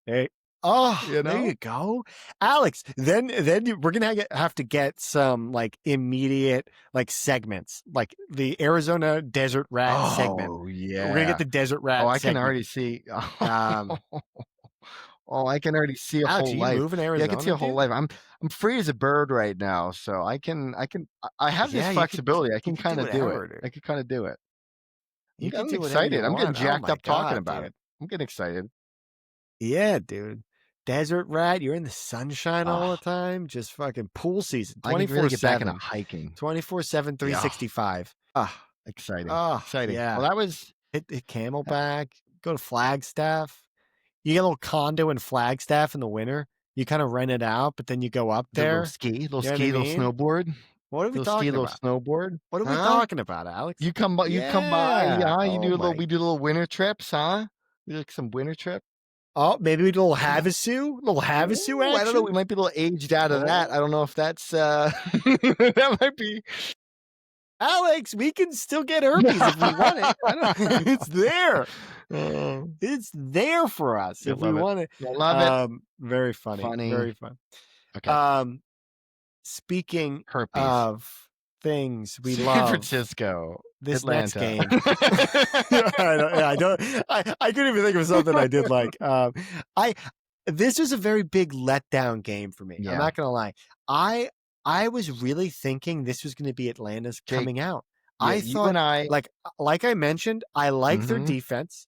Hey. There you go, Alex. Then we're gonna have to get some like immediate like segments, like the Arizona Desert Rat segment. Oh yeah, we're gonna get the Desert Rat. I can already see. I can already see a Alex, whole life. Move in Arizona, I can see a whole life. I'm free as a bird right now, so I have this flexibility. I can kind of do it. I can kind of do it. I'm excited. I'm getting jacked up talking about it. I'm getting excited. Yeah, dude. Desert Rat, you're in the sunshine all the time. Just fucking pool season. 24/7 hiking. 24/7, 365. Exciting. Exciting. Yeah. Well, that was hit Camelback. Go to Flagstaff. You get a little condo in Flagstaff in the winter. You kind of rent it out, but then you go up there. Little snowboard. What are we talking about? Snowboard. What are we talking about, Alex? You come by. Yeah. We do little winter trips, huh? We do like some winter trip. Oh, maybe a little Havasu? Action? I don't know. We might be a little aged out of that. I don't know if that's that might be. Alex, we can still get herpes if we want it. It's there. It's there for us if we want it. I love it. Very funny. Very fun. Okay. Speaking of things we San love. San Francisco. This Atlanta. next game. I couldn't even think of something I did like. This was a very big letdown game for me. Yeah. I'm not gonna lie. I was really thinking this was going to be Atlanta's coming out. Yeah, I thought, like I mentioned, I like their defense.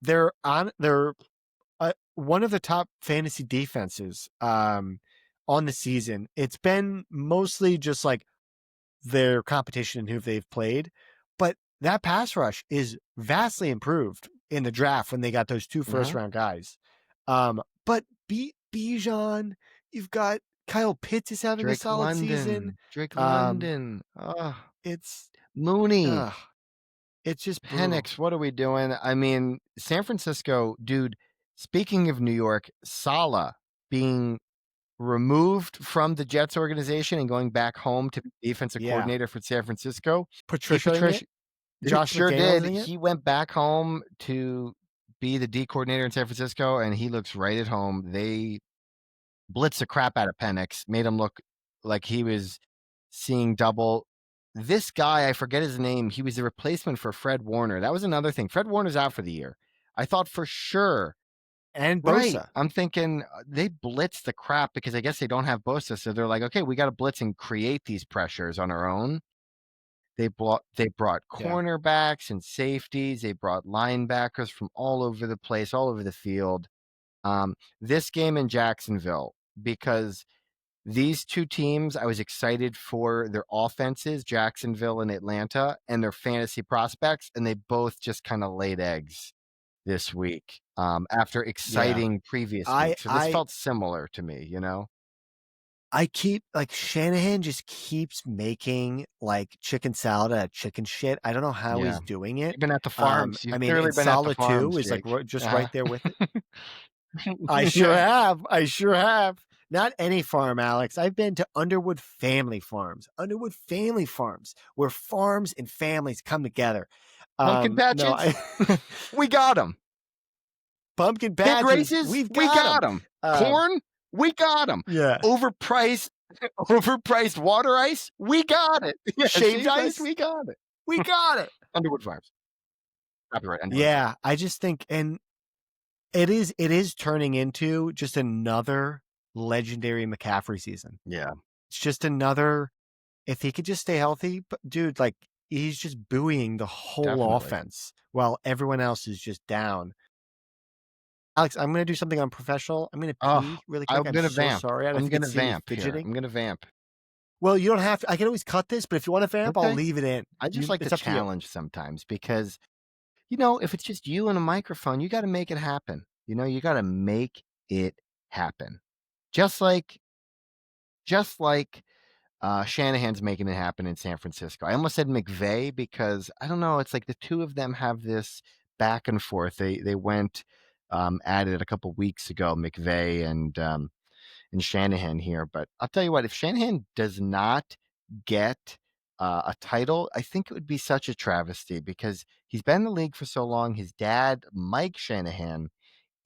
They're one of the top fantasy defenses on the season. It's been mostly just like their competition and who they've played, but that pass rush is vastly improved in the draft when they got those two first round guys. But Bijan, you've got Kyle Pitts is having a solid season. Drake London. It's Mooney. It's just Penix. What are we doing? I mean, San Francisco, dude. Speaking of New York, Saleh being removed from the Jets organization and going back home to be defensive coordinator for San Francisco. Patricia Josh sure did. He went back home to be the D coordinator in San Francisco, and he looks right at home. They blitzed the crap out of Penix, made him look like he was seeing double. This guy, I forget his name, he was the replacement for Fred Warner. That was another thing. Fred Warner's out for the year. I thought for sure. And Bosa. Right. I'm thinking they blitzed the crap because I guess they don't have Bosa. So they're like, okay, we got to blitz and create these pressures on our own. They brought cornerbacks and safeties. They brought linebackers from all over the place, all over the field. This game in Jacksonville, because these two teams, I was excited for their offenses, Jacksonville and Atlanta, and their fantasy prospects, and they both just kind of laid eggs this week after exciting previous weeks. So this felt similar to me, you know? I keep like Shanahan just keeps making like chicken salad out of chicken shit. I don't know how he's doing it. You've been at the farms. You've I mean, clearly and been at the Salad farms, 2 is Jake. like just right there with it. I sure have. I sure have. Not any farm, Alex. I've been to Underwood family farms. Underwood family farms, where farms and families come together. Pumpkin patches? No, we got them. Pumpkin patches. Pig races? We got them. Corn? We got them. Yeah. Overpriced water ice? We got it. Yeah, shaved ice? We got it. We got it. Underwood Farms. Copyright. Underwood. Yeah, I just think, and it is turning into just another legendary McCaffrey season. Yeah. It's just another, if he could just stay healthy, but dude, like he's just buoying the whole offense while everyone else is just down. Alex, I'm going to do something unprofessional. I'm going to pee really quick. I'm going to vamp. Sorry. I'm going to vamp fidgeting. I'm going to vamp. Well, you don't have to. I can always cut this, but if you want to vamp, I'll leave it in. I just like to challenge sometimes because, you know, if it's just you and a microphone, you got to make it happen. You know, you got to make it happen. Just like Shanahan's making it happen in San Francisco. I almost said McVay because I don't know. It's like the two of them have this back and forth. They went at it a couple weeks ago, McVay and Shanahan here. But I'll tell you what, if Shanahan does not get a title, I think it would be such a travesty because he's been in the league for so long. His dad, Mike Shanahan,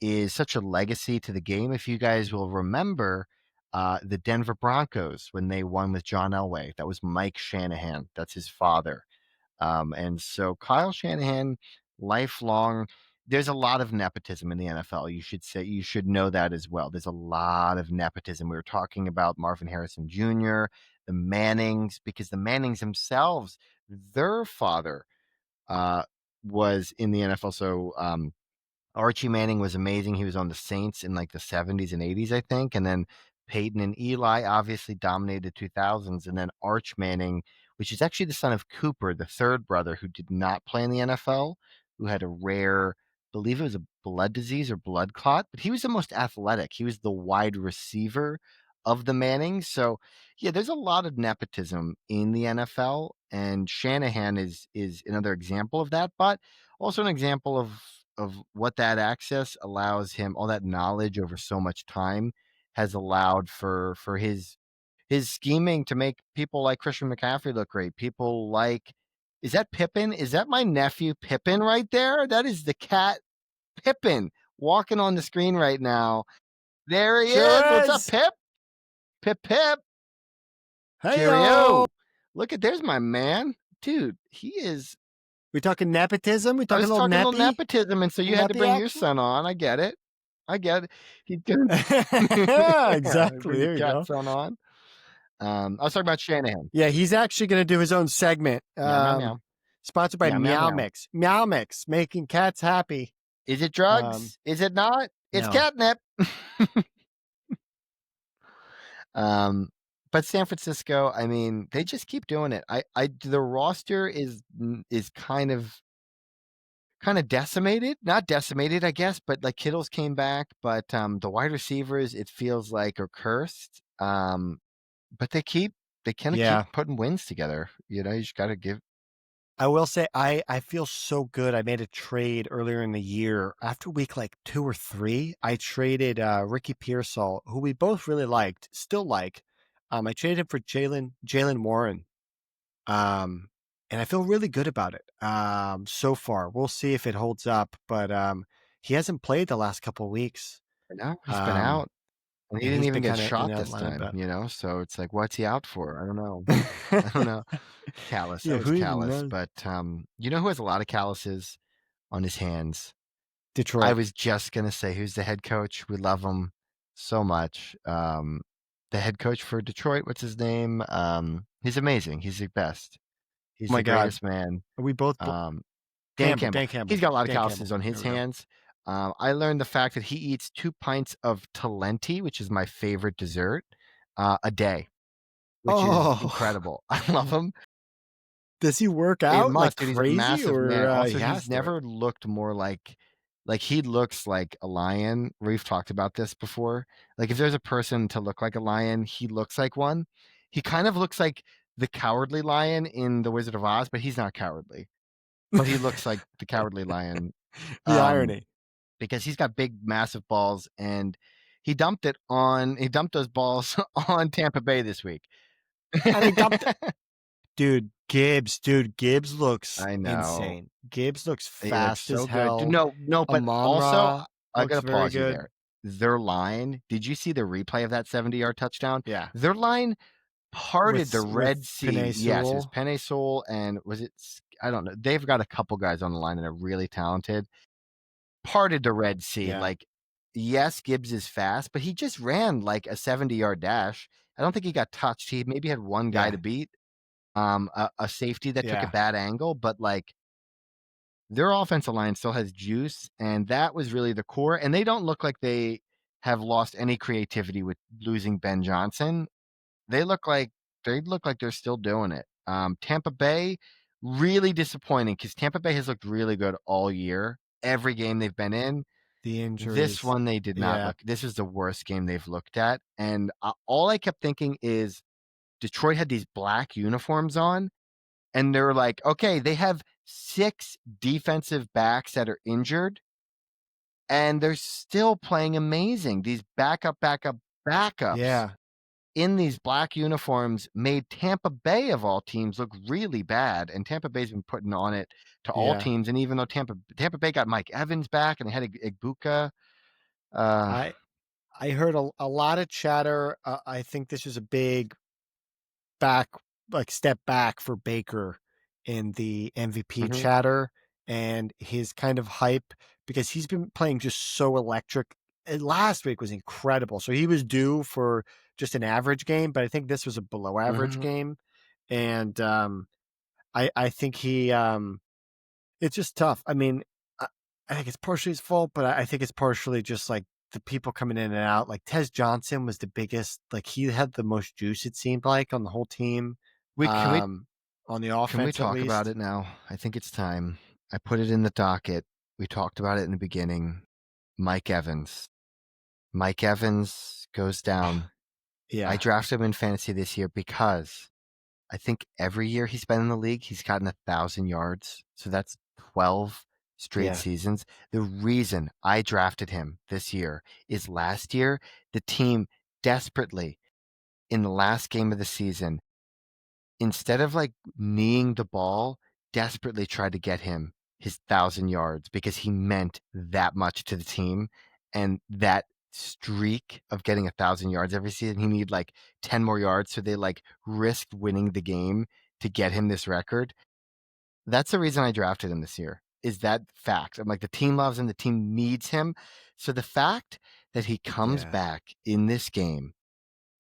is such a legacy to the game. If you guys will remember the Denver Broncos when they won with John Elway, that was Mike Shanahan. That's his father. And so Kyle Shanahan, lifelong, there's a lot of nepotism in the NFL. You should know that as well. There's a lot of nepotism. We were talking about Marvin Harrison Jr., the Mannings, because the Mannings themselves, their father was in the NFL. So Archie Manning was amazing. He was on the Saints in like the 70s and 80s, I think. And then Peyton and Eli obviously dominated the 2000s. And then Arch Manning, which is actually the son of Cooper, the third brother who did not play in the NFL, who had a rare, I believe it was a blood disease or blood clot, but he was the most athletic. He was the wide receiver of the Mannings. So, yeah, there's a lot of nepotism in the NFL. And Shanahan is another example of that, but also an example of what that access allows him, all that knowledge over so much time has allowed for his scheming to make people like Christian McCaffrey look great. People like, is that Pippin? Is that my nephew Pippin right there? That is the cat Pippin walking on the screen right now. There he is. What's up, Pip? Pip. Hey, cheerio. Look at, there's my man. Dude, he is. We talking nepotism? We talking a little nepotism, and so you had to bring your son on. I get it. He's doing exactly. There you go. Son on. I was talking about Shanahan. Yeah, he's actually going to do his own segment. Sponsored by Meow Mix. Meow Mix, making cats happy. Is it drugs? Is it not? It's catnip. But San Francisco, I mean, they just keep doing it. The roster is kind of decimated. Not decimated, I guess, but like Kittle's came back, but the wide receivers, it feels like, are cursed. But they keep putting wins together. You know, you just got to give. I will say, I feel so good. I made a trade earlier in the year. After week like 2 or 3, I traded Ricky Pearsall, who we both really liked, still like. I traded him for Jalen Warren. And I feel really good about it so far. We'll see if it holds up, but he hasn't played the last couple of weeks. No, he's been out. And he didn't even get shot this time, you know? So it's like, what's he out for? I don't know. I don't know. Callous. Yeah, was callous. But you know who has a lot of calluses on his hands? Detroit. I was just going to say, who's the head coach? We love him so much. The head coach for Detroit, what's his name? He's amazing. He's the best. He's the greatest man. We both Dan Campbell. He's got a lot of calluses on his hands. I learned the fact that he eats 2 pints of Talenti, which is my favorite dessert. a day, which is Oh, incredible. I love him. does he work It out like must, dude. He's a crazy, massive or man. Also, he he's has to? never looked more like he looks like a lion. We've talked about this before. Like if there's a person to look like a lion, he looks like one. He kind of looks like the cowardly lion in The Wizard of Oz, but he's not cowardly. But he looks like the cowardly lion. The Um, irony. because he's got big, massive balls, and he dumped those balls on Tampa Bay this week. And he dumped Dude, Gibbs looks I know. insane. Gibbs looks He looks fast as so good. hell. No, no, but also Amon-Ra I looks gotta very pause you good. there. Their line, did you see the replay of that 70-yard touchdown? Yeah. Their line parted the With Red Sea. Penei Yes, it was Sewell. Penei Sewell and was it I don't know. They've got a couple guys on the line that are really talented. Parted the Red Sea. Yeah. Like, yes, Gibbs is fast, but he just ran like a 70-yard dash. I don't think he got touched. He maybe had one guy Yeah. to beat, a safety that took a Yeah. bad angle, but like their offensive line still has juice, and that was really the core. And they don't look like they have lost any creativity with losing Ben Johnson. They look like they're still doing it. Tampa Bay, really disappointing because Tampa Bay has looked really good all year. Every game they've been in. The This injuries. one they did not Yeah. look. This is the worst game they've looked at. And all I kept thinking is Detroit had these black uniforms on, and they're like, okay, they have 6 defensive backs that are injured, and they're still playing amazing. These backups Yeah. in these black uniforms made Tampa Bay of all teams look really bad, and Tampa Bay's been putting on it to all Yeah. teams. And even though Tampa Bay got Mike Evans back and they had Igbuka, uh, I heard a lot of chatter. I think this was a big back step back for Baker in the MVP mhm, chatter, and his kind of hype, because he's been playing just so electric. Last week was incredible. So he was due for just an average game, but I think this was a below average mhm. game. And I think it's just tough. I mean, I, I think it's partially his fault, but I think it's partially just like the people coming in and out. Like Tez Johnson was the biggest, like he had the most juice, it seemed like, on the whole team. we can we Um, on the can we offense at talk about least. it now? I think it's time. I put it in the docket. We talked about it in the beginning. Mike Evans. Mike Evans goes down. I Yeah. drafted him in fantasy this year because I think every year he's been in the league, he's gotten 1,000 yards. So that's 12 straight Yeah. seasons. The reason I drafted him this year is last year, the team desperately, in the last game of the season, instead of like kneeing the ball, desperately tried to get him his 1,000 yards because he meant that much to the team. And that streak of getting 1,000 yards every season, he needed like 10 more yards. So they like risked winning the game to get him this record. That's the reason I drafted him this year, is that fact. I'm like, the team loves him, the team needs him. So the fact that he comes Yeah. back in this game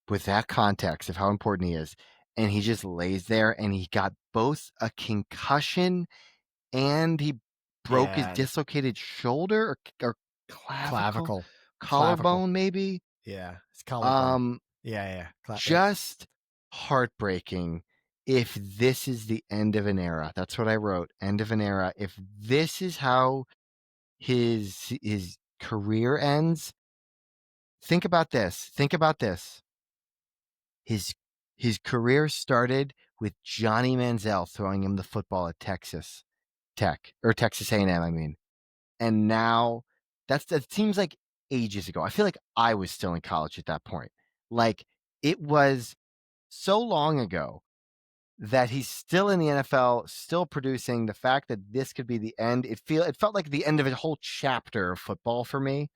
with that context of how important he is, and he just lays there, and he got both a concussion and he broke his Yeah. dislocated shoulder or Clavicle. Clavicle. collarbone, maybe. Yeah. It's collarbone. Um, Yeah. Yeah. Yep. just heartbreaking. If this is the end of an era, that's what I wrote. End of an era. If this is how his career ends, think about this. Think about this. His his career started with Johnny Manziel throwing him the football at Texas Tech or Texas A&M, I mean. And now that seems like ages ago. I feel like I was still in college at that point. Like it was so long ago that he's still in the NFL, still producing. The fact that this could be the end, it felt like the end of a whole chapter of football for me.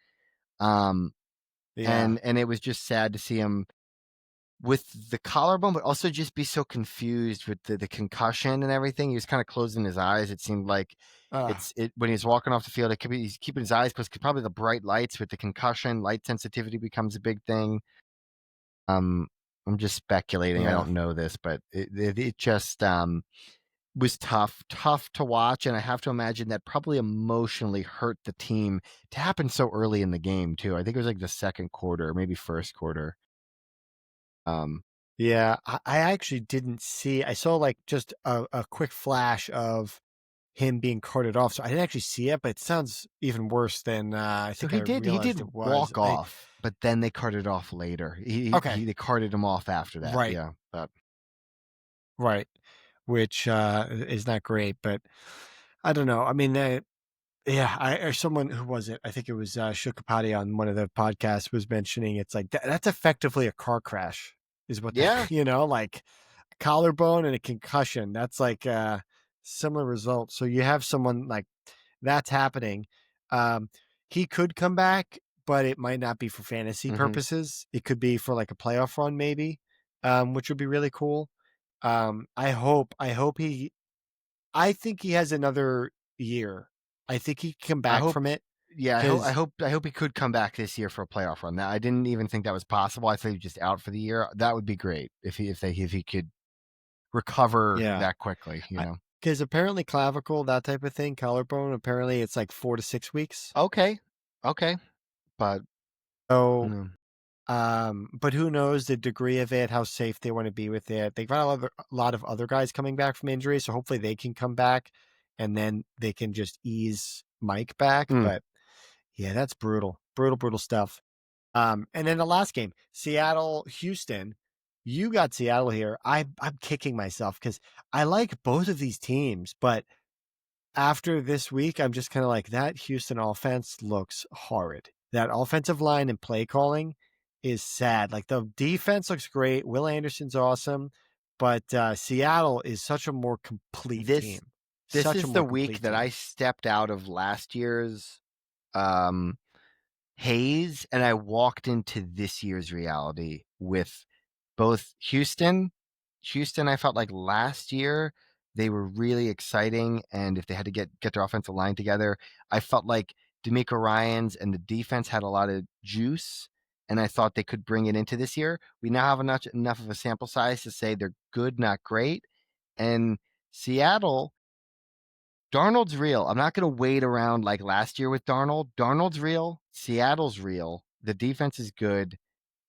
Um, Yeah. and it was just sad to see him with the collarbone, but also just be so confused with the concussion and everything. He was kind of closing his eyes. It seemed like Uh, when he was walking off the field, it could be he's keeping his eyes closed. Probably the bright lights with the concussion, light sensitivity becomes a big thing. Um, I'm just speculating. I yeah. don't know this, but it just was tough to watch, and I have to imagine that probably emotionally hurt the team to happen so early in the game too. I think it was like the second quarter, maybe first quarter. Yeah, I actually didn't see. I saw like just a quick flash of him being carted off, so I didn't actually see it. But it sounds even worse than I So think I he realized did it was. walk off, but then they carted off later. Okay, They carted him off after that. right, Yeah, but right, which is not great, but I don't know. I mean, yeah, or someone who was it? I think it was Shukapati on one of the podcasts was mentioning it's like that's effectively a car crash, is what yeah, that like a collarbone and a concussion. That's like similar result. So you have someone like that's happening. Um, he could come back, but it might not be for fantasy hmm purposes. It could be for like a playoff run, maybe, which would be really cool. I hope he I think he has another year. I think he can come I back hope. from it Yeah, because I hope he could come back this year for a playoff run. I didn't even think that was possible. I thought he was just out for the year. That would be great if he could recover yeah, that quickly. You know. because apparently clavicle that type of thing, collarbone. Apparently it's like 4 to 6 weeks. Okay, okay, but So, mm, but who knows the degree of it, how safe they want to be with it. They've got a lot of other guys coming back from injury, so hopefully they can come back, and then they can just ease Mike back. mm, But yeah, that's brutal, brutal, brutal stuff. And then the last game, Seattle, Houston. You got Seattle here. I'm kicking myself because I like both of these teams, but after this week, I'm just kind of like that Houston offense looks horrid. That offensive line and play calling is sad. Like the defense looks great. Will Anderson's awesome, but Seattle is such a more complete this team. this Such a is the more week complete that I team. stepped out of last year's um, haze and I walked into this year's reality with both Houston, I felt like last year they were really exciting, and if they had to get their offensive line together, I felt like D'Amico Ryans and the defense had a lot of juice, and I thought they could bring it into this year. We now have enough of a sample size to say they're good, not great. And Seattle, Darnold's real. I'm not going to wait around like last year with Darnold. Darnold's real. Seattle's real. The defense is good,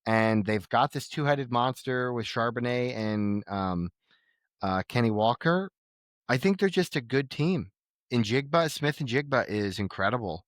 and they've got this two-headed monster with Charbonnet and Kenny Walker. I think they're just a good team. And Jigba, Smith and Jigba is incredible.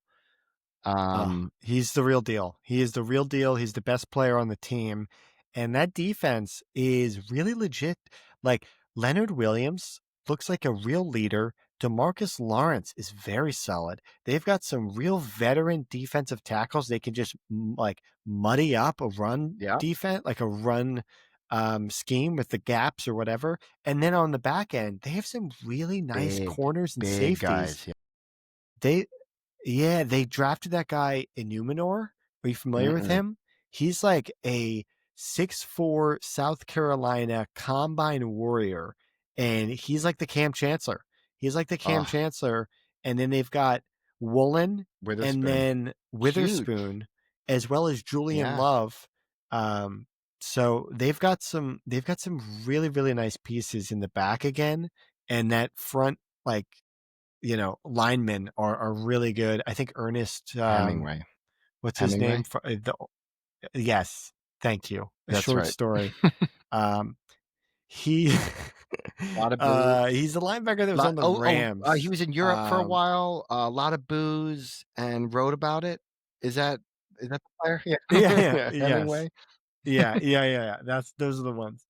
Oh, he's the real deal. He is the real deal. He's the best player on the team. And that defense is really legit. Like Leonard Williams looks like a real leader. DeMarcus Lawrence is very solid. They've got some real veteran defensive tackles. They can just like muddy up a run Yeah, defense, like a run scheme with the gaps or whatever. And then on the back end, they have some really nice big, corners and big safeties. guys. Yeah. They yeah, they drafted that guy Innuminor. Are you familiar with Mm-mm. him? He's like a 6'4" South Carolina combine warrior, and he's like the Cam Chancellor. He's like the Cam Oh, Chancellor, and then they've got Woolen and Witherspoon. then Huge. Witherspoon, as well as Julian Yeah, Love. So they've got some really really nice pieces in the back again, and that front like linemen are really good. I think Ernest, Hemingway. what's his name? Hemingway. Yes, thank you. A That's short right. story. Um, he, A lot of booze. he's the linebacker that was on the He Rams. was in Europe for a while. A lot of booze and wrote about it. Is that the player? Yeah, Yeah, yeah, yeah. yes, Hemingway. yeah. Those are the ones.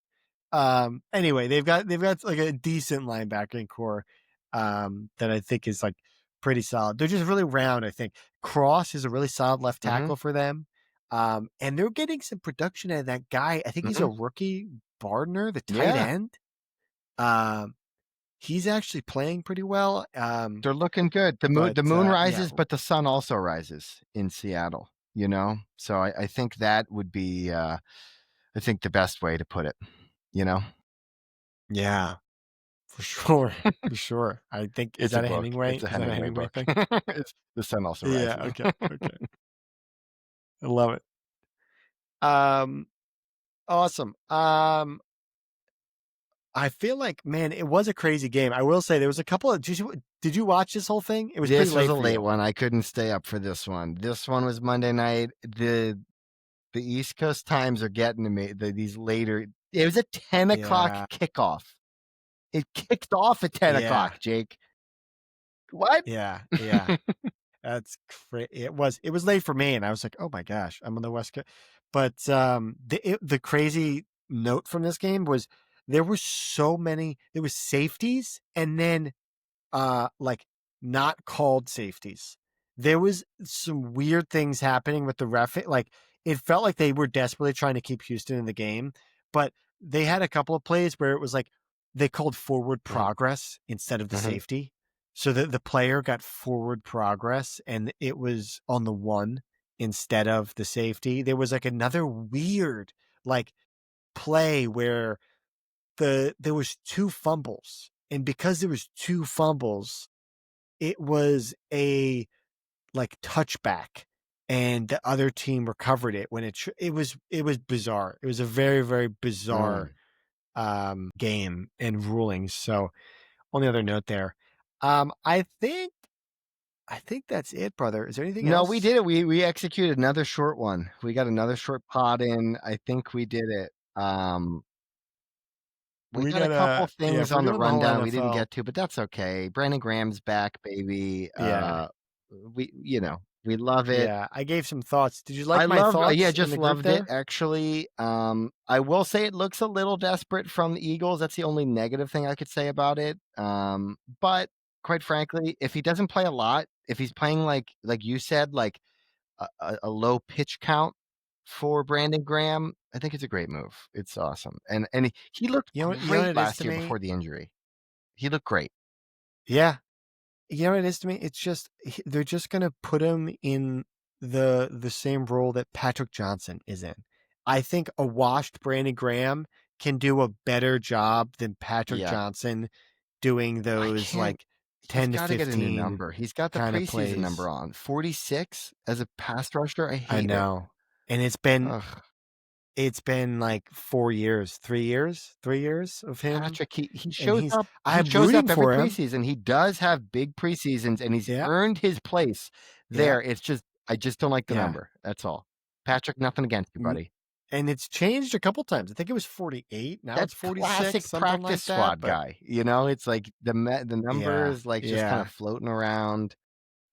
Anyway, they've got like a decent linebacking core that I think is like pretty solid. They're just really round, I think. Cross is a really solid left Mm-hmm. tackle for them. And they're getting some production out of that guy. I think he's a Mm-hmm. rookie, Bardner, the tight Yeah, end. Um, he's actually playing pretty well. they're looking good. But The moon yeah, rises, but the sun also rises in Seattle. You know, so I think that would be I think the best way to put it. You know, yeah, for sure. For sure. I think is it's a that a book. Hemingway? It's a Is that a Hemingway Hemingway book. thing? It's the sun also Yeah, rises. okay, okay. I love it. Um Awesome. I feel like, man, it was a crazy game. I will say there was a couple of. Did you watch this whole thing? It was pretty This was late a for late you. one. I couldn't stay up for this one. This one was Monday night. The East Coast times are getting to me. These later. It was a 10 o'clock Yeah. kickoff. It kicked off at 10 Yeah. o'clock, Jake. What? Yeah. Yeah. That's it was late for me, and I was like, oh my gosh, I'm on the West Coast. But the crazy note from this game was there were so many. There was safeties, and then like not called safeties. There was some weird things happening with the ref. Like it felt like they were desperately trying to keep Houston in the game, but they had a couple of plays where it was like they called forward Mhm. progress instead of the Mhm. safety. So that the player got forward progress and it was on the one instead of the safety. There was like another weird like play where there was two fumbles. And because there was two fumbles, it was a like touchback and the other team recovered it when it was bizarre. It was a very, very bizarre Mm. game and rulings. So on the other note there, I think that's it, brother. Is there anything No, we else? did it. We executed another short one. We got another short pod in. I think we did it. We We got a couple gotta, yeah, things if we're on the doing the whole rundown we didn't NFL, get to, but that's okay. Brandon Graham's back, baby. yeah, We love it. yeah. I gave some thoughts. Did you I like my loved, yeah, thoughts in just the group loved it there? actually. I will say it looks a little desperate from the Eagles. That's the only negative thing I could say about it. But quite frankly, if he doesn't play a lot, if he's playing like you said, like a low pitch count for Brandon Graham, I think it's a great move. It's awesome, and he looked You know what great it is last to year me? before the injury. He looked great. Yeah, you know what it is to me? It's just they're just gonna put him in the same role that Patrick Johnson is in. I think a washed Brandon Graham can do a better job than Patrick Yeah, Johnson doing I those can't. like He's 10 to got to get a new 15 number. He's got the kind of preseason number plays. on 46 as a pass rusher. I I hate it. know. And Ugh. it's been like 4 years, 3 years of him. Patrick, he And shows up. He I'm shows rooting up every for him. preseason. He does have big preseasons, and he's Yeah. earned his place Yeah. there. It's just I just don't like the Yeah. number. That's all. Patrick, nothing against you, buddy. And it's changed a couple times. I think it was 48. Now That's it's 46, classic something practice like that. squad But guy. It's like the number yeah, is like just kind of yeah. floating around.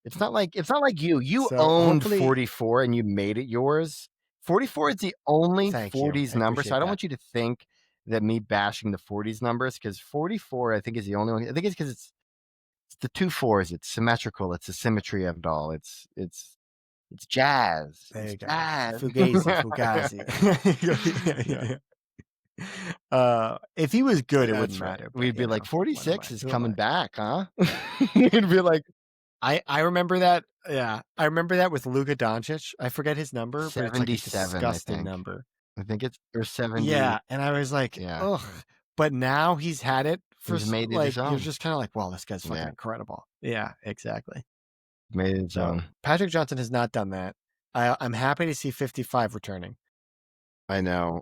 It's not like you. You So owned hopefully, 44 and you made it yours. 44 is the only thank you. 40s I number. So appreciate I don't that. want you to think that me bashing the 40s numbers because 44 I think is the only one. I think it's because it's the two fours. It's symmetrical. It's the symmetry of it all. It's jazz. There It's you go. jazz. Fugazi, Fugazi. Yeah. If he was good, it wouldn't That's right. matter. But We'd be like, what am 46 I? is Who am coming I? back, huh? You'd be like, I remember that. Yeah, I remember that with Luka Doncic. I forget his number, but it's like a 77, I disgusting think. number. I think it's or 70. Yeah, and I was like, Yeah. ugh. But now he's had it for He's made it his like you're own. just kind of like, wow, this guy's fucking Yeah. incredible. Yeah, exactly. Made it his So own. Patrick Johnson has not done that. I'm happy to see 55 returning. I know.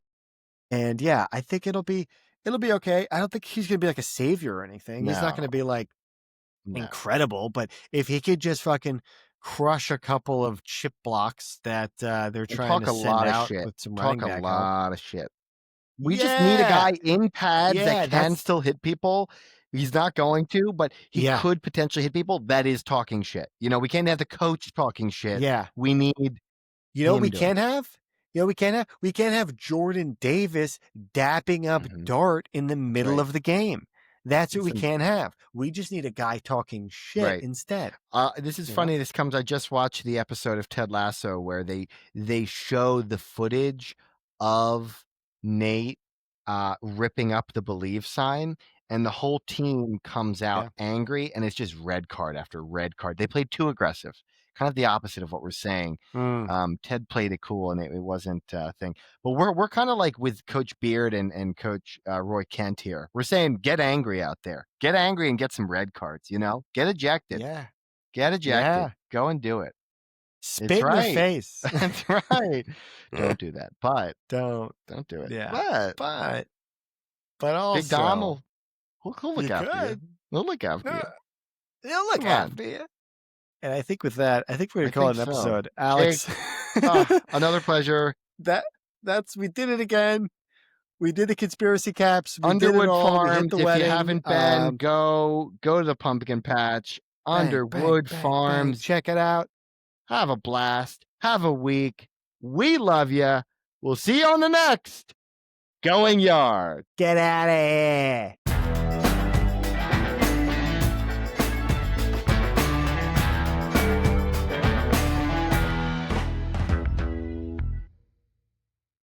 And yeah, I think it'll be okay. I don't think he's gonna be like a savior or anything. He's not No. gonna be like No. incredible, but if he could just fucking crush a couple of chip blocks that they're And trying talk to a send lot of out shit. with some Talk running a back help. lot of shit. We just need a Yeah. guy in pads that Yeah, can that's still hit people. He's not going to, but he yeah. could potentially hit people. That is talking shit. We can't have the coach talking shit. Yeah. We need You know what him we doing can't have? You know what we can't have Jordan Davis dapping up it. Mhm. Dart in the That's middle right. of the game. That's what we Listen, can't have. We just need a guy talking shit right. instead. This is You know? funny. I just watched the episode of Ted Lasso where they show the footage of Nate ripping up the believe sign, and the whole team comes out Yeah. angry, and it's just red card after red card. They played too aggressive, kind of the opposite of what we're saying. Mm. Ted played it cool, and it wasn't a thing. But we're kind of like with Coach Beard and Coach Roy Kent here. We're saying get angry out there, get angry and get some red cards. Get ejected. Yeah. Get ejected. Yeah. Go and do it. It's Spit in their right. face. That's right. Don't do that. But Don't. don't do it. Yeah. But But Big Dom also he'll look you after you. could. He'll look after you. They'll look Come on. after you. And I think with that, I think we're I gonna call think it an so. episode. Jake, Alex. another pleasure. we did it again. We did the conspiracy caps. We Underwood did it all. Farms. We hit the if wedding. you haven't been, go to the pumpkin patch. Underwood Farms. Check it out. Have a blast. Have a week. We love you. We'll see you on the next Going Yard. Get out of here.